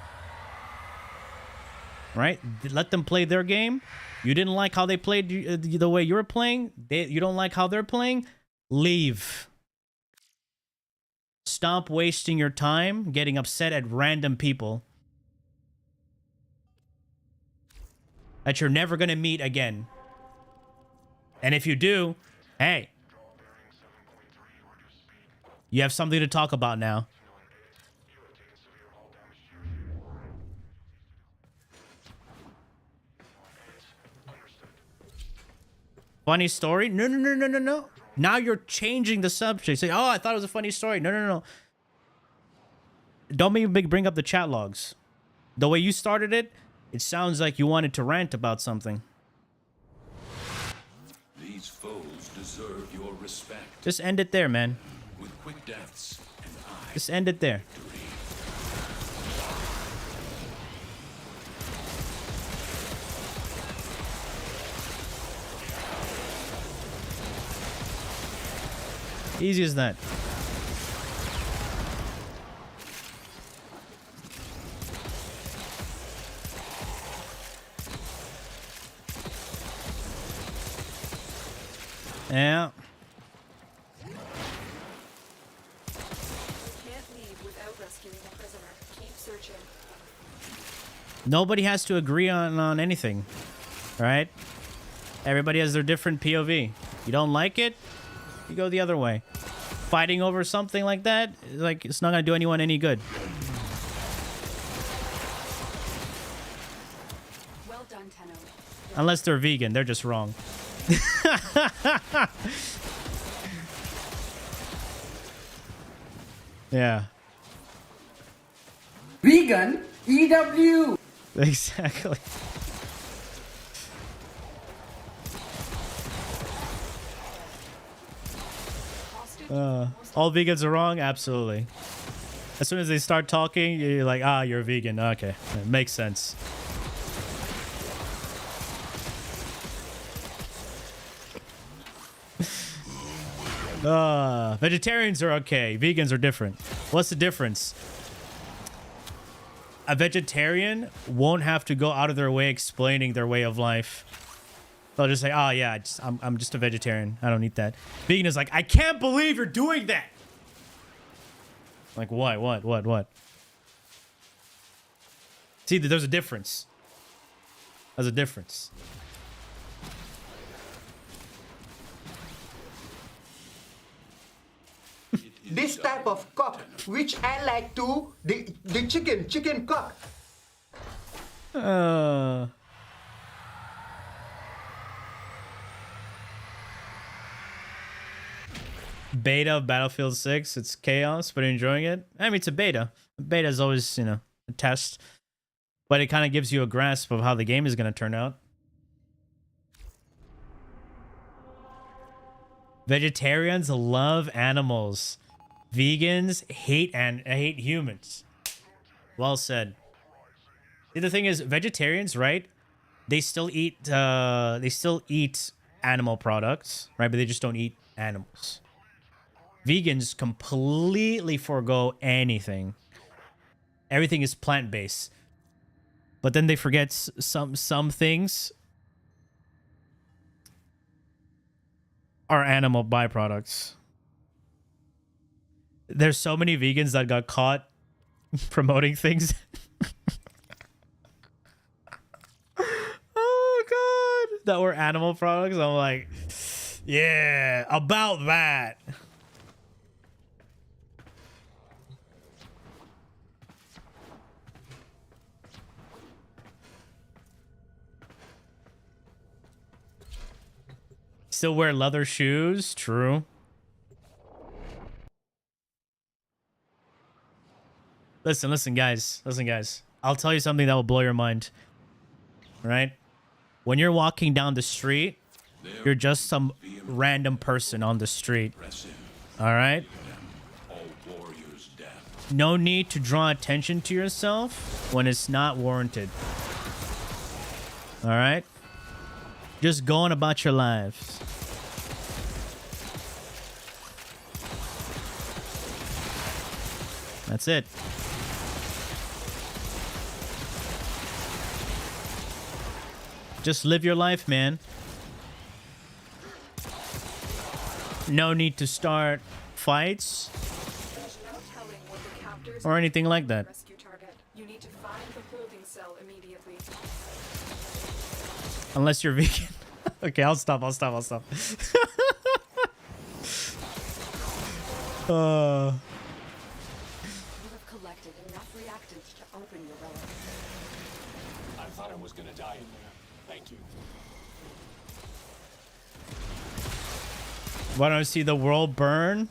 Right? Let them play their game. You didn't like how they played the way you were playing. You don't like how they're playing. Leave. Stop wasting your time getting upset at random people that you're never going to meet again. And if you do, hey, you have something to talk about now. Funny story? No, no, no, no, no, no. Now you're changing the subject. Say, oh, I thought it was a funny story. No, no, no. Don't make bring up the chat logs. The way you started it, it sounds like you wanted to rant about something. These foes deserve your respect. Just end it there, man. With quick deaths and just end it there. Easy as that. Yeah. Can't leave without rescuing the prisoner. Keep searching. Nobody has to agree on anything, right? Everybody has their different POV. You don't like it, you go the other way. Fighting over something like that, like, it's not gonna do anyone any good. Well done, Tenno. Unless they're vegan, they're just wrong. Yeah. Vegan? EW! Exactly. All vegans are wrong? Absolutely. As soon as they start talking, you're like, ah, you're a vegan. Okay, it makes sense. Vegetarians are okay. Vegans are different. What's the difference? A vegetarian won't have to go out of their way explaining their way of life. They'll just say, oh yeah, I'm just a vegetarian. I don't eat that. Vegan is like, I can't believe you're doing that. Like, what? See, there's a difference. There's a difference. This type of cock, which I like to, the chicken cock. Beta of Battlefield 6. It's chaos, but enjoying it. I mean, it's a beta. Beta is always, you know, a test. But it kind of gives you a grasp of how the game is going to turn out. Vegetarians love animals. Vegans hate humans. Well said. See, the thing is, vegetarians, right? They still eat animal products, right? But they just don't eat animals. Vegans completely forego anything. Everything is plant-based. But then they forget some things are animal byproducts. There's so many vegans that got caught promoting things. Oh god, that were animal products. I'm like, yeah, about that. Still wear leather shoes. True. Listen, guys. Listen, guys. I'll tell you something that will blow your mind. Right? When you're walking down the street, you're just some random person on the street. All right? No need to draw attention to yourself when it's not warranted. All right? Just going about your lives. That's it. Just live your life, man. No need to start fights or anything like that. Rescue target. You need to find the holding cell immediately. Unless you're vegan. Okay, I'll stop. You have collected enough reactants to open your relic. I thought I was gonna die in there. Thank you. Why don't I see the world burn?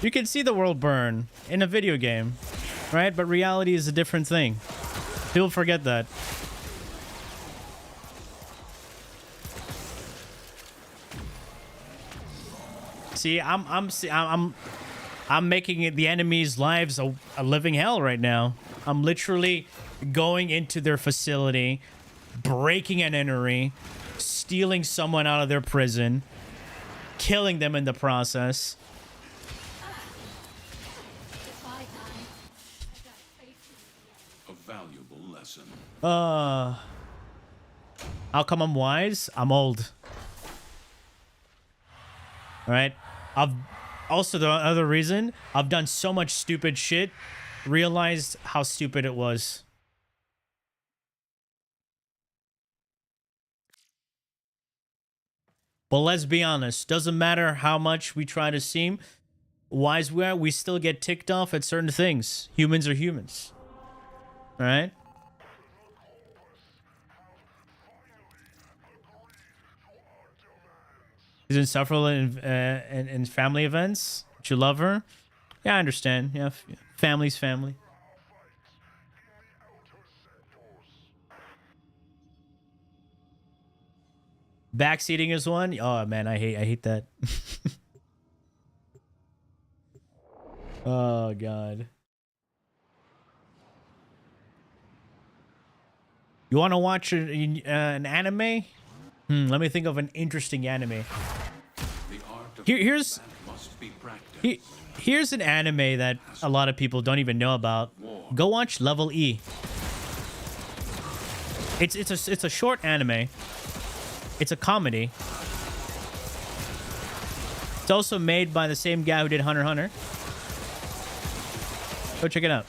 You can see the world burn in a video game, right? But reality is a different thing. People forget that. See, I'm making it the enemy's lives a living hell right now. I'm literally going into their facility, breaking and entering, stealing someone out of their prison, killing them in the process. A valuable lesson. How come I'm wise? I'm old. All right. I've also, the other reason, I've done so much stupid shit, realized how stupid it was. But let's be honest, doesn't matter how much we try to seem wise we are, we still get ticked off at certain things. Humans are humans. All right? She's insufferable in family events. But you love her? Yeah, I understand. Yeah, family's family. Backseating is one. Oh man, I hate that. Oh god. You want to watch an anime? Let me think of an interesting anime. Here's an anime that a lot of people don't even know about. Go watch Level E. It's a short anime. It's a comedy. It's also made by the same guy who did Hunter x Hunter. Go check it out.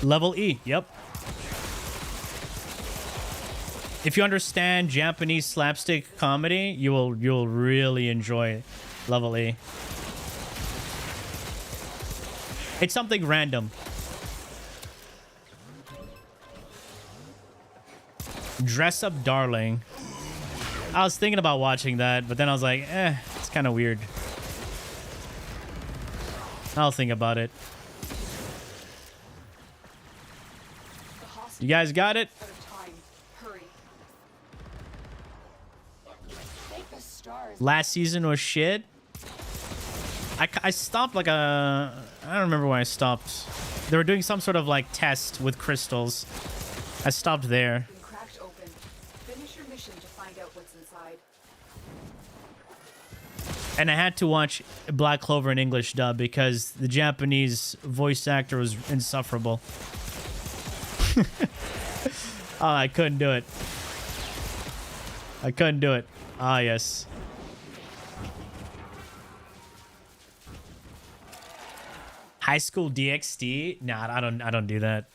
Level E, yep. If you understand Japanese slapstick comedy, you'll really enjoy Level E. It's something random. Dress Up Darling. I was thinking about watching that, but then I was like, it's kind of weird. I'll think about it. You guys got it? Last season was shit. I stopped like I don't remember when I stopped. They were doing some sort of like test with crystals. I stopped there. Cracked open. Finish your mission to find out what's inside. And I had to watch Black Clover in English dub because the Japanese voice actor was insufferable. Oh, I couldn't do it. I couldn't do it. Ah, yes. High School DxD? Nah, I don't do that.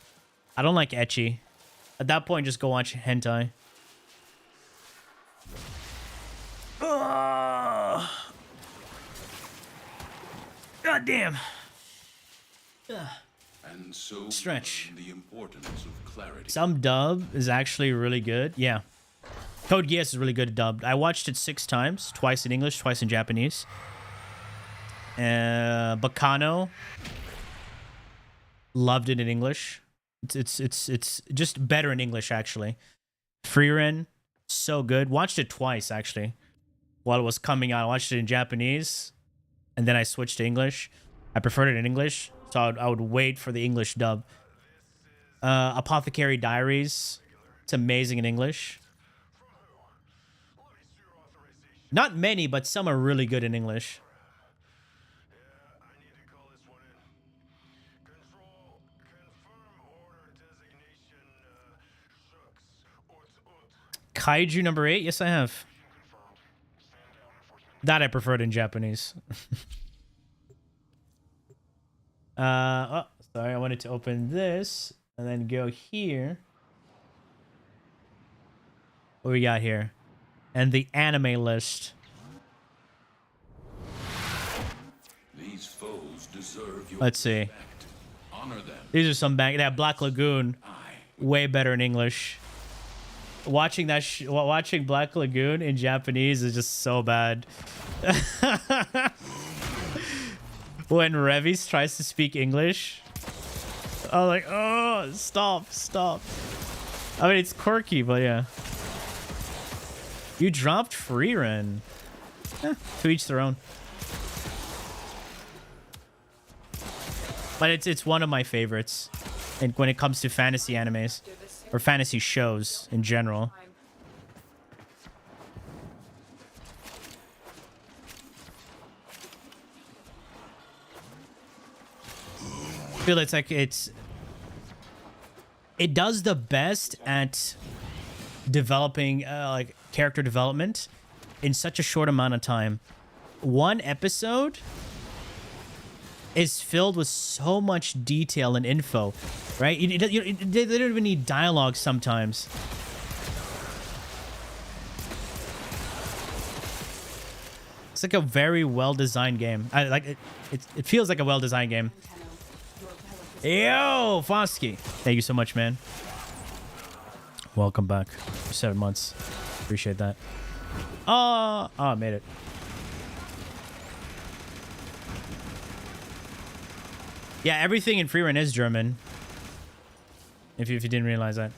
I don't like ecchi. At that point, just go watch hentai. God damn. And so Stretch. the importance of clarity. Some dub is actually really good. Yeah. Code Geass is really good dubbed. I watched it 6 times. Twice in English, twice in Japanese. Bacano. Loved it in English. It's just better in English, actually. Freeren. So good. Watched it twice, actually. While it was coming out, I watched it in Japanese. And then I switched to English. I preferred it in English. So I would wait for the English dub. Apothecary Diaries. It's amazing in English. Not many, but some are really good in English. Kaiju number 8? Yes, I have. That I preferred in Japanese. Oh, sorry. I wanted to open this and then go here. What we got here? And the anime list. These foes deserve your Let's see. respect. Honor them. These are some bang. That Black Lagoon, way better in English. Watching that, watching Black Lagoon in Japanese is just so bad. When Revis tries to speak English, I'm like, oh, stop. I mean, it's quirky, but yeah. You dropped free run. To each their own. But it's one of my favorites, and when it comes to fantasy animes or fantasy shows in general. I feel it's like it does the best at developing like character development in such a short amount of time. One episode is filled with so much detail and info, right? They don't even need dialogue sometimes. It's like a very well-designed game. I like it. It feels like a well-designed game. Yo, Fosky. Thank you so much, man. Welcome back for 7 months. Appreciate that. Oh, I made it. Yeah, everything in Freerun is German. If you didn't realize that.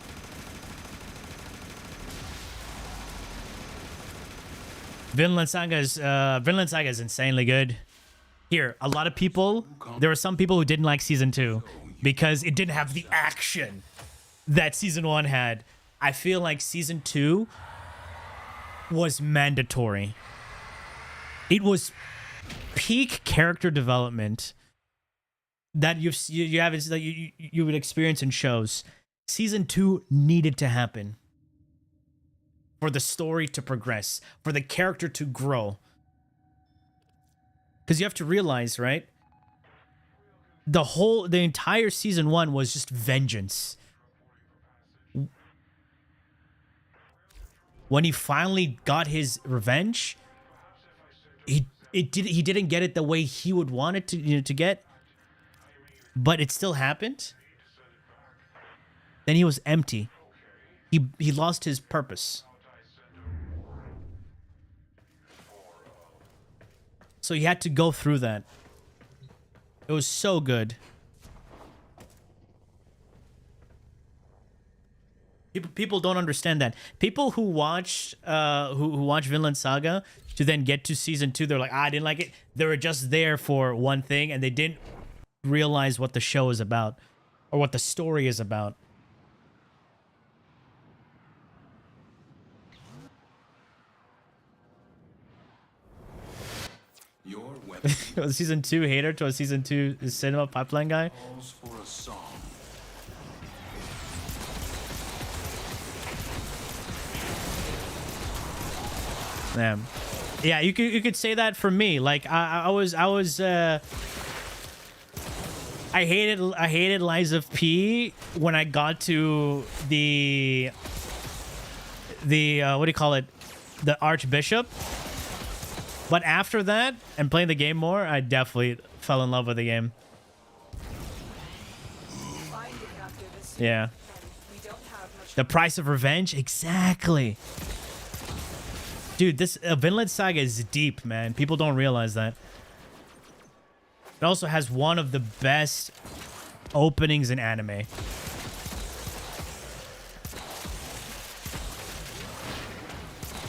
Vinland Saga is insanely good. Here, a lot of people, there were some people who didn't like season 2 because it didn't have the action that season 1 had. I feel like season 2 was mandatory. It was peak character development that you would experience in shows. Season 2 needed to happen for the story to progress, for the character to grow. Because you have to realize, right? The entire season 1 was just vengeance. When he finally got his revenge, he didn't get it the way he would want it to get, but it still happened. Then he was empty. He lost his purpose. So he had to go through that. It was so good. People don't understand that. People who watch Vinland Saga to then get to season 2, they're like, I didn't like it. They were just there for one thing and they didn't realize what the show is about or what the story is about. A season 2 hater to a season 2 cinema pipeline guy. For a song. Damn. Yeah, you could say that for me. Like I hated Lies of P when I got to the what do you call it? The Archbishop. But after that, and playing the game more, I definitely fell in love with the game. Yeah. The price of revenge? Exactly. Dude, this Vinland Saga is deep, man. People don't realize that. It also has one of the best openings in anime.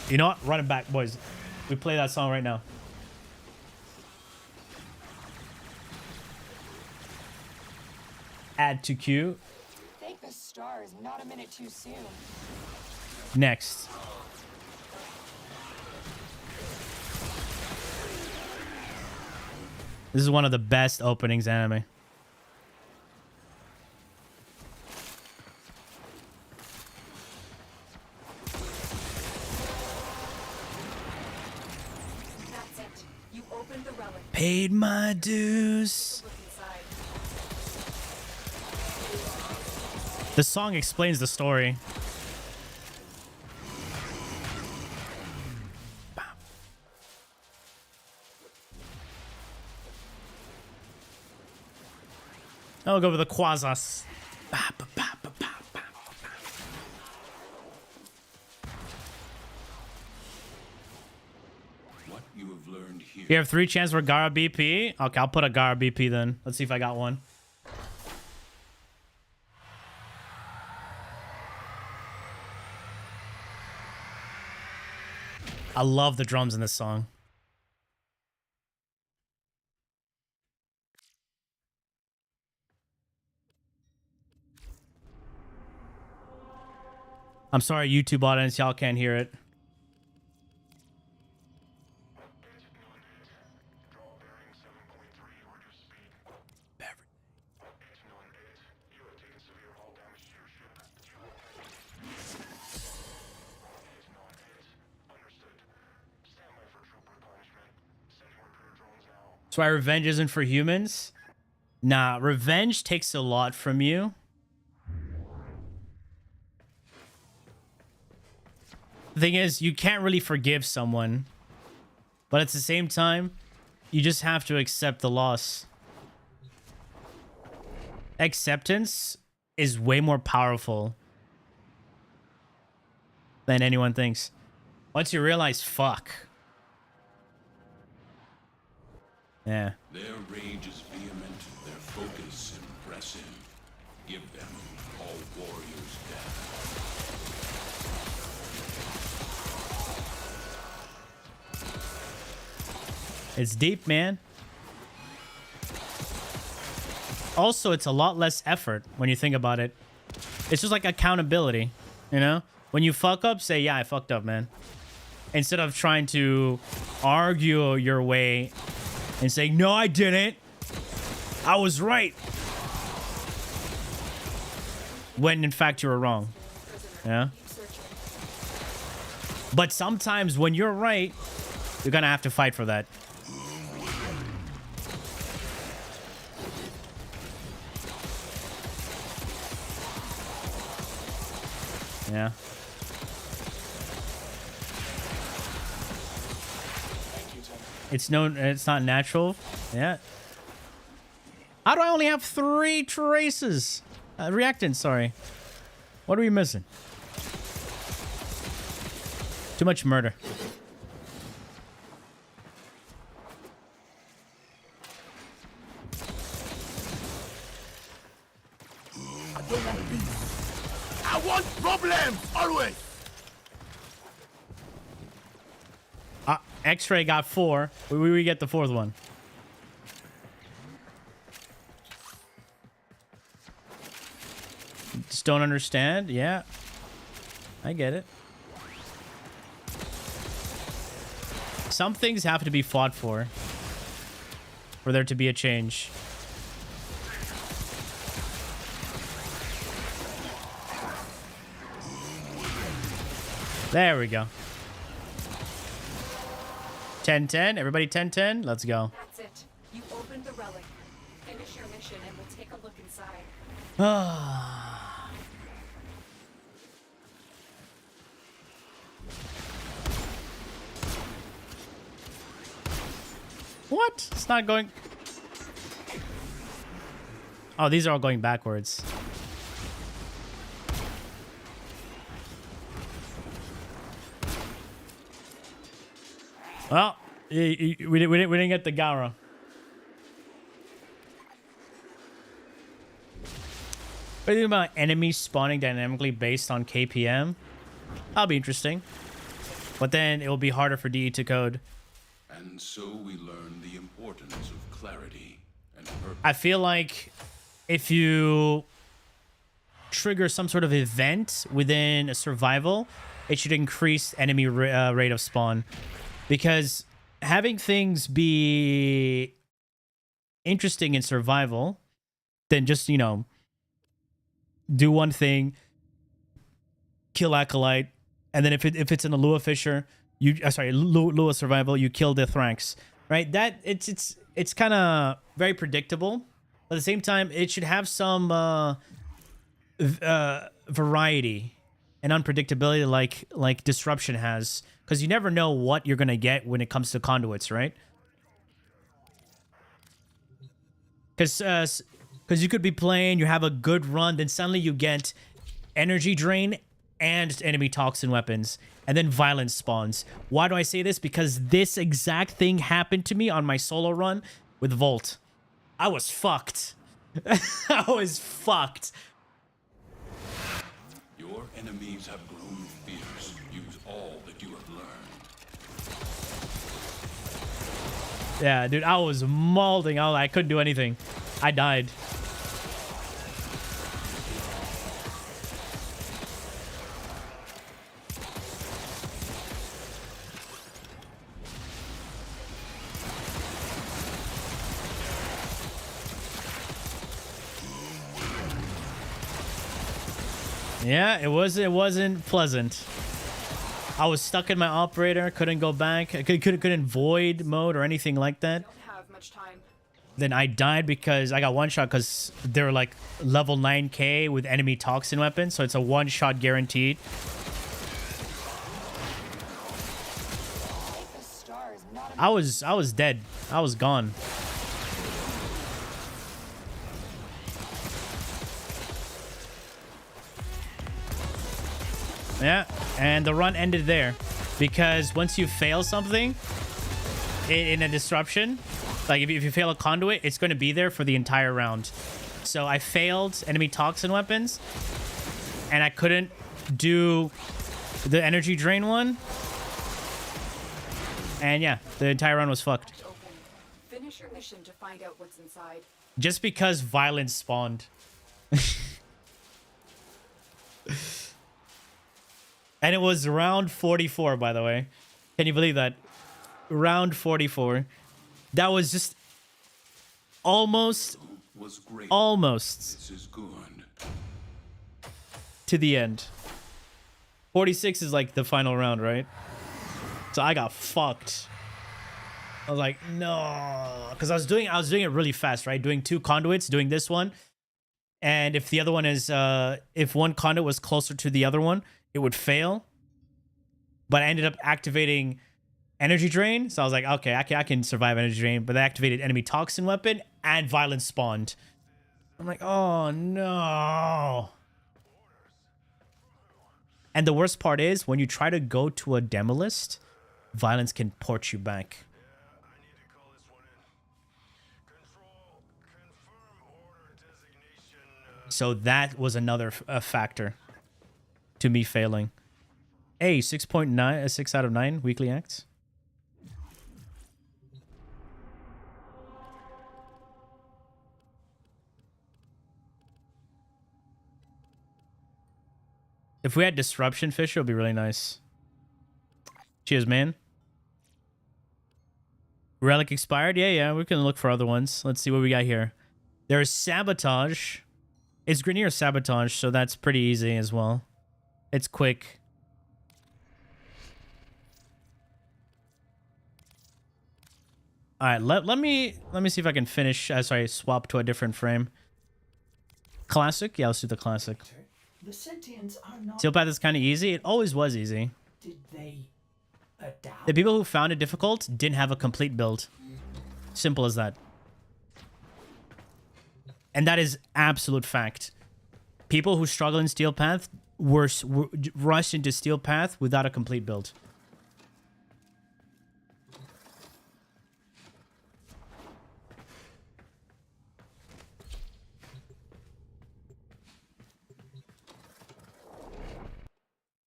You know what? Run it back, boys. We play that song right now. Add to queue. Thank the stars, not a minute too soon. Next. This is one of the best openings anime. That's it. You opened the relic. Paid my dues. Look inside. The song explains the story. I'll go with the Quasas. What you have learned here. You have 3 chances for Gara BP? Okay, I'll put a Gara BP then. Let's see if I got one. I love the drums in this song. I'm sorry, YouTube audience, y'all can't hear it. That's why revenge isn't for humans? Nah, revenge takes a lot from you. The thing is, you can't really forgive someone. But at the same time, you just have to accept the loss. Acceptance is way more powerful than anyone thinks. Once you realize, fuck. Yeah. Their rage is vehement, their focus impressive. Give them all warriors death. It's deep, man. Also, it's a lot less effort when you think about it. It's just like accountability, you know? When you fuck up, say, yeah, I fucked up, man. Instead of trying to argue your way and saying, no, I didn't. I was right. When, in fact, you were wrong. Yeah? But sometimes when you're right, you're gonna have to fight for that. Yeah. It's not natural. Yeah. How do I only have 3 traces? Reactants, sorry. What are we missing? Too much murder. I don't want peace. I want problems, always. X-ray got 4. We get the 4th one. Just don't understand? Yeah. I get it. Some things have to be fought for there to be a change. There we go. 10-10. Everybody 10-10. Let's go. That's it. You opened the relic. Finish your mission and we'll take a look inside. What? It's not going... Oh, these are all going backwards. Well, we didn't get the Gara. What do you think about enemies spawning dynamically based on KPM? That'll be interesting. But then it will be harder for DE to code. And so we learn the importance of clarity and purpose. I feel like if you trigger some sort of event within a survival, it should increase enemy rate of spawn. Because having things be interesting in survival than just, you know, do one thing, kill Acolyte, and then if it's in a Lua Fisher, Lua survival, you kill the Thrax, right? That it's kind of very predictable. At the same time, it should have some variety and unpredictability like Disruption has, because you never know what you're gonna get when it comes to conduits, right? Because you could be playing, you have a good run, then suddenly you get energy drain and enemy toxin weapons, and then violence spawns. Why do I say this? Because this exact thing happened to me on my solo run with Volt. I was fucked. I was fucked. Your enemies have grown fierce. Use all that you have learned. Yeah, dude, I was molding. I couldn't do anything. I died. Yeah, it wasn't pleasant. I was stuck in my operator, couldn't go back. I couldn't void mode or anything like that. Don't have much time. Then I died because I got one shot because they're like level 9k with enemy toxin weapons, so it's a one shot guaranteed. I was dead. I was gone. Yeah, and the run ended there because once you fail something in a disruption, like if you fail a conduit, it's going to be there for the entire round. So I failed enemy toxin weapons and I couldn't do the energy drain one. And yeah, the entire run was fucked. Finish your mission to find out what's inside. Just because violence spawned. And it was round 44, by the way. Can you believe that? Round 44. That was just almost This is good. to the end. 46 is like the final round, right? So I got fucked. I was like, no, because I was doing it really fast, right? Doing 2 conduits, doing this one, and if the other one is if one conduit was closer to the other one, it would fail. But I ended up activating energy drain, so I was like, okay, I can survive energy drain. But I activated enemy toxin weapon and violence spawned. I'm like, oh no. And the worst part is when you try to go to a demo list, violence can port you back. So that was another factor to me failing. Hey, 6.9, 6 out of 9 weekly acts. If we had Disruption Fisher, it would be really nice. Cheers, man. Relic expired? Yeah, we can look for other ones. Let's see what we got here. There's Sabotage. It's Grenier Sabotage, so that's pretty easy as well. It's quick. All right, let me see if I can finish. Swap to a different frame. Classic? Yeah, let's do the classic. The sentients are not. Steel Path is kind of easy. It always was easy. Did they adapt? The people who found it difficult didn't have a complete build. Simple as that. And that is absolute fact. People who struggle in Steel Path were rushed into Steel Path without a complete build.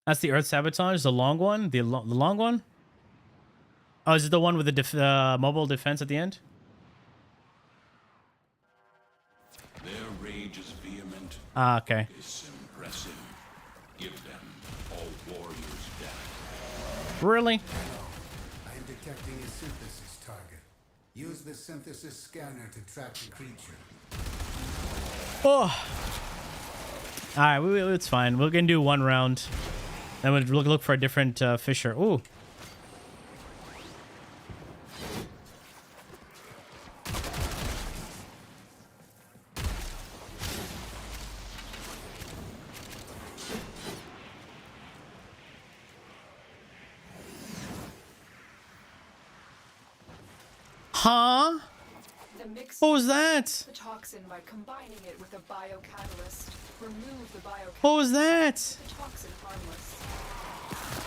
That's the Earth Sabotage, the long one? The long one? Oh, is it the one with the mobile defense at the end? Their rage is vehement. Ah, okay. It's impressive. Give them all warriors death. Really? I am detecting a synthesis target. Use the synthesis scanner to track the creature. Oh. All right, it's fine. We're gonna do one round, then we'll look for a different fisher. Ooh. Huh? What was that? The toxin by combining it with a biocatalyst. Remove the biocatalyst. What was that? The toxin harmless.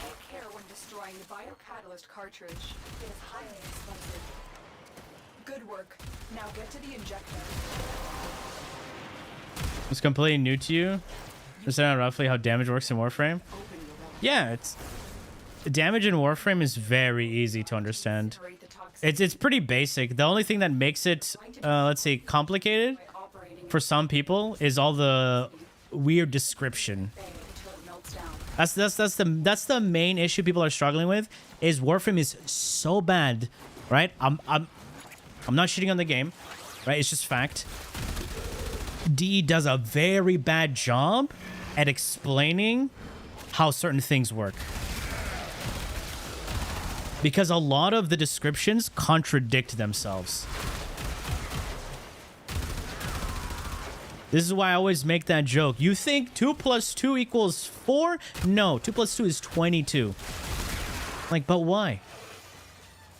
Take care when destroying the biocatalyst cartridge. It is highly explosive. Good work. Now get to the injector. It's completely new to you. Understand roughly how damage works in Warframe? Yeah, it's damage in Warframe is very easy to understand. It's pretty basic. The only thing that makes it, let's say, complicated for some people is all the weird description. That's the main issue people are struggling with. Is Warframe is so bad, right? I'm not shitting on the game, right? It's just fact. DE does a very bad job at explaining how certain things work. Because a lot of the descriptions contradict themselves. This is why I always make that joke. You think 2 + 2 = 4? No, 2 + 2 is 22. Like, but why?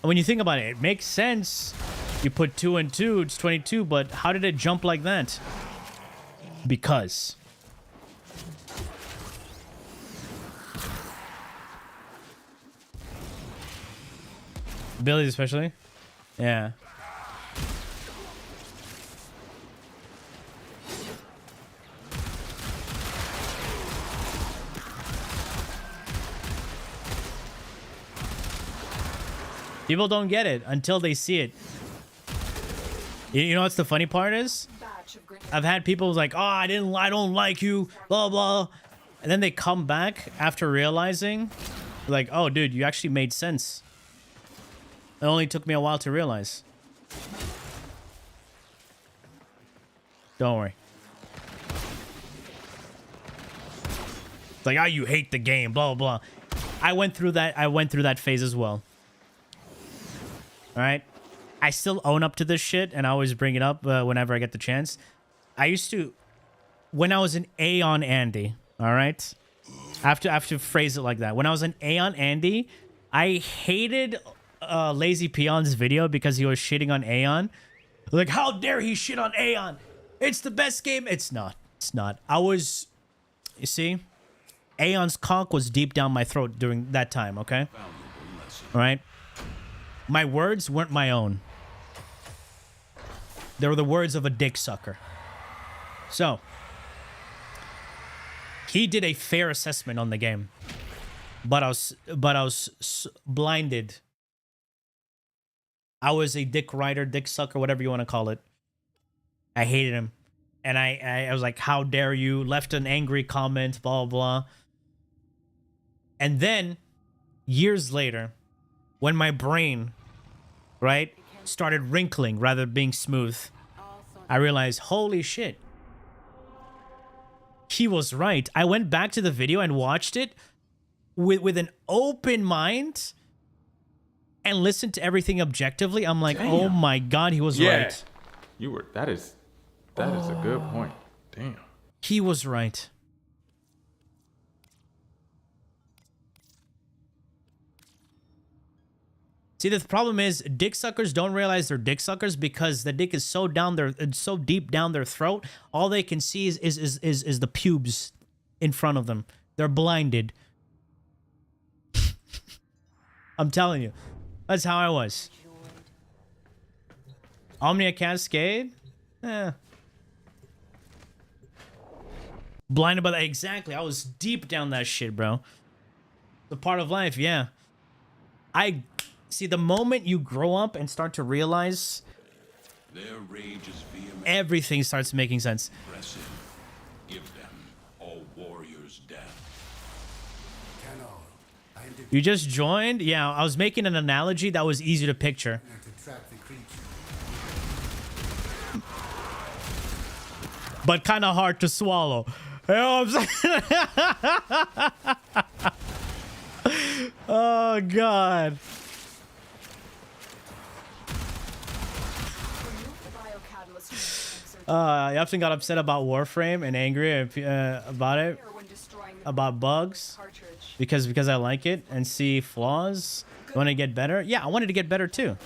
When you think about it, it makes sense. You put 2 and 2, it's 22, but how did it jump like that? Because. Abilities especially? Yeah. People don't get it until they see it. You know what's the funny part is? I've had people like, oh, I don't like you, blah, blah. And then they come back after realizing, like, oh, dude, you actually made sense. It only took me a while to realize. Don't worry. It's like, oh, you hate the game, blah, blah. I went through that phase as well. All right. I still own up to this shit, and I always bring it up whenever I get the chance. I used to, when I was an Aeon Andy, all right? I have to phrase it like that. When I was an Aeon Andy, I hated Lazy Peon's video because he was shitting on Aeon. Like, how dare he shit on Aeon? It's the best game. It's not. It's not. You see? Aeon's cock was deep down my throat during that time, okay? All right? My words weren't my own. They were the words of a dick sucker. So, he did a fair assessment on the game. But I was blinded. I was a dick rider, dick sucker, whatever you want to call it. I hated him. And I was like, how dare you? Left an angry comment, blah, blah. And then, years later, when my brain, right, started wrinkling rather than being smooth, I realized, holy shit. He was right. I went back to the video and watched it with an open mind and listened to everything objectively. I'm like, Damn. oh my God, he was right. You were, that is a good point. Damn. He was right. See, the problem is dick suckers don't realize they're dick suckers because the dick is so deep down their throat. All they can see is the pubes in front of them. They're blinded. I'm telling you, that's how I was. Omnia Cascade? Blinded by that. Exactly. I was deep down that shit, bro. The part of life, yeah. See, the moment you grow up and start to realize their rage is vehement, everything starts making sense. Aggressive. Give them all warriors' death. You just joined? Yeah, I was making an analogy that was easy to picture. To track the creature. but kind of hard to swallow. You know what I'm saying? Oh god. I often got upset about Warframe and angry about it, about bugs, because I like it and see flaws. Want to get better? Yeah, I wanted to get better too.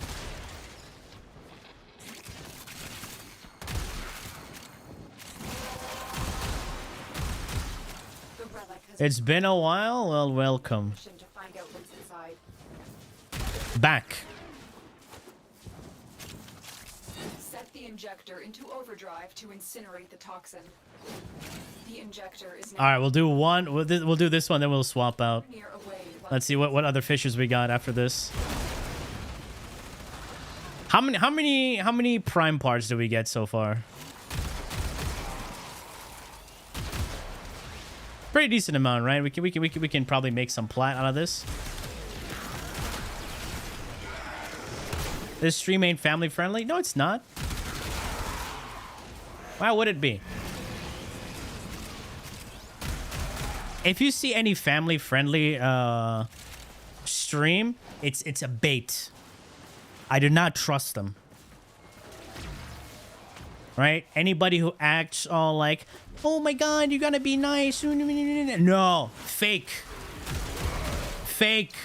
It's been a while. Well, welcome back. Set the injector into overdrive to incinerate the toxin. The injector is now All right, we'll do one. We'll do this one, then we'll swap out. Let's see what other fissures we got after this. How many prime parts do we get so far? Pretty decent amount, right? We can probably make some plat out of this. This stream ain't family friendly? No, it's not. Why would it be? If you see any family friendly stream, it's a bait. I do not trust them. Right? Anybody who acts all like, oh my god, you gotta be nice. No, fake. Fake.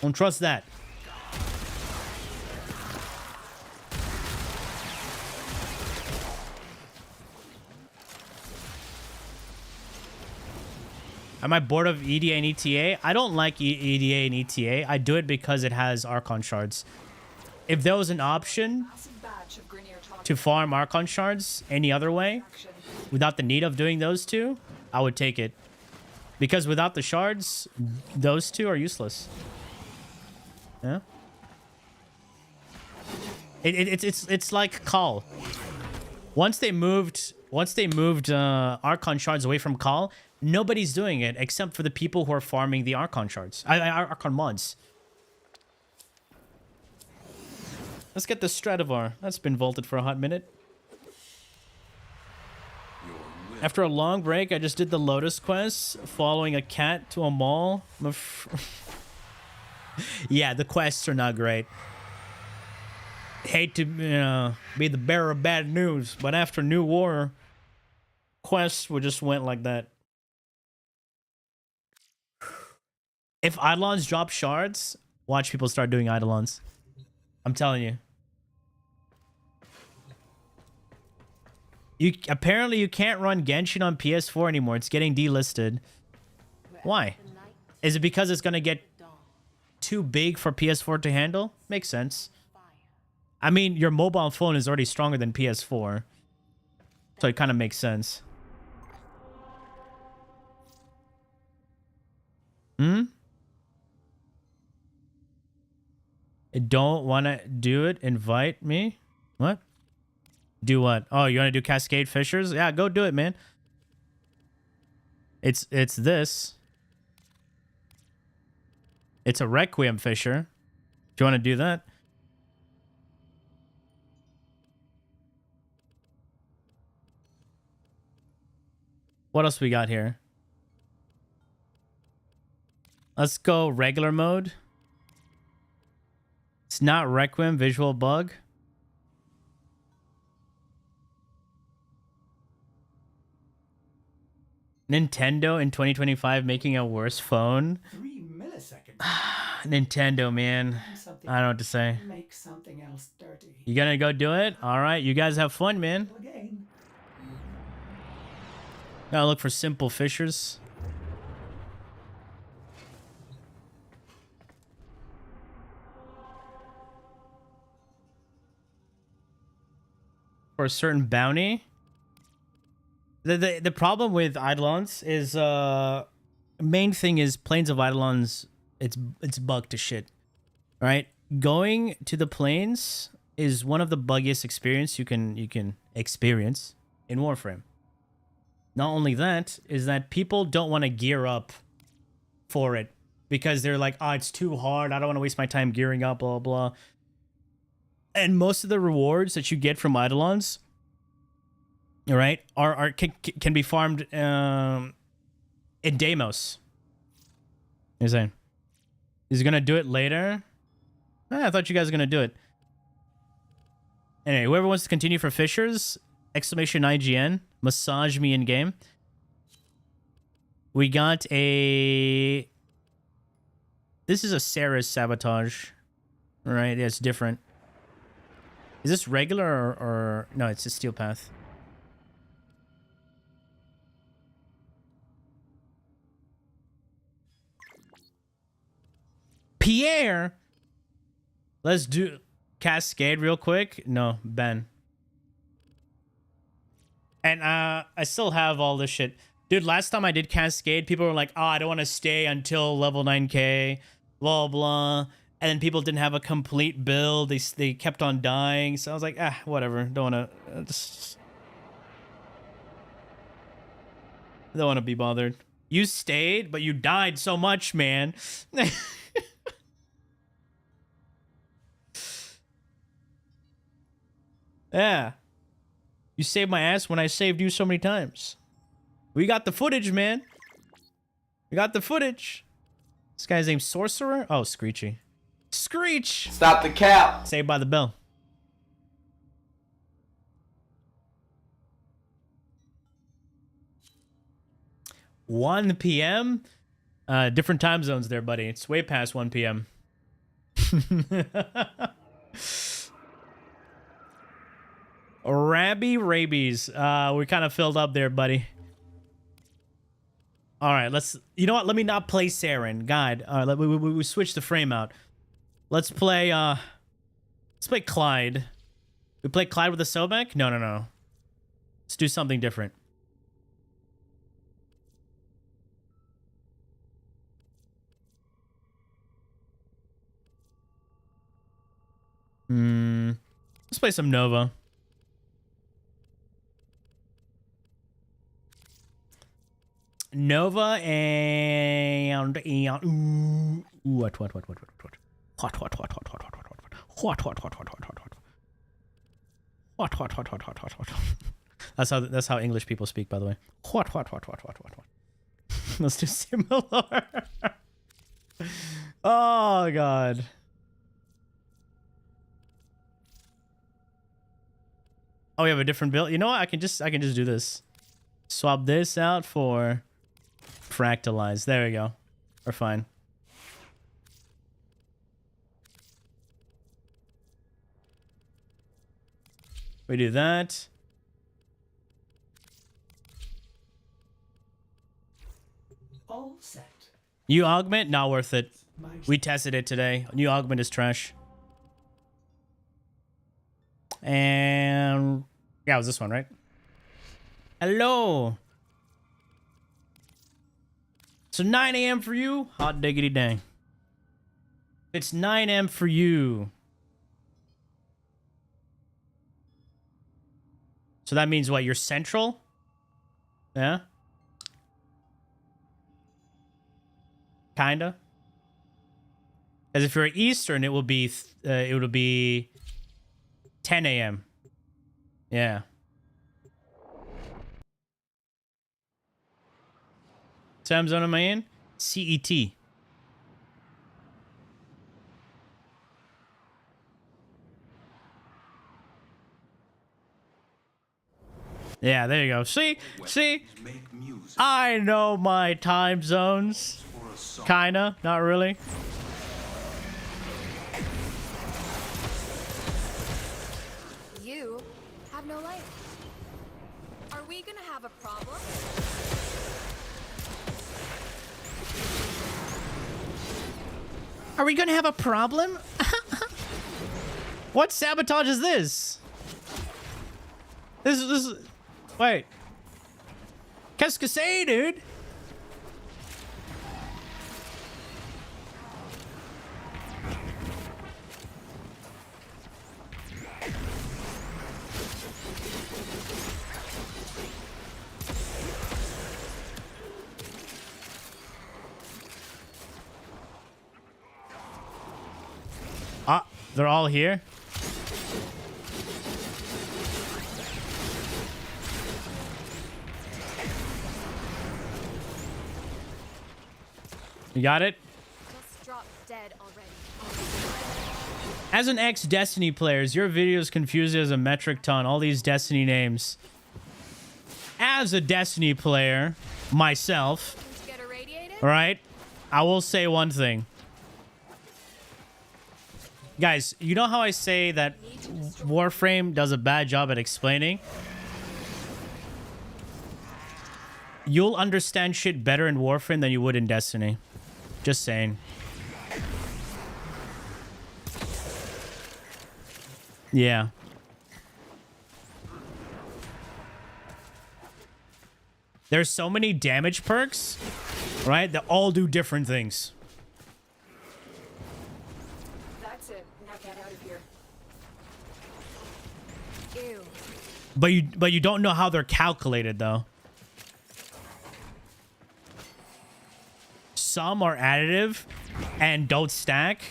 Don't trust that. Am I bored of EDA and ETA? I don't like EDA and ETA. I do it because it has Archon shards. If there was an option to farm Archon shards any other way, without the need of doing those two, I would take it. Because without the shards, those two are useless. Yeah. It's like Call. Once they moved Archon shards away from Call, nobody's doing it except for the people who are farming the Archon shards. Archon mods. Let's get the Stradivar. That's been vaulted for a hot minute. After a long break, I just did the Lotus quest, following a cat to a mall. Yeah, the quests are not great. Hate to be the bearer of bad news, but after New War, quests just went like that. If Eidolons drop shards, watch people start doing Eidolons. I'm telling you. Apparently you can't run Genshin on PS4 anymore. It's getting delisted. Why? Is it because it's gonna get too big for PS4 to handle? Makes sense. I mean, your mobile phone is already stronger than PS4. So it kind of makes sense. I don't want to do it. Invite me. What? Do what? Oh, you want to do Cascade Fissures? Yeah, go do it, man. It's this. It's a Requiem Fissure. Do you want to do that? What else we got here? Let's go regular mode. It's not Requiem, visual bug. Nintendo in 2025 making a worse phone. 3 milliseconds. Nintendo, man. I don't know what to say. Make something else dirty. You gonna go do it? All right, you guys have fun, man. Again. Gotta look for simple fissures. For a certain bounty. The problem with Eidolons is main thing is Plains of Eidolons. It's bugged to shit. Right? Going to the plains is one of the buggiest experience you can experience in Warframe. Not only that, is that people don't want to gear up for it because they're like, oh, it's too hard. I don't want to waste my time gearing up, blah, blah. And most of the rewards that you get from Eidolons, all right, can be farmed in Deimos. You're saying he's gonna do it later? I thought you guys were gonna do it. Anyway, whoever wants to continue for Fishers, exclamation IGN, massage me in game. We got a. This is a Sarah's sabotage, all right? Yeah, it's different. Is this regular or no? It's a steel path. Pierre, let's do Cascade real quick. No, Ben. And I still have all this shit. Dude, last time I did Cascade, people were like, oh, I don't want to stay until level 9k, blah, blah. And then people didn't have a complete build. They kept on dying. So I was like, whatever. Don't want to be bothered. You stayed, but you died so much, man. Yeah. You saved my ass when I saved you so many times. We got the footage, man. We got the footage. This guy's named Sorcerer? Oh, Screechy. Screech! Stop the cap! Saved by the Bell. $1 p.m.? Different time zones there, buddy. It's way past 1 p.m. Rabby Rabies. We kind of filled up there, buddy. All right, let's... You know what? Let me not play Saren. God. All right, we switch the frame out. Let's play Clyde. We play Clyde with a Sobek? No. Let's do something different. Let's play some Nova. Nova and what? That's how English people speak, by the way. What? Let's do similar. Oh god. Oh, we have a different build. You know what? I can just do this. Swap this out for fractalize. There we go. We're fine. We do that. All set. New augment, not worth it. We tested it today. New augment is trash. And yeah, it was this one, right? Hello. So 9 a.m. for you? Hot diggity dang. It's 9 a.m. for you. So that means what? You're central? Yeah? Kinda. As if you're Eastern, it will be 10 a.m. Yeah. Time zone am I in? CET. Yeah, there you go. See? I know my time zones. Kinda, not really. You have no life. Are we gonna have a problem? Are we gonna have a problem? What sabotage is this? This is... Wait. Qu'est-ce que c'est, dude? Ah, they're all here. You got it? Just drop dead already. As an ex-Destiny player, your videos confuse you as a metric ton. All these Destiny names. As a Destiny player, myself, all right, I will say one thing. Guys, you know how I say that Warframe does a bad job at explaining? You'll understand shit better in Warframe than you would in Destiny. Just saying. Yeah. There's so many damage perks, right? That all do different things. That's it. Now get out of here. Ew. But you don't know how they're calculated though. Some are additive and don't stack,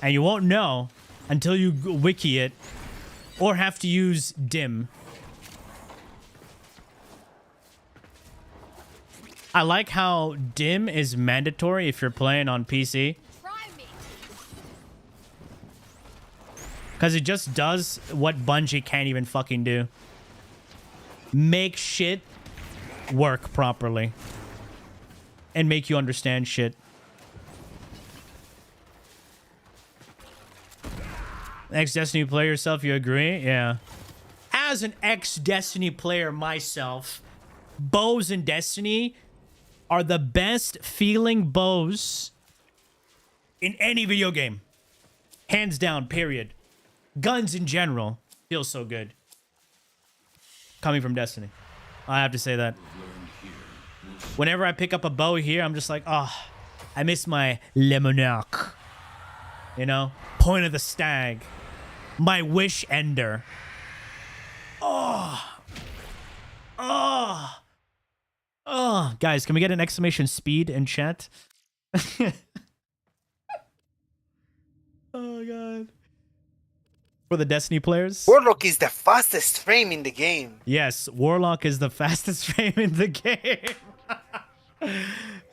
and you won't know until you wiki it or have to use dim. I like how dim is mandatory if you're playing on PC. Because it just does what Bungie can't even fucking do. Make shit work properly. And make you understand shit. Ex-Destiny player yourself, you agree? Yeah. As an ex-Destiny player myself, bows in Destiny are the best feeling bows in any video game. Hands down, period. Guns in general feel so good. Coming from Destiny. I have to say that. Whenever I pick up a bow here, I'm just like, oh, I miss my Lemonarch. You know? Point of the Stag. My Wish Ender. Oh. Oh. Oh. Guys, can we get an exclamation speed in chat? Oh, God. For the Destiny players? Warlock is the fastest frame in the game. Yes, Warlock is the fastest frame in the game.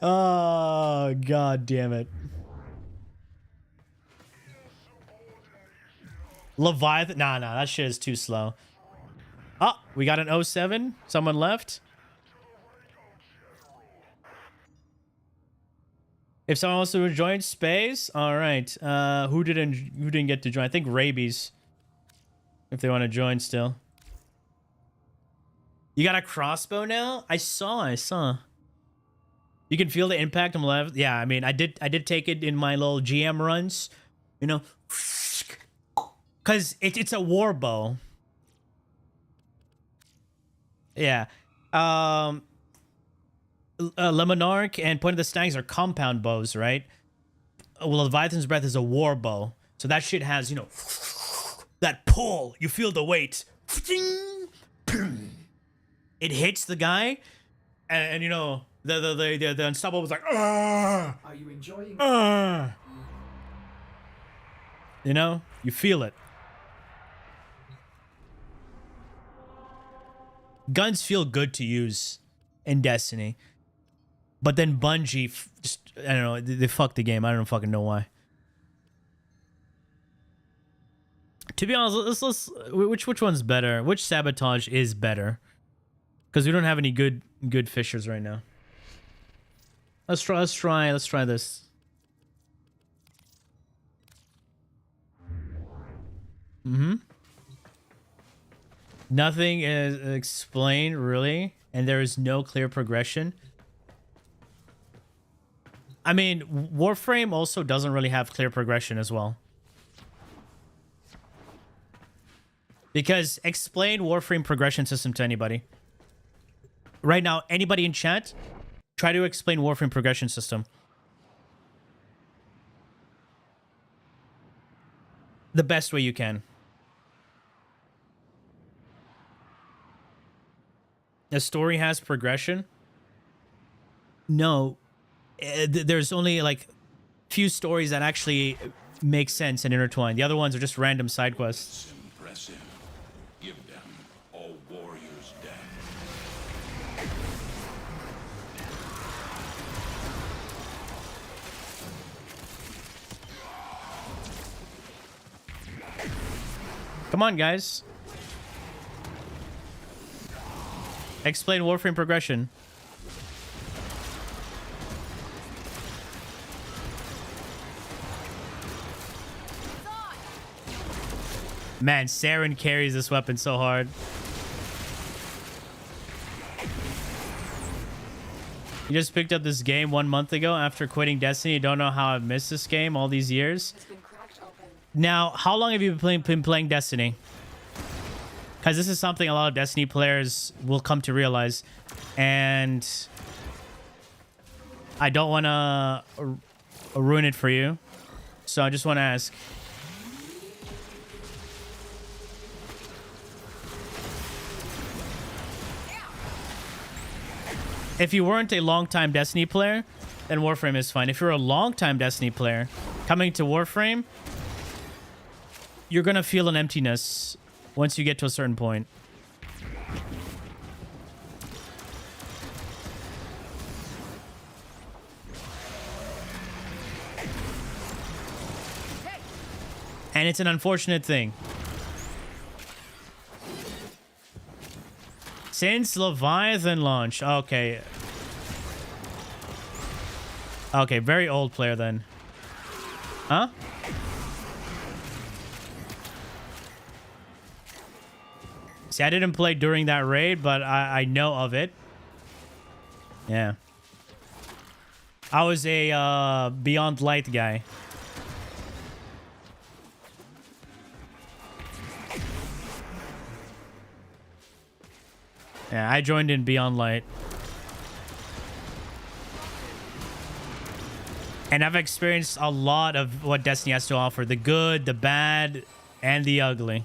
Oh, God damn it. Leviathan. Nah, that shit is too slow. Oh, we got an 07. Someone left. If someone wants to join space, all right. Who didn't get to join? I think Rabies. If they want to join still. You got a crossbow now? I saw. You can feel the impact on the left. Yeah, I mean, I did take it in my little GM runs, you know, because it's a war bow. Yeah. Lemonarch and Point of the Stags are compound bows, right? Well, Leviathan's Breath is a war bow, so that shit has, you know, that pull. You feel the weight. It hits the guy, and you know. The Unstoppable was like, ah! Are you enjoying? You know, you feel it. Guns feel good to use in Destiny, but then Bungie just, I don't know, they fucked the game. I don't fucking know why. To be honest, let's which one's better? Which sabotage is better? Because we don't have any good fishers right now. Let's try this. Nothing is explained really, and there is no clear progression. I mean, Warframe also doesn't really have clear progression as well. Because explain Warframe progression system to anybody. Right now, anybody in chat, try to explain Warframe progression system. The best way you can. The story has progression? No. There's only like few stories that actually make sense and intertwine. The other ones are just random side quests. Impressive. Give them all warriors death. Come on, guys. Explain Warframe progression. Man, Saren carries this weapon so hard. You just picked up this game 1 month ago after quitting Destiny. You don't know how I've missed this game all these years. Now, how long have you been playing Destiny? Because this is something a lot of Destiny players will come to realize. And I don't want to ruin it for you. So I just want to ask. If you weren't a long-time Destiny player, then Warframe is fine. If you're a long-time Destiny player, coming to Warframe, you're going to feel an emptiness once you get to a certain point. And it's an unfortunate thing. Since Leviathan launched. Okay. Okay, very old player then. Huh? See, I didn't play during that raid, but I know of it. Yeah. I was a Beyond Light guy. Yeah, I joined in Beyond Light. And I've experienced a lot of what Destiny has to offer. The good, the bad, and the ugly.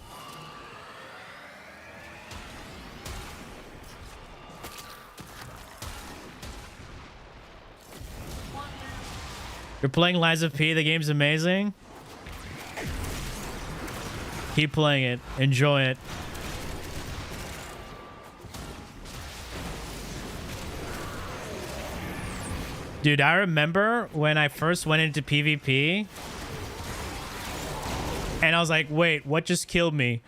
You're playing Lies of P. The game's amazing. Keep playing it. Enjoy it. Dude, I remember when I first went into PvP and I was like, wait, what just killed me?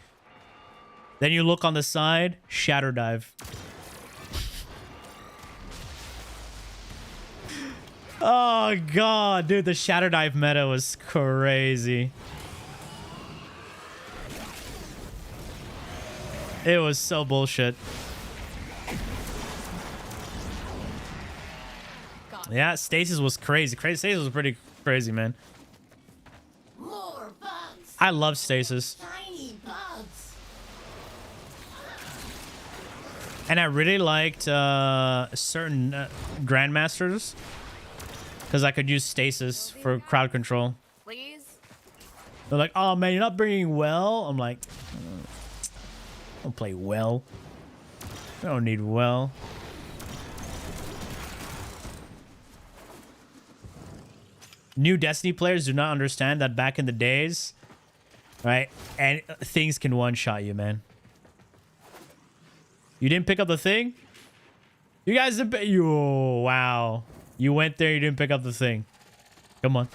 Then you look on the side, Shatter Dive. Oh god, dude, the Shatter Dive meta was crazy. It was so bullshit. Yeah, Stasis was crazy. Stasis was pretty crazy, man. More bugs. I love Stasis. Tiny bugs. And I really liked certain Grandmasters because I could use Stasis for crowd control. Please? They're like, oh man, you're not bringing well? I'm like, I don't play well. I don't need well. New Destiny players do not understand that back in the days, right? And things can one-shot you, man. You didn't pick up the thing? You guys didn't you wow. You went there, you didn't pick up the thing. Come on.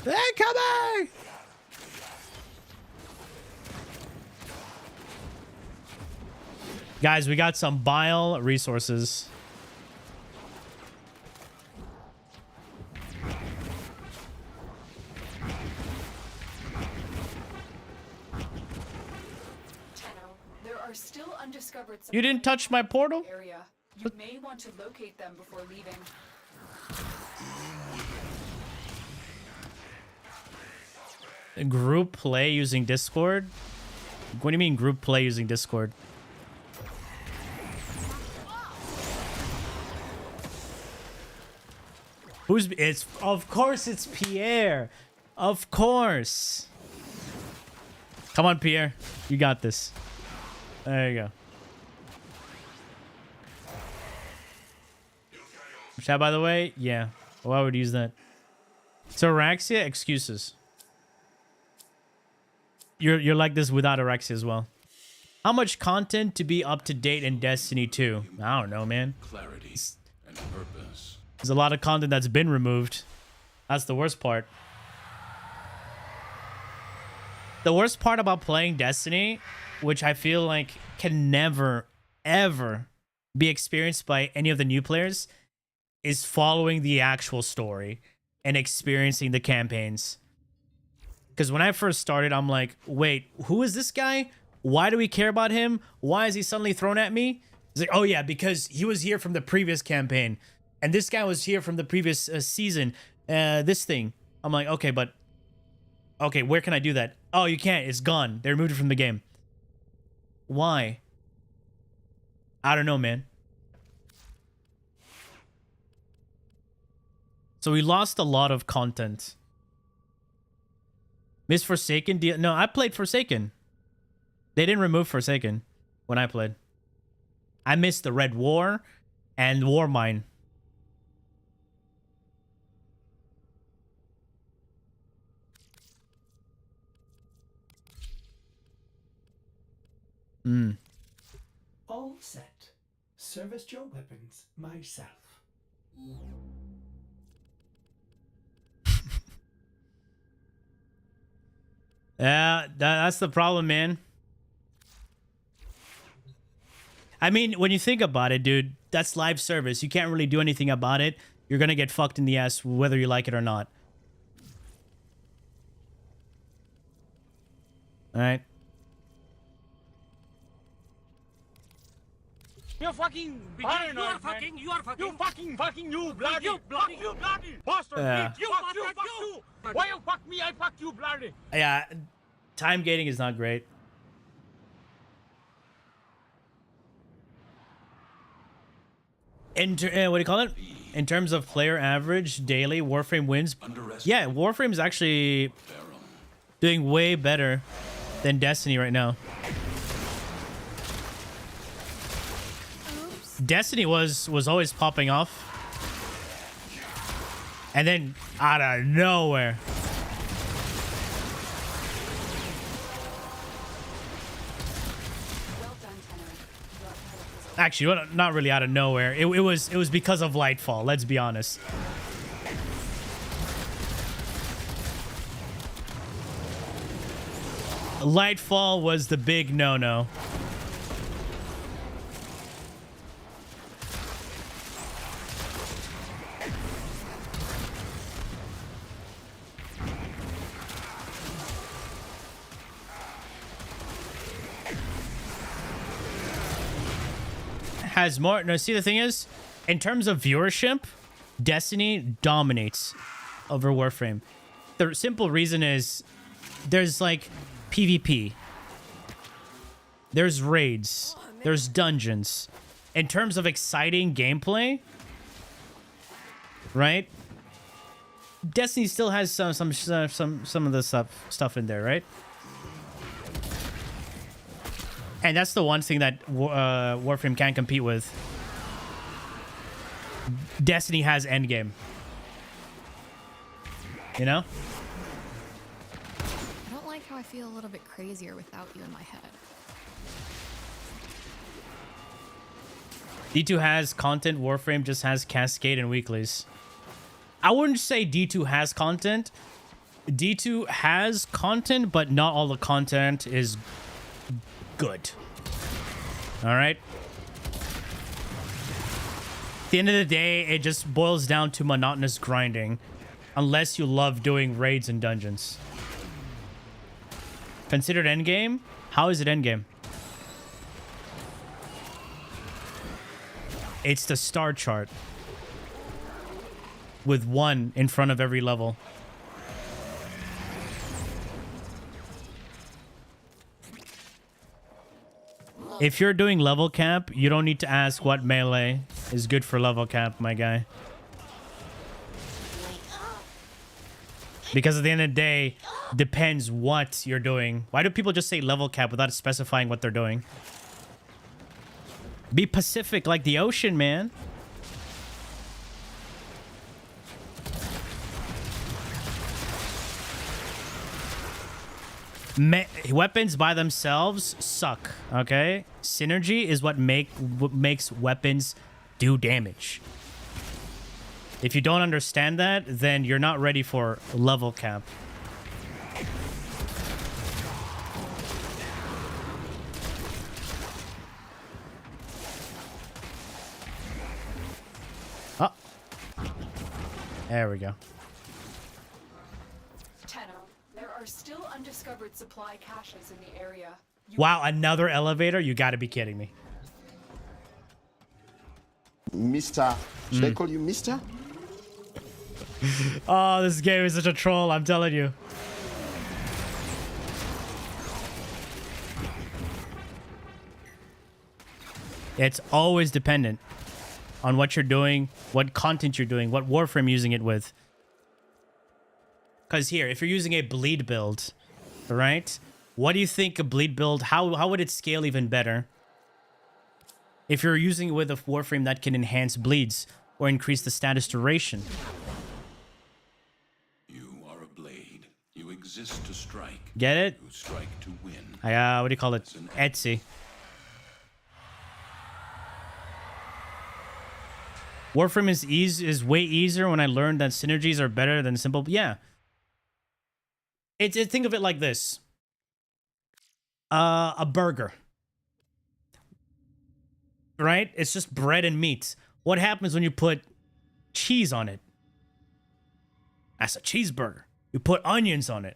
Incoming! Guys, we got some bile resources. There are still undiscovered. You didn't touch my portal? Area. You may want to locate them before leaving. Group play using Discord? What do you mean group play using Discord? It's of course it's Pierre. Of course. Come on, Pierre. You got this. There you go. Chat, by the way, yeah. Well, I would use that. So Araxia, excuses. You're like this without Araxia as well. How much content to be up to date in Destiny 2? I don't know, man. Clarity and purpose. There's a lot of content that's been removed. That's the worst part. The worst part about playing Destiny, which I feel like can never, ever be experienced by any of the new players, is following the actual story and experiencing the campaigns. Because when I first started, I'm like, wait, who is this guy? Why do we care about him? Why is he suddenly thrown at me? It's like, oh yeah, because he was here from the previous campaign. And this guy was here from the previous season. This thing. I'm like, okay, but... Okay, where can I do that? Oh, you can't. It's gone. They removed it from the game. Why? I don't know, man. So we lost a lot of content. Miss Forsaken? No, I played Forsaken. They didn't remove Forsaken when I played. I missed the Red War and War Mine. All set. Service your weapons myself. Yeah, that's the problem, man. I mean, when you think about it, dude, that's live service. You can't really do anything about it. You're gonna get fucked in the ass whether you like it or not. Alright. You're fucking beginner, you are fucking, you are fucking, you fucking, you bloody, you bloody, you bloody, bastard, you, fuck you. Why you fuck me, I fuck you, bloody. Yeah, time gating is not great. What do you call it? In terms of player average, daily, Warframe wins. Yeah, Warframe is actually doing way better than Destiny right now. Destiny was always popping off. And then out of nowhere. Actually, not really out of nowhere. It was because of Lightfall, let's be honest. Lightfall was the big no-no. Has more. No, see, the thing is, in terms of viewership, Destiny dominates over Warframe. The simple reason is there's like PvP, there's raids, there's dungeons. In terms of exciting gameplay, right? Destiny still has some of the stuff in there, right? And that's the one thing that Warframe can't compete with. Destiny has endgame. You know? I don't like how I feel a little bit crazier without you in my head. D2 has content, Warframe just has Cascade and weeklies. I wouldn't say D2 has content. D2 has content, but not all the content is good. All right. At the end of the day, it just boils down to monotonous grinding, unless you love doing raids and dungeons. Considered endgame? How is it endgame? It's the star chart with 1 in front of every level. If you're doing level cap, you don't need to ask what melee is good for level cap, my guy. Because at the end of the day, depends what you're doing. Why do people just say level cap without specifying what they're doing? Be Pacific like the ocean, man. Weapons by themselves suck, okay? Synergy is what makes weapons do damage. If you don't understand that, then you're not ready for level cap. Oh. There we go. There are still undiscovered supply caches in the area. Wow, another elevator? You gotta be kidding me. Mister. Should I call you Mister? Oh, this game is such a troll, I'm telling you. It's always dependent on what you're doing, what content you're doing, what Warframe using it with. Because here, if you're using a bleed build, right? What do you think a bleed build, how would it scale even better? If you're using it with a Warframe that can enhance bleeds or increase the status duration. You are a blade. You exist to strike. Get it? You strike to win. What do you call it? Etsy. Warframe is way easier when I learned that synergies are better than simple. Yeah. Think of it like this. A burger. Right? It's just bread and meat. What happens when you put cheese on it? That's a cheeseburger. You put onions on it.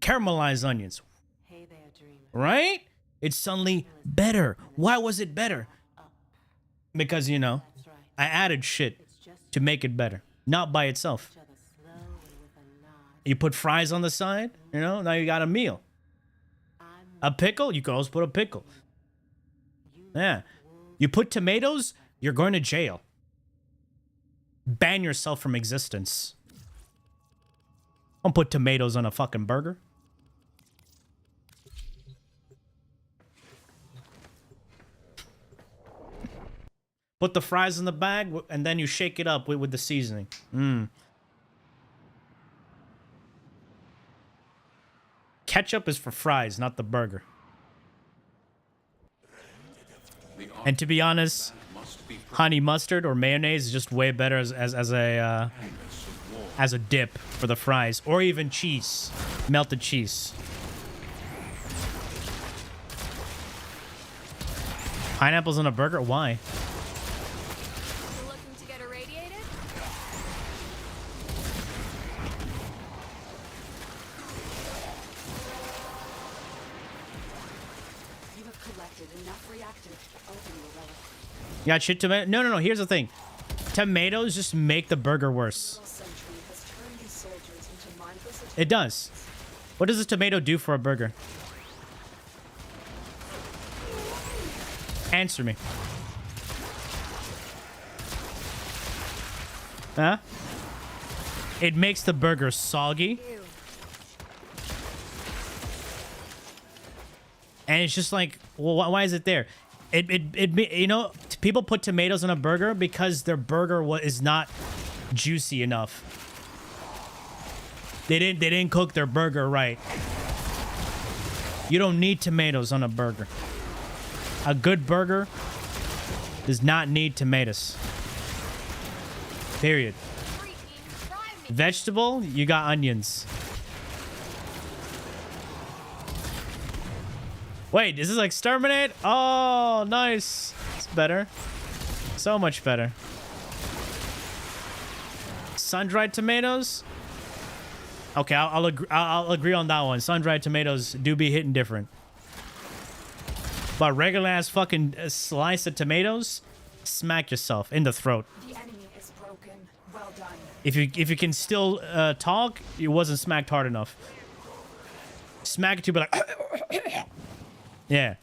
Caramelized onions. Hey there, dreamer. Right? It's suddenly better. Why was it better? Because, you know, I added shit to make it better. Not by itself. You put fries on the side, you know, now you got a meal. A pickle, you can always put a pickle. Yeah. You put tomatoes, you're going to jail. Ban yourself from existence. Don't put tomatoes on a fucking burger. Put the fries in the bag, and then you shake it up with the seasoning. Ketchup is for fries, not the burger. And to be honest, honey mustard or mayonnaise is just way better as a dip for the fries, or even cheese, melted cheese. Pineapples on a burger? Why? Looking to get irradiated? You have collected enough reactive to open the relic. You got shit tomato? No. Here's the thing. Tomatoes just make the burger worse. It does. What does a tomato do for a burger? Answer me. Huh? It makes the burger soggy. And it's just like, well, why is it there? You know, people put tomatoes on a burger because their burger is not juicy enough. They didn't cook their burger right. You don't need tomatoes on a burger. A good burger does not need tomatoes. Period. Vegetable, you got onions. Wait, is this like exterminate? Oh, nice. It's better. So much better. Sun-dried tomatoes? Okay, I'll agree on that one. Sun-dried tomatoes do be hitting different. But regular ass fucking slice of tomatoes, smack yourself in the throat. The enemy is broken. Well done. If you can still talk, it wasn't smacked hard enough. Smack it to be like, yeah.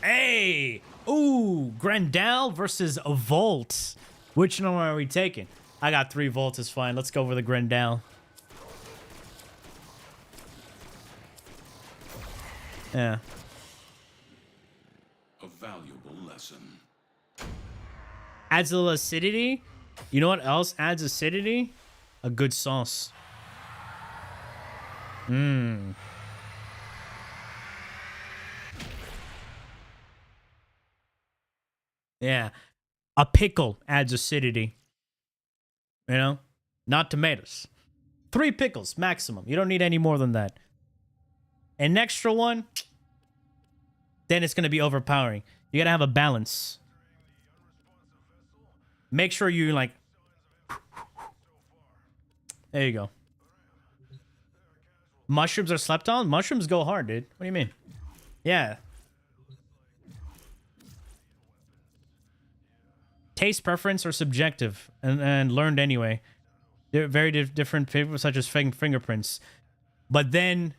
Hey! Ooh, Grandal versus a Volt. Which one are we taking? I got 3 volts, is fine. Let's go for the Grendel. Yeah. A valuable lesson. Adds a little acidity. You know what else adds acidity? A good sauce. Mmm. Yeah. A pickle adds acidity. You know? Not tomatoes. 3 pickles maximum. You don't need any more than that. An extra one, then it's going to be overpowering. You got to have a balance. Make sure you like... There you go. Mushrooms are slept on? Mushrooms go hard, dude. What do you mean? Yeah. Taste preference are subjective and learned anyway. They're very different people, such as fingerprints. But then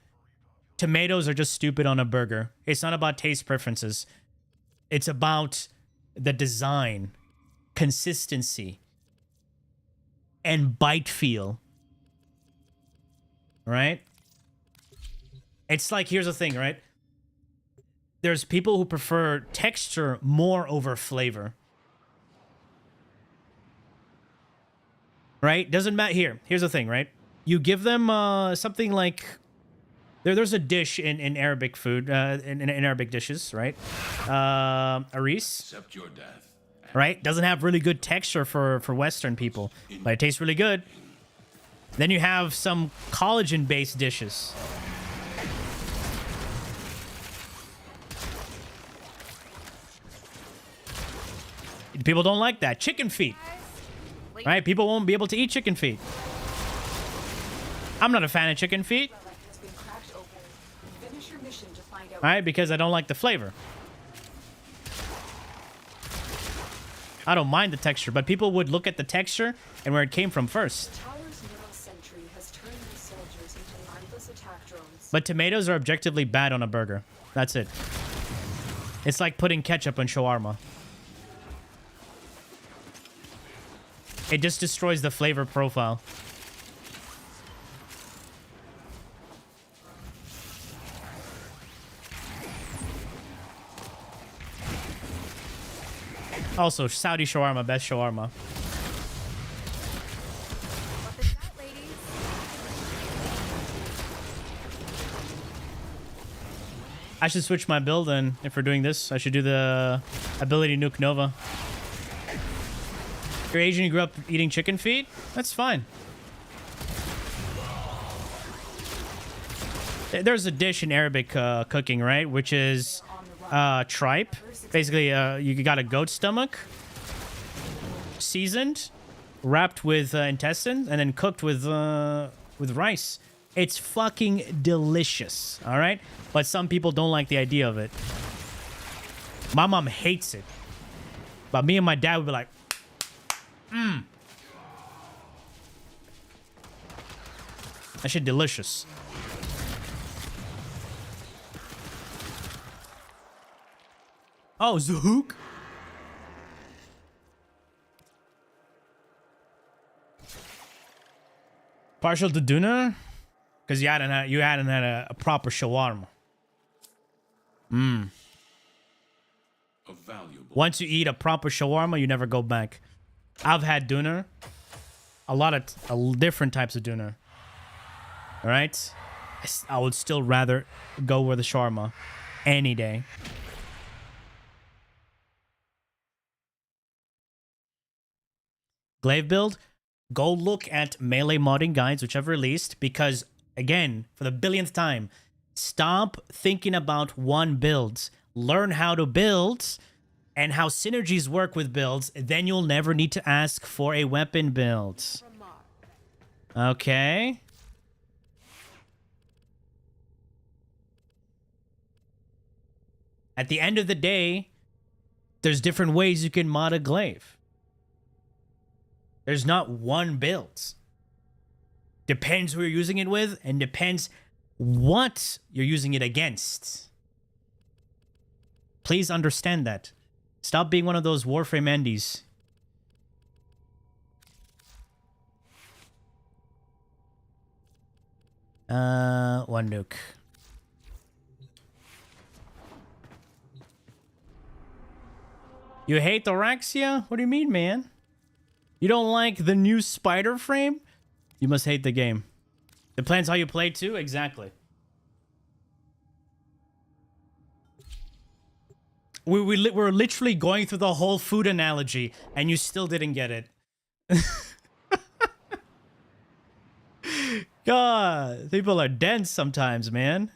tomatoes are just stupid on a burger. It's not about taste preferences. It's about the design, consistency, and bite feel. Right? It's like, here's the thing, right? There's people who prefer texture more over flavor. Right? Doesn't matter. Here's the thing, right? You give them something like... There's a dish in Arabic food, in Arabic dishes, right? Aris. Accept your death. Right? Doesn't have really good texture for Western people, but it tastes really good. Then you have some collagen-based dishes. People don't like that. Chicken feet. Right? People won't be able to eat chicken feet. I'm not a fan of chicken feet. Right? Because I don't like the flavor. I don't mind the texture, but people would look at the texture and where it came from first. But tomatoes are objectively bad on a burger. That's it. It's like putting ketchup on shawarma. It just destroys the flavor profile. Also, Saudi shawarma, best shawarma. I should switch my build, and if we're doing this, I should do the ability nuke Nova. You're Asian, you grew up eating chicken feet? That's fine. There's a dish in Arabic cooking, right? Which is tripe. Basically, you got a goat stomach, seasoned, wrapped with intestines, and then cooked with rice. It's fucking delicious, all right? But some people don't like the idea of it. My mom hates it. But me and my dad would be like, that shit delicious. Oh, Zahook? Partial to Duna? Because you hadn't had a proper shawarma. Once you eat a proper shawarma, you never go back. I've had doner. A lot of different types of doner. Alright? I would still rather go with the shawarma. Any day. Glaive build? Go look at melee modding guides, whichever released, because, again, for the billionth time, stop thinking about one build. Learn how to build and how synergies work with builds, then you'll never need to ask for a weapon build. Okay. At the end of the day, there's different ways you can mod a glaive. There's not one build. Depends who you're using it with, and depends what you're using it against. Please understand that. Stop being one of those Warframe Andes. One nuke. You hate the Raxia? What do you mean, man? You don't like the new spider frame? You must hate the game. Depends how you play too? Exactly. We're literally going through the whole food analogy, and you still didn't get it. God, people are dense sometimes, man.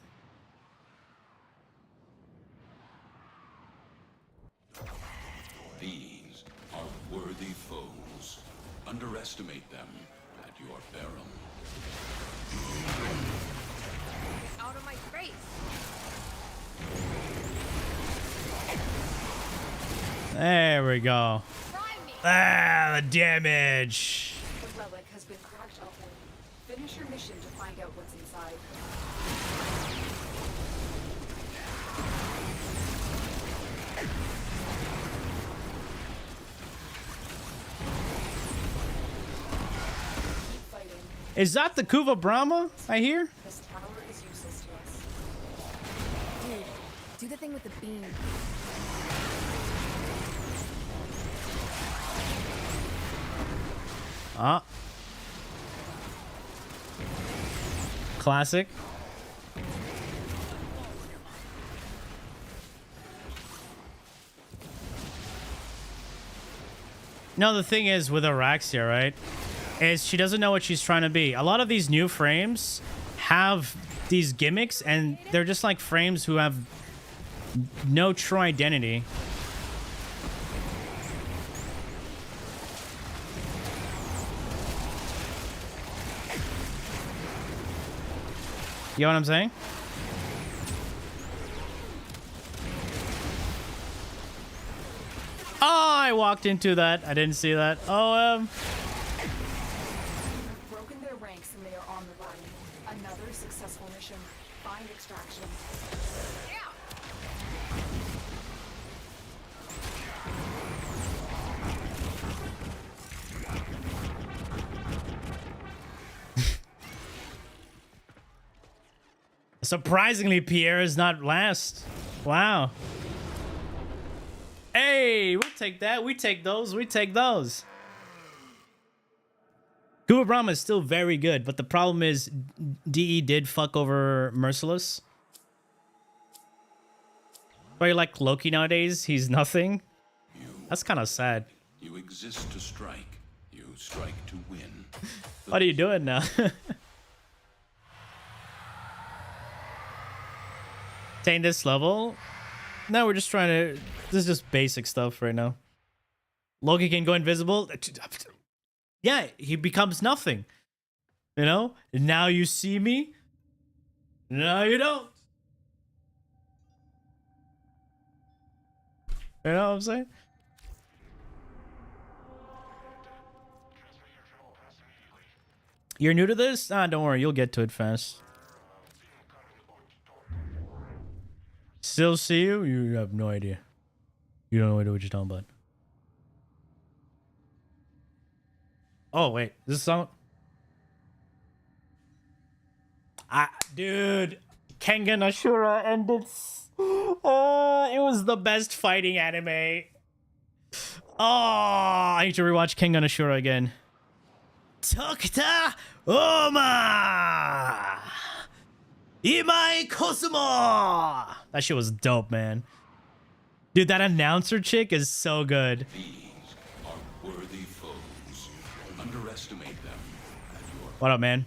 These are worthy foes. Underestimate them at your peril. Out of my face. There we go. Ah, the damage. The relic has been cracked open. Finish your mission to find out what's inside. Keep fighting. Is that the Kuva Brahma I hear? This tower is useless to us. Dude, do the thing with the beam. Ah. Classic. No, the thing is with Araxia, right? Is she doesn't know what she's trying to be. A lot of these new frames have these gimmicks, and they're just like frames who have no true identity. You know what I'm saying? Oh, I walked into that. I didn't see that. Oh, Broken their ranks and they are on the run. Another successful mission. Find extraction. surprisingly, Pierre is not last. Wow. Hey, we'll take that. We take those. We take those. Kuva Brahma is still very good, but the problem is DE did fuck over Merciless. But like Loki nowadays, he's nothing. That's kind of sad. You exist to strike. You strike to win. What are you doing now? Attain this level? No, we're just trying to... This is just basic stuff right now. Loki can go invisible. Yeah, he becomes nothing. You know? Now you see me. No, you don't. You know what I'm saying? You're new to this? Ah, don't worry. You'll get to it fast. Still see you? You have no idea. You don't know what you're talking about. Oh, wait. Is this song? Dude. Kengan Ashura ended... it was the best fighting anime. Oh, I need to rewatch Kengan Ashura again. Tokta Oma! Imai Kosumo! That shit was dope, man. Dude, that announcer chick is so good. These are worthy foes. Underestimate them. What up, man?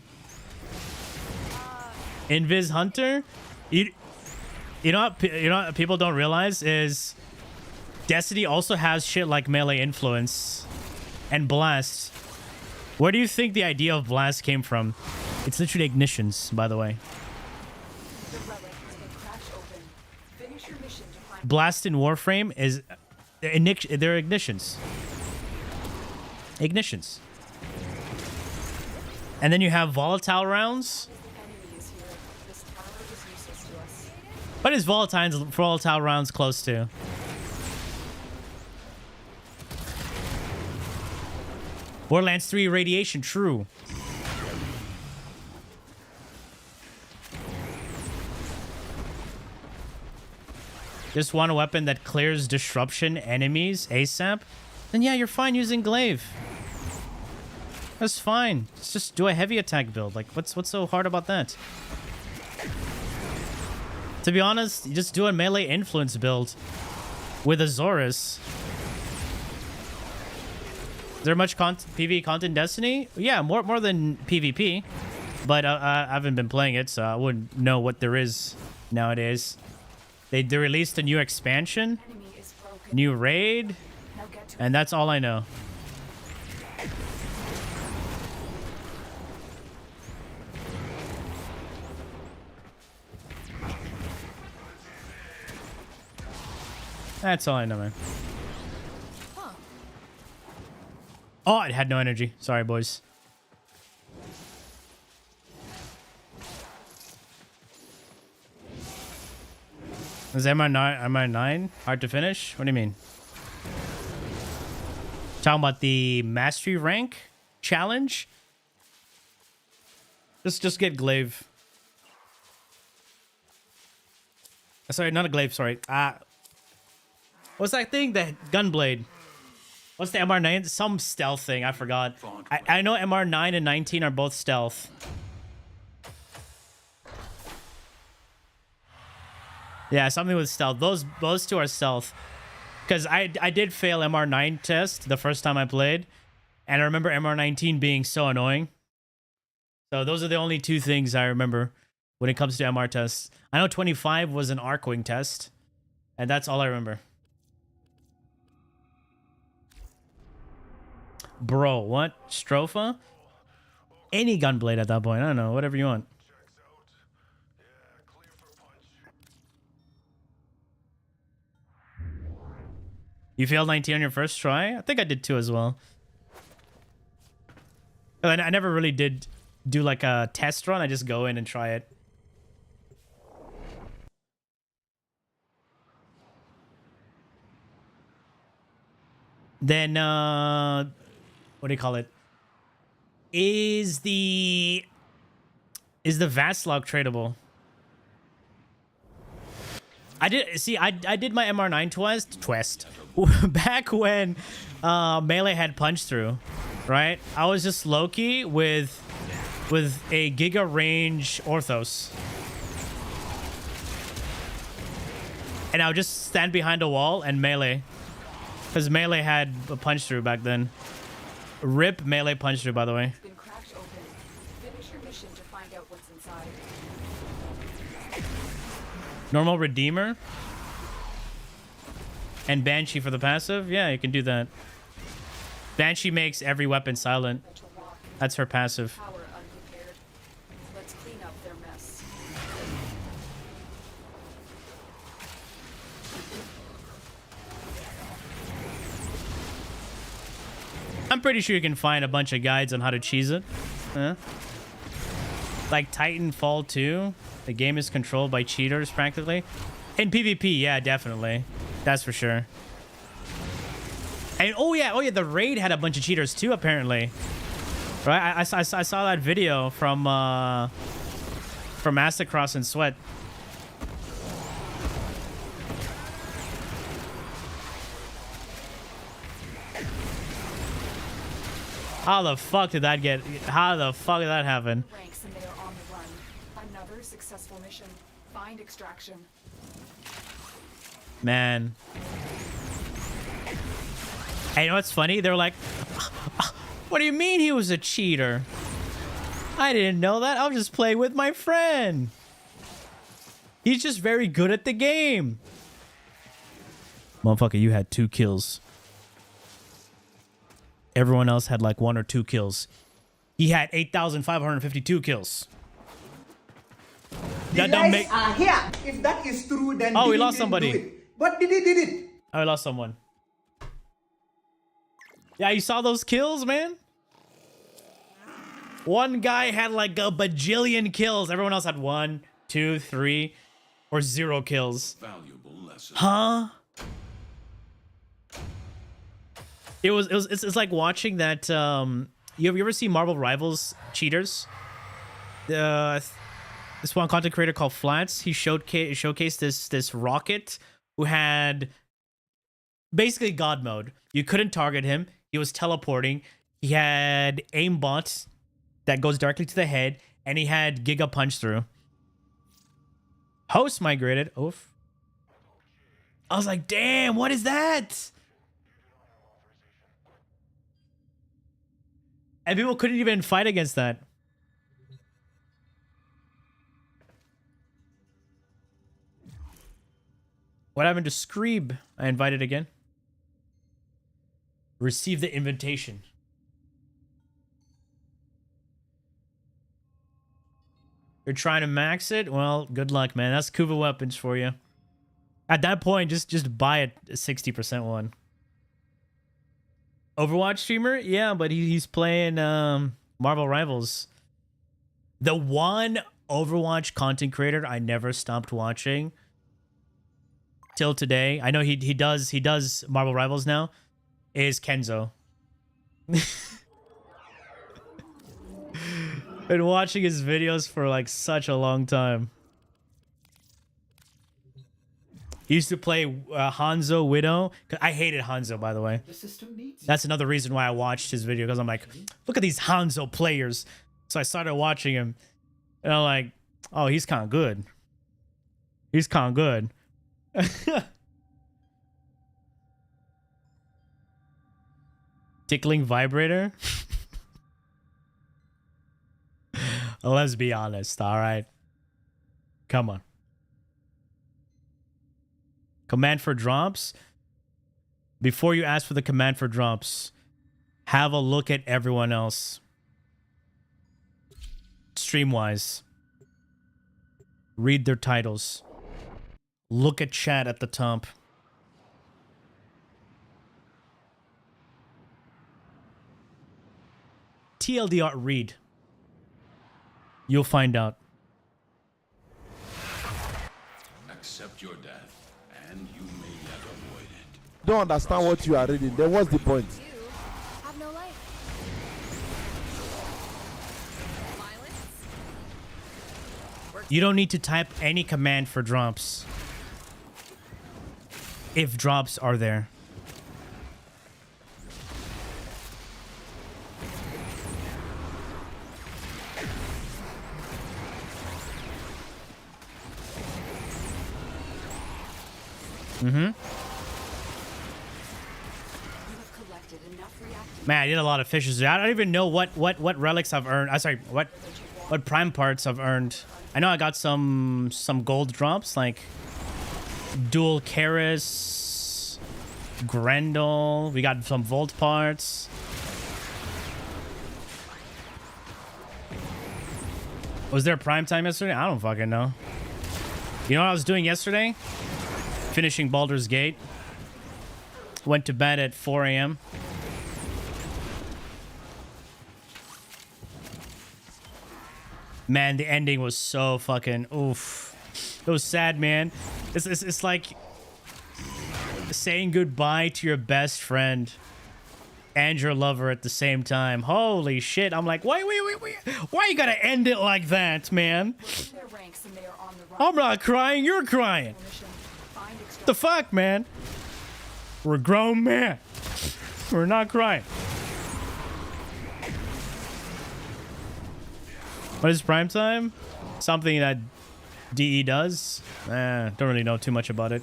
Invis Hunter? You know what people don't realize is Destiny also has shit like melee influence and blast. Where do you think the idea of blast came from? It's literally ignitions, by the way. Blast in Warframe is they're ignitions. Ignitions. And then you have volatile rounds. What is volatile rounds close to? Borderlands 3 radiation, true. just want a weapon that clears disruption enemies ASAP, then yeah, you're fine using glaive. That's fine. Just do a heavy attack build. Like, what's so hard about that? To be honest, you just do a melee influence build with Azorus. Is there much PvE content in Destiny? Yeah, more than PvP. But I haven't been playing it, so I wouldn't know what there is nowadays. They released a new expansion, new raid, and that's all I know. That's all I know, man. Oh, it had no energy. Sorry, boys. Is MR9 hard to finish? What do you mean? Talking about the mastery rank challenge? Just get glaive. Sorry, not a glaive, sorry. What's that thing? The gunblade. What's the MR9? Some stealth thing. I forgot. I know MR9 and 19 are both stealth. Yeah, something with stealth. Those two are stealth. Because I did fail MR9 test the first time I played. And I remember MR19 being so annoying. So those are the only two things I remember when it comes to MR tests. I know 25 was an Arcwing test. And that's all I remember. Bro, what? Stropha? Any gunblade at that point. I don't know. Whatever you want. You failed 19 on your first try? I think I did too as well. I never really did do like a test run. I just go in and try it. Then, what do you call it? Is the Vastlog tradable? I did my MR9 twist back when melee had punch through, right? I was just Loki with a giga range Orthos, and I would just stand behind a wall and melee, because melee had a punch through back then. Rip melee punch through, by the way. Been cracked open. Finish your mission to find out what's inside. Normal Redeemer and Banshee for the passive. Yeah, you can do that. Banshee makes every weapon silent. That's her passive. Power unprepared. Let's clean up their mess. I'm pretty sure you can find a bunch of guides on how to cheese it. Like Titanfall 2, the game is controlled by cheaters practically. In PvP, yeah, definitely. That's for sure. And oh yeah, the raid had a bunch of cheaters too, apparently. Right? I saw that video from Mastercross and Sweat. How the fuck did that get? How the fuck did that happen? Ranks and they are on the run. Another successful mission. Find extraction. Man. Hey, you know what's funny? They're like, what do you mean he was a cheater? I didn't know that. I was just playing with my friend. He's just very good at the game. Motherfucker, you had 2 kills. Everyone else had like 1 or 2 kills. He had 8,552 kills. The guys are here. If that is true, then we lost somebody. But did he did it? Oh, we lost someone. Yeah, you saw those kills, man? One guy had like a bajillion kills. Everyone else had 1, 2, 3, or 0 kills. Valuable lesson. Huh? It's like watching that. You ever see Marvel Rivals cheaters? This one content creator called Flats, he showcased this rocket who had basically God mode. You couldn't target him. He was teleporting. He had aimbot that goes directly to the head, and he had Giga Punch through. Host migrated. Oof. I was like, damn, what is that? And people couldn't even fight against that. What happened to Screeb? I invited again. Receive the invitation. You're trying to max it? Well, good luck, man. That's Kuva weapons for you. At that point, just buy a 60% one. Overwatch streamer? Yeah, but he's playing Marvel Rivals. The one Overwatch content creator I never stopped watching till today. I know he does Marvel Rivals now. Is Kenzo. Been watching his videos for like such a long time. He used to play Hanzo Widow. I hated Hanzo, by the way. The system needs That's another reason why I watched his video, because I'm like, look at these Hanzo players. So I started watching him, and I'm like, oh, he's kind of good. He's kind of good. Tickling vibrator? Let's be honest, all right? Come on. Command for drops? Before you ask for the command for drops, have a look at everyone else. Stream-wise. Read their titles. Look at chat at the top. TLDR, read. You'll find out. Accept your death, and you may yet avoid it. Don't understand what you are reading. Then what's the point? Have no life. You don't need to type any command for drops. If drops are there. Man, I did a lot of fishes. I don't even know what relics I've earned. I'm sorry, what prime parts I've earned. I know I got some gold drops, like dual Karis, Grendel. We got some Volt parts. Was there prime time yesterday? I don't fucking know. You know what I was doing yesterday? Finishing Baldur's Gate. Went to bed at 4 a.m. Man, the ending was so fucking oof. It was sad, man. It's like saying goodbye to your best friend and your lover at the same time. Holy shit. I'm like, why you gotta end it like that, man? I'm not crying, you're crying. The fuck, man? We're grown men. We're not crying. What is prime time? Something that DE does? Don't really know too much about it.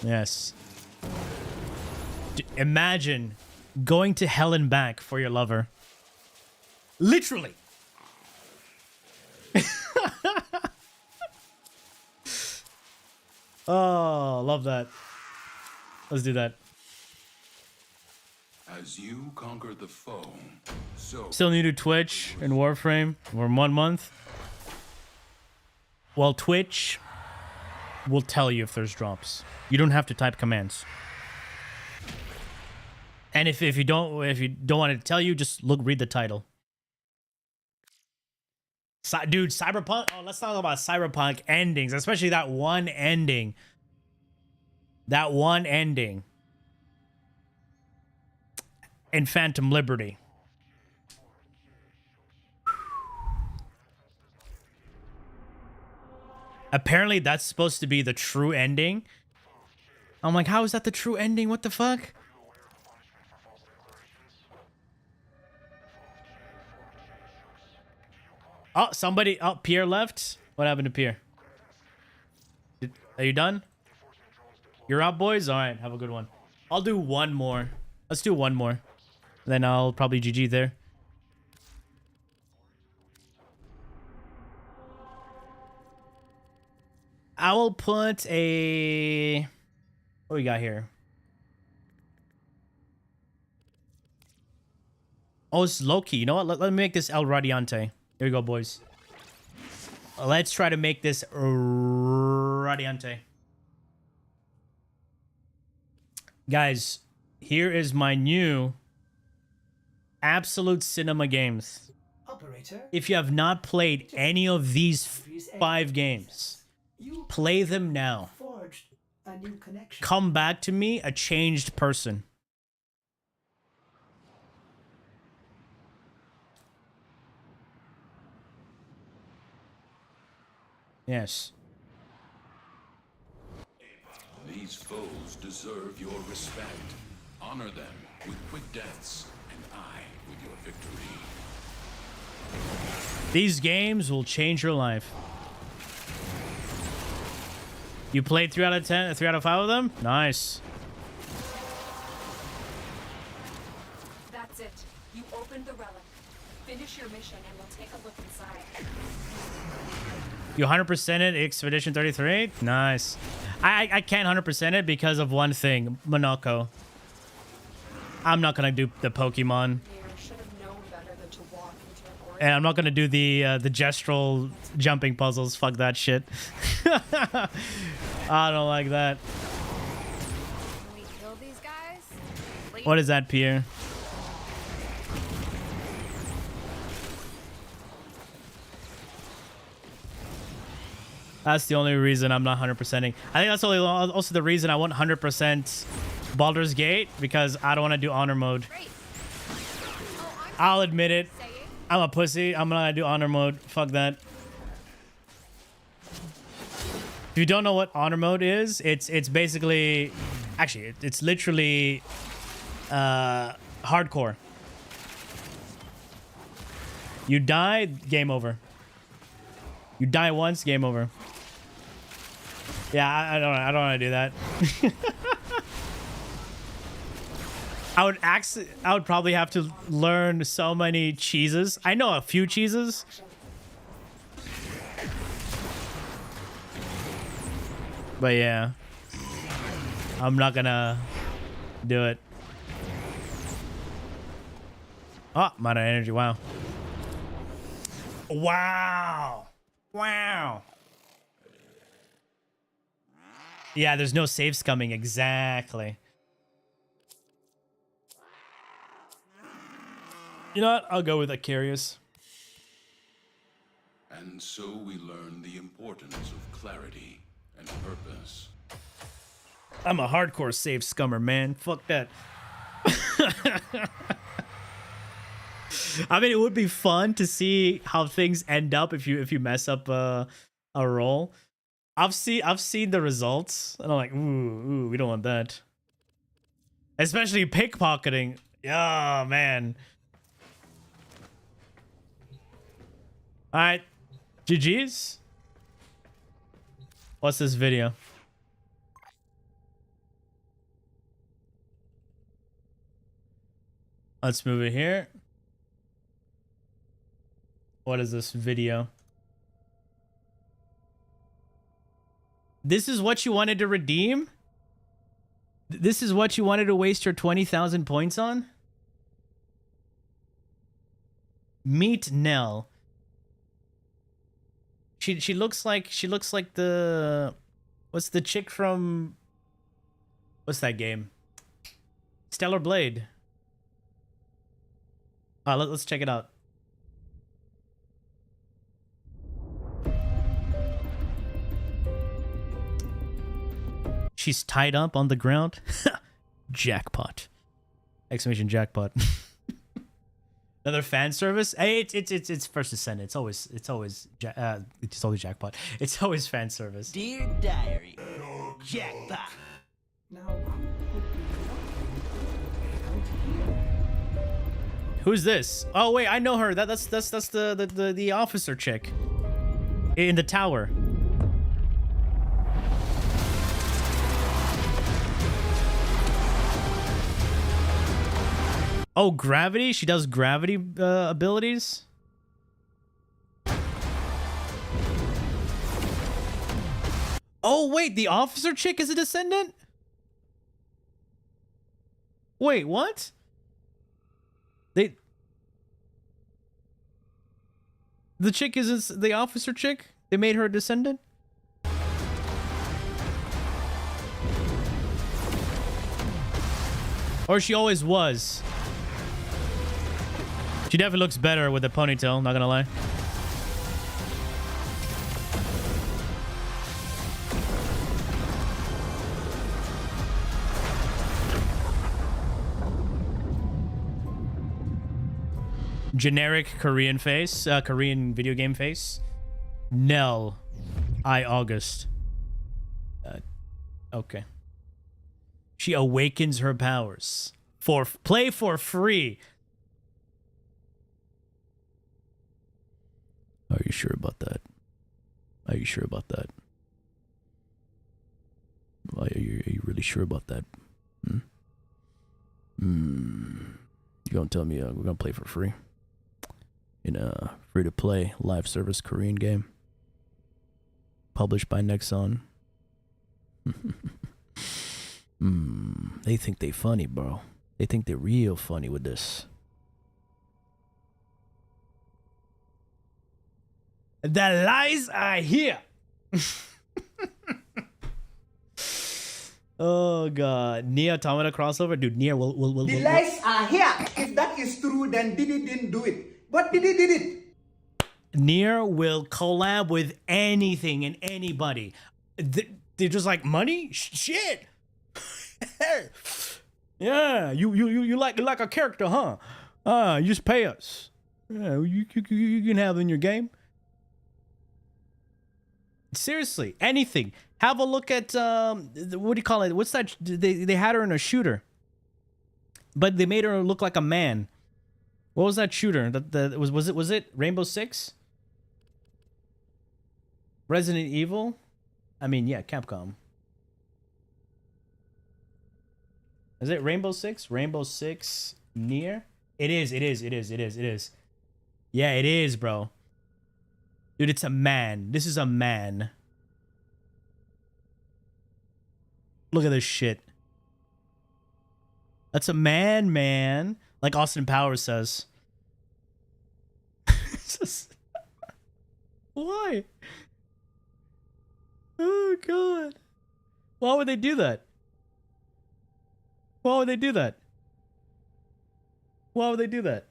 Yes. Imagine going to hell and back for your lover. Literally. Oh, love that. Let's do that. As you conquer the foe, so Still new to Twitch and Warframe. We're 1 month. Well, Twitch will tell you if there's drops. You don't have to type commands. And if you don't want it to tell you, just read the title. Dude, Cyberpunk. Oh, let's talk about Cyberpunk endings, especially that one ending. That one ending in Phantom Liberty. Apparently that's supposed to be the true ending. I'm like, how is that the true ending? What the fuck? Oh, somebody. Oh, Pierre left. What happened to Pierre? Are you done? You're out, boys? All right, have a good one. I'll do one more. Let's do one more. Then I'll probably GG there. I will put a... What we got here? Oh, it's Loki. You know what? Let me make this El Radiante. Here we go, boys. Let's try to make this Radiante. Guys, here is my new Absolute Cinema games. Operator, If you have not played any of these 5 games, play them now. forged a new connection. Come back to me a changed person. Yes. These foes deserve your respect. Honor them with quick deaths, and I with your victory. These games will change your life. You played 3 out of 10, 3 out of 5 of them? Nice. That's it. You opened the relic. Finish your mission and we'll take a look inside. You 100% it, Expedition 33? Nice. I can't 100% it because of one thing, Monoko. I'm not gonna do the Pokemon. And I'm not gonna do the gestural jumping puzzles. Fuck that shit. I don't like that. Can we kill these guys? Please? What is that, Pierre? That's the only reason I'm not 100%ing. I think that's also the reason I want 100% Baldur's Gate, because I don't want to do honor mode. I'll admit it. I'm a pussy. I'm gonna do honor mode. Fuck that. If you don't know what honor mode is, it's basically... Actually, it's literally hardcore. You die, game over. You die once, game over. Yeah, I don't want to do that. I would probably have to learn so many cheeses. I know a few cheeses. But yeah, I'm not gonna do it. Oh, amount of energy. Wow. Wow. Wow. Yeah, there's no saves coming. Exactly. You know what? I'll go with Acarius. And so we learn the importance of clarity and purpose. I'm a hardcore save scummer, man. Fuck that. I mean, it would be fun to see how things end up if you mess up a roll. I've seen the results, and I'm like, ooh, we don't want that. Especially pickpocketing. Oh man. All right, GG's. What's this video? Let's move it here. What is this video? This is what you wanted to redeem? This is what you wanted to waste your 20,000 points on? Meet Nell. She looks like the... What's the chick from... What's that game? Stellar Blade. Let's check it out. She's tied up on the ground. Jackpot. Exclamation jackpot. Another fan service. Hey, it's first Descendant. It's always jackpot. It's always fan service. Dear Diary, jackpot. Who's this? Oh wait, I know her. That's the officer chick in the tower. Oh, gravity? She does gravity abilities? Oh, wait, the officer chick is a Descendant? Wait, what? The chick is the officer chick? They made her a Descendant? Or she always was? She definitely looks better with a ponytail, not gonna lie. Generic Korean face, Korean video game face. Nell, I August. Okay. She awakens her powers. Play for free. Are you sure about that? Are you sure about that? Are you really sure about that? You gonna tell me we're gonna play for free? In a free-to-play live service Korean game? Published by Nexon? They think they funny, bro. They think they're real funny with this. The lies are here. Oh god, Nier Automata crossover, dude. Nier will. The lies are here. If that is true, then Diddy didn't do it. But Diddy did it. Nier will collab with anything and anybody. They're just like money, shit. Yeah, you like a character, huh? You just pay us. Yeah, you can have it in your game. Seriously, anything. Have a look at what do you call it? What's that? They had her in a shooter, but they made her look like a man. What was that shooter? Was it Rainbow Six? Resident Evil? I mean, yeah, Capcom. Is it Rainbow Six? Rainbow Six Nier? It is. Yeah, it is, bro. Dude, it's a man. This is a man. Look at this shit. That's a man. Like Austin Powers says. Why? Oh, God. Why would they do that? Why would they do that? Why would they do that?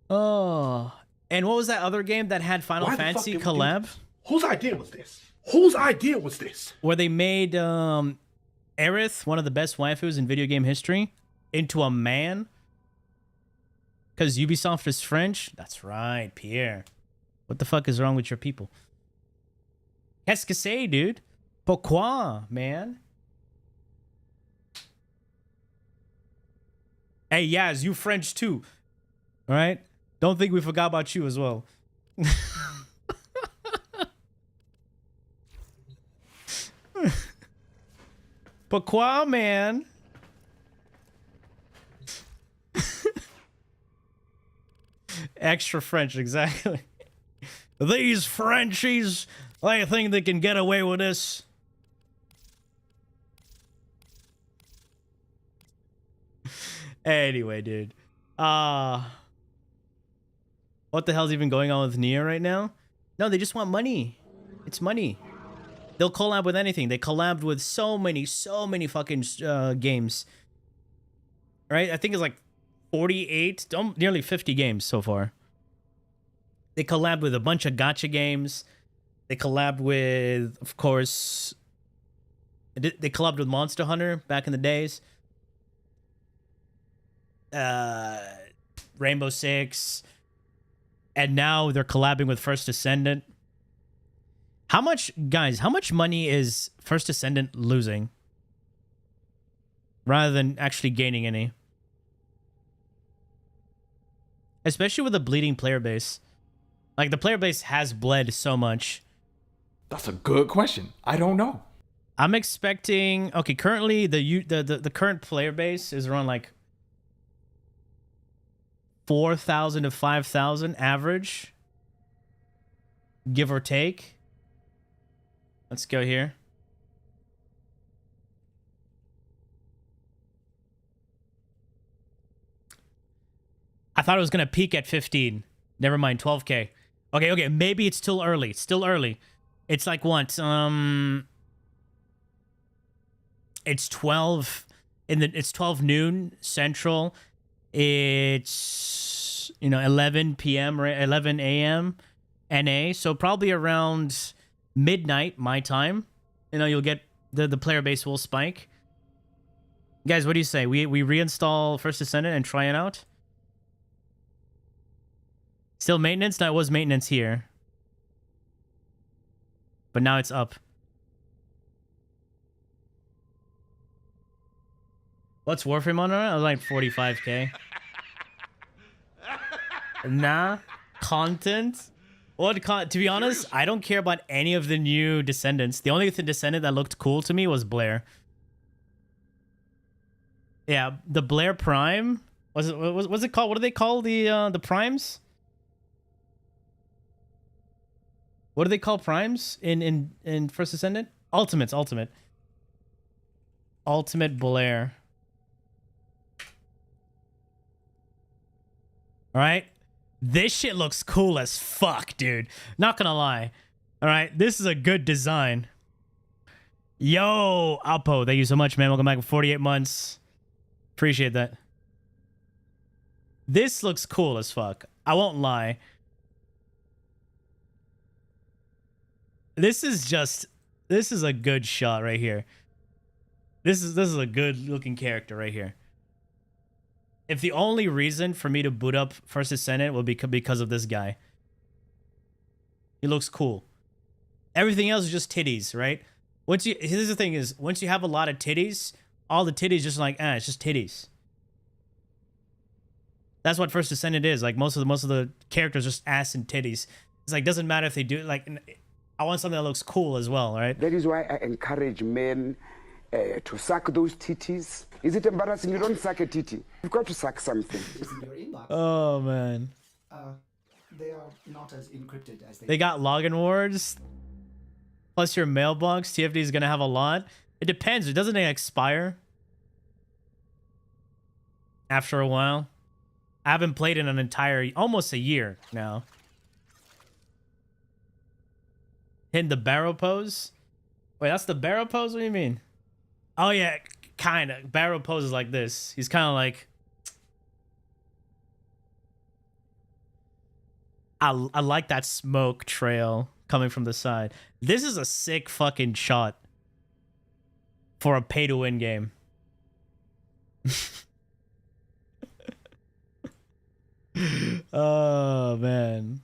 Oh. And what was that other game that had Final Fantasy collab? Whose idea was this? Whose idea was this? Where they made Aerith, one of the best waifus in video game history, into a man? Because Ubisoft is French? That's right, Pierre. What the fuck is wrong with your people? Qu'est-ce que c'est, dude? Pourquoi, man? Hey, Yaz, you French too. All right? Don't think we forgot about you as well. Pourquoi, man? Extra French, exactly. These Frenchies, they think they can get away with this. Anyway, dude. What the hell's even going on with Nier right now? No, they just want money. It's money. They'll collab with anything. They collabed with so many fucking games. Right? I think it's like 48, nearly 50 games so far. They collabed with a bunch of gacha games. They collabed with, of course, they collabed with Monster Hunter back in the days. Rainbow Six, and now they're collabing with First Descendant. How much, guys, how much money is First Descendant losing rather than actually gaining any? Especially with a bleeding player base. Like, the player base has bled so much. That's a good question. I don't know. I'm expecting... Okay, currently, the current player base is around, like, 4,000 to 5,000 average. Give or take. Let's go here. I thought it was going to peak at 15. Never mind, 12K. Okay, maybe it's still early. It's still early. It's like what? It's 12 it's 12 noon central. It's 11 p.m. or 11 a.m. NA, so probably around midnight my time. You'll get the player base will spike. Guys, what do you say? We reinstall First Descendant and try it out? Still maintenance? No, it was maintenance here. But now it's up. What's Warframe on right? I was like 45K. Nah. Content? To be honest, I don't care about any of the new Descendants. The only Descendant that looked cool to me was Blair. Yeah, the Blair Prime. What's it called? What do they call the Primes? What do they call Primes in First Descendant? Ultimate Blair. All right. This shit looks cool as fuck, dude. Not gonna lie. All right. This is a good design. Yo, Alpo, thank you so much, man. Welcome back for 48 months. Appreciate that. This looks cool as fuck. I won't lie. This is a good shot right here. This is a good looking character right here. If the only reason for me to boot up First Descendant will be because of this guy. He looks cool. Everything else is just titties, right? Here's the thing is, once you have a lot of titties, all the titties just like, it's just titties. That's what First Descendant is. Like most of the characters just ass and titties. It's like, doesn't matter if they do like, I want something that looks cool as well, right? That is why I encourage men to suck those titties. Is it embarrassing? You don't suck a titty. You've got to suck something. Oh, man. They are not as encrypted as they got login wards. Plus your mailbox. TFD is going to have a lot. It depends. It doesn't expire after a while. I haven't played in an almost a year now. Hitting the barrel pose? Wait, that's the barrel pose? What do you mean? Oh, yeah, kind of. Barrel pose is like this. He's kind of like... I like that smoke trail coming from the side. This is a sick fucking shot for a pay-to-win game. Oh, man.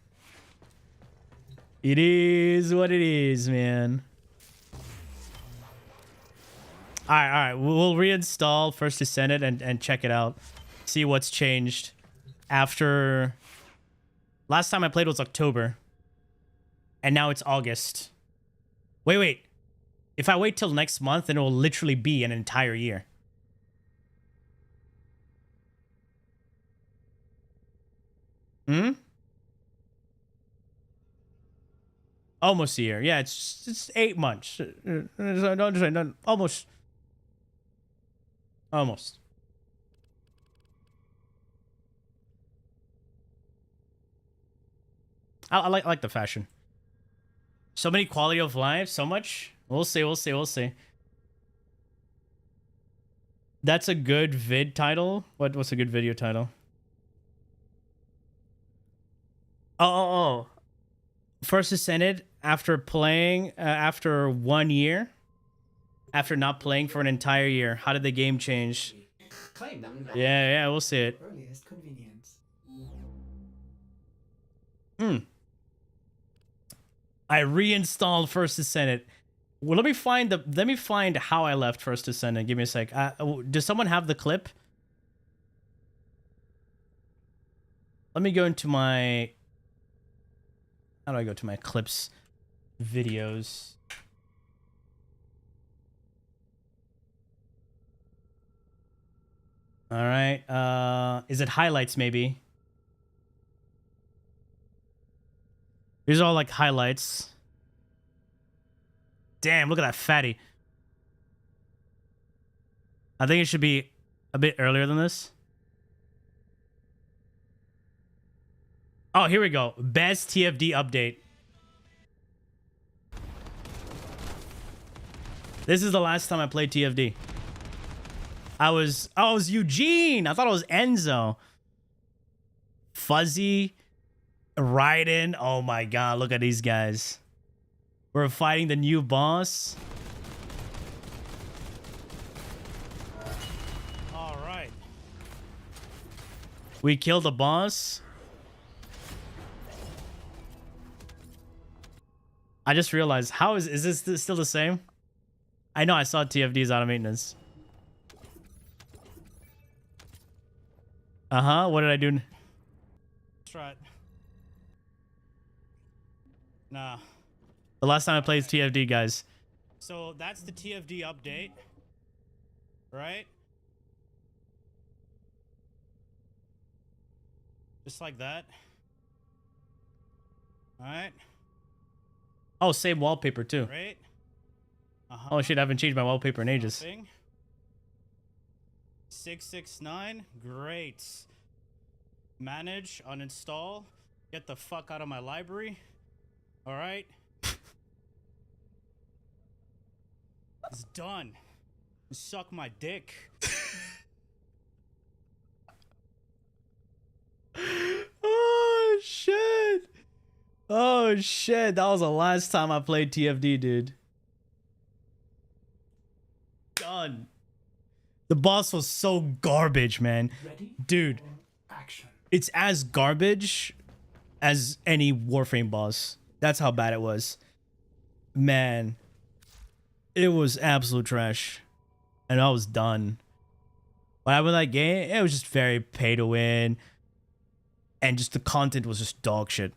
It is what it is, man. All right. We'll reinstall First Descendant and check it out. See what's changed after... Last time I played was October. And now it's August. Wait. If I wait till next month, then it will literally be an entire year. Almost a year. Yeah, it's 8 months. Almost. I like the fashion. So many quality of life, so much. We'll see. That's a good vid title. What's a good video title? Oh. First Descendant after playing after 1 year, after not playing for an entire year. How did the game change? Claim them. Yeah, we'll see it. Earliest convenience. I reinstalled First Descendant. Well, let me find how I left First Descendant. Give me a sec. Does someone have the clip? Let me go into my... How do I go to my clips? Videos. All right. Is it highlights maybe? These are all like highlights. Damn, look at that fatty. I think it should be a bit earlier than this. Oh, here we go. Best TFD update. This is the last time I played TFD. I was Eugene. I thought it was Enzo. Fuzzy. Raiden. Oh my god, look at these guys. We're fighting the new boss. All right. We killed the boss. I just realized, how is this still the same? I know I saw TFD's out of maintenance. Uh-huh, what did I do? That's right. Nah. The last time I played TFD, guys. So that's the TFD update. Right? Just like that. Alright. Oh, same wallpaper too. Right? Oh shit, I haven't changed my wallpaper in ages. 669. Great. Manage, uninstall. Get the fuck out of my library. Alright. It's done. Suck my dick. Oh shit. Oh shit. That was the last time I played TFD, dude. Done. The boss was so garbage, man. Dude. It's as garbage as any Warframe boss. That's how bad it was. Man. It was absolute trash. And I was done. When I went that game, it was just very pay to win. And just the content was just dog shit.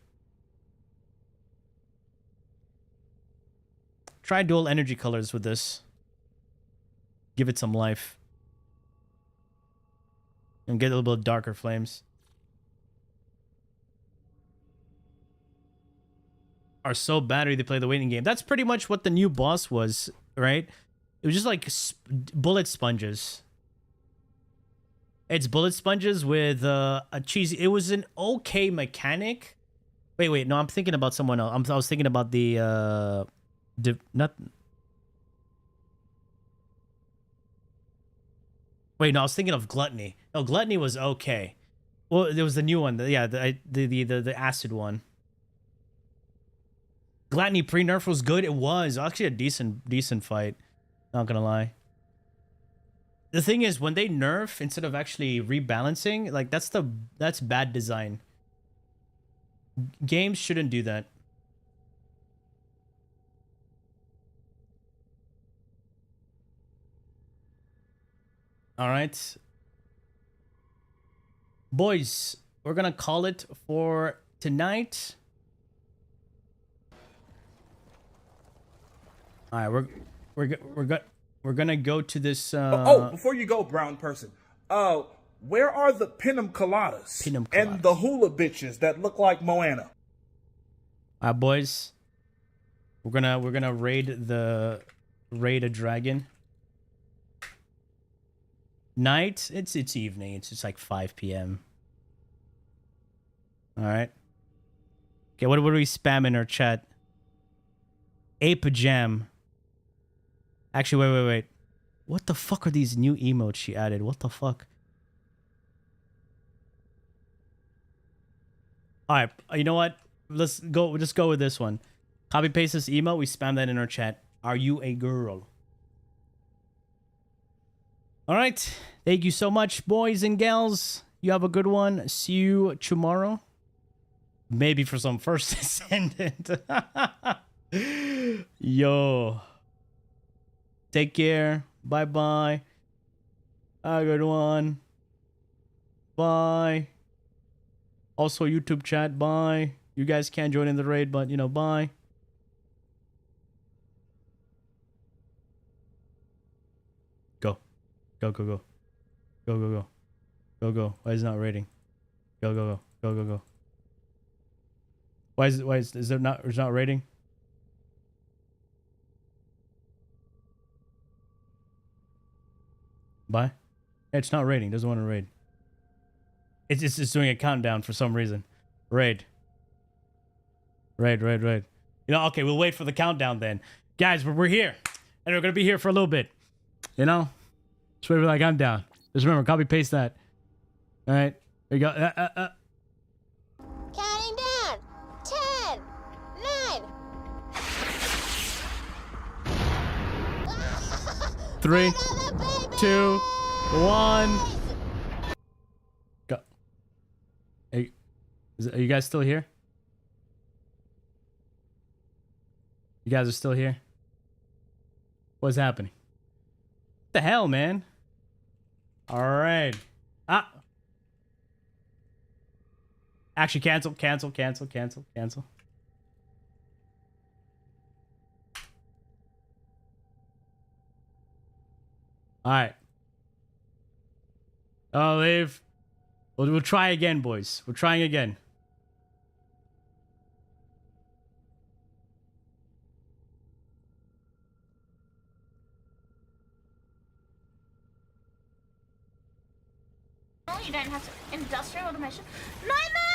Try dual energy colors with this. Give it some life. And get a little bit darker flames. Are so battery they play the waiting game. That's pretty much what the new boss was, right? It was just like bullet sponges. It's bullet sponges with a cheesy... It was an okay mechanic. Wait. No, I'm thinking about someone else. I was thinking about the... Wait, no, I was thinking of Gluttony. No, Gluttony was okay. Well, there was the new one. The acid one. Gluttony pre-nerf was good. It was actually a decent fight. Not gonna lie. The thing is, when they nerf instead of actually rebalancing, like that's bad design. Games shouldn't do that. All right. Boys, we're going to call it for tonight. All right, we're going to go to this before you go, brown person. Where are the pinnum coladas? And the hula bitches that look like Moana? All right, boys. We're going to raid a dragon. Night, it's evening. It's just like 5 p.m. All right. Okay, what do we spam in our chat? Ape Jam. Actually, wait. What the fuck are these new emotes she added? What the fuck? All right, you know what? Let's go. Just go with this one. Copy paste this emote. We spam that in our chat. Are you a girl? All right. Thank you so much, boys and gals. You have a good one. See you tomorrow. Maybe for some first Descendant. Yo. Take care. Bye-bye. Have a good one. Bye. Also, YouTube chat. Bye. You guys can't join in the raid, but, you know, bye. Go. Go, go, go. Go, go, go. Go, go. Why is it not raiding? Go, go, go. Go, go, go. Why is there not, it's not raiding? Bye. It's not raiding. Doesn't want to raid. It's just doing a countdown for some reason. Raid. Raid, raid, raid. You know, okay, we'll wait for the countdown then. Guys, we're here. And we're going to be here for a little bit. You know? Just wait for that countdown. Just remember, copy paste that. All right. There you go. Counting down. 10, 9. 3, 2, 1. Go. Hey, are you guys still here? You guys are still here? What's happening? What the hell, man? All right. Ah. Actually, cancel. All right. Oh, leave. We'll try again, boys. We're trying again. You don't have to. Industrial automation. Nightmare!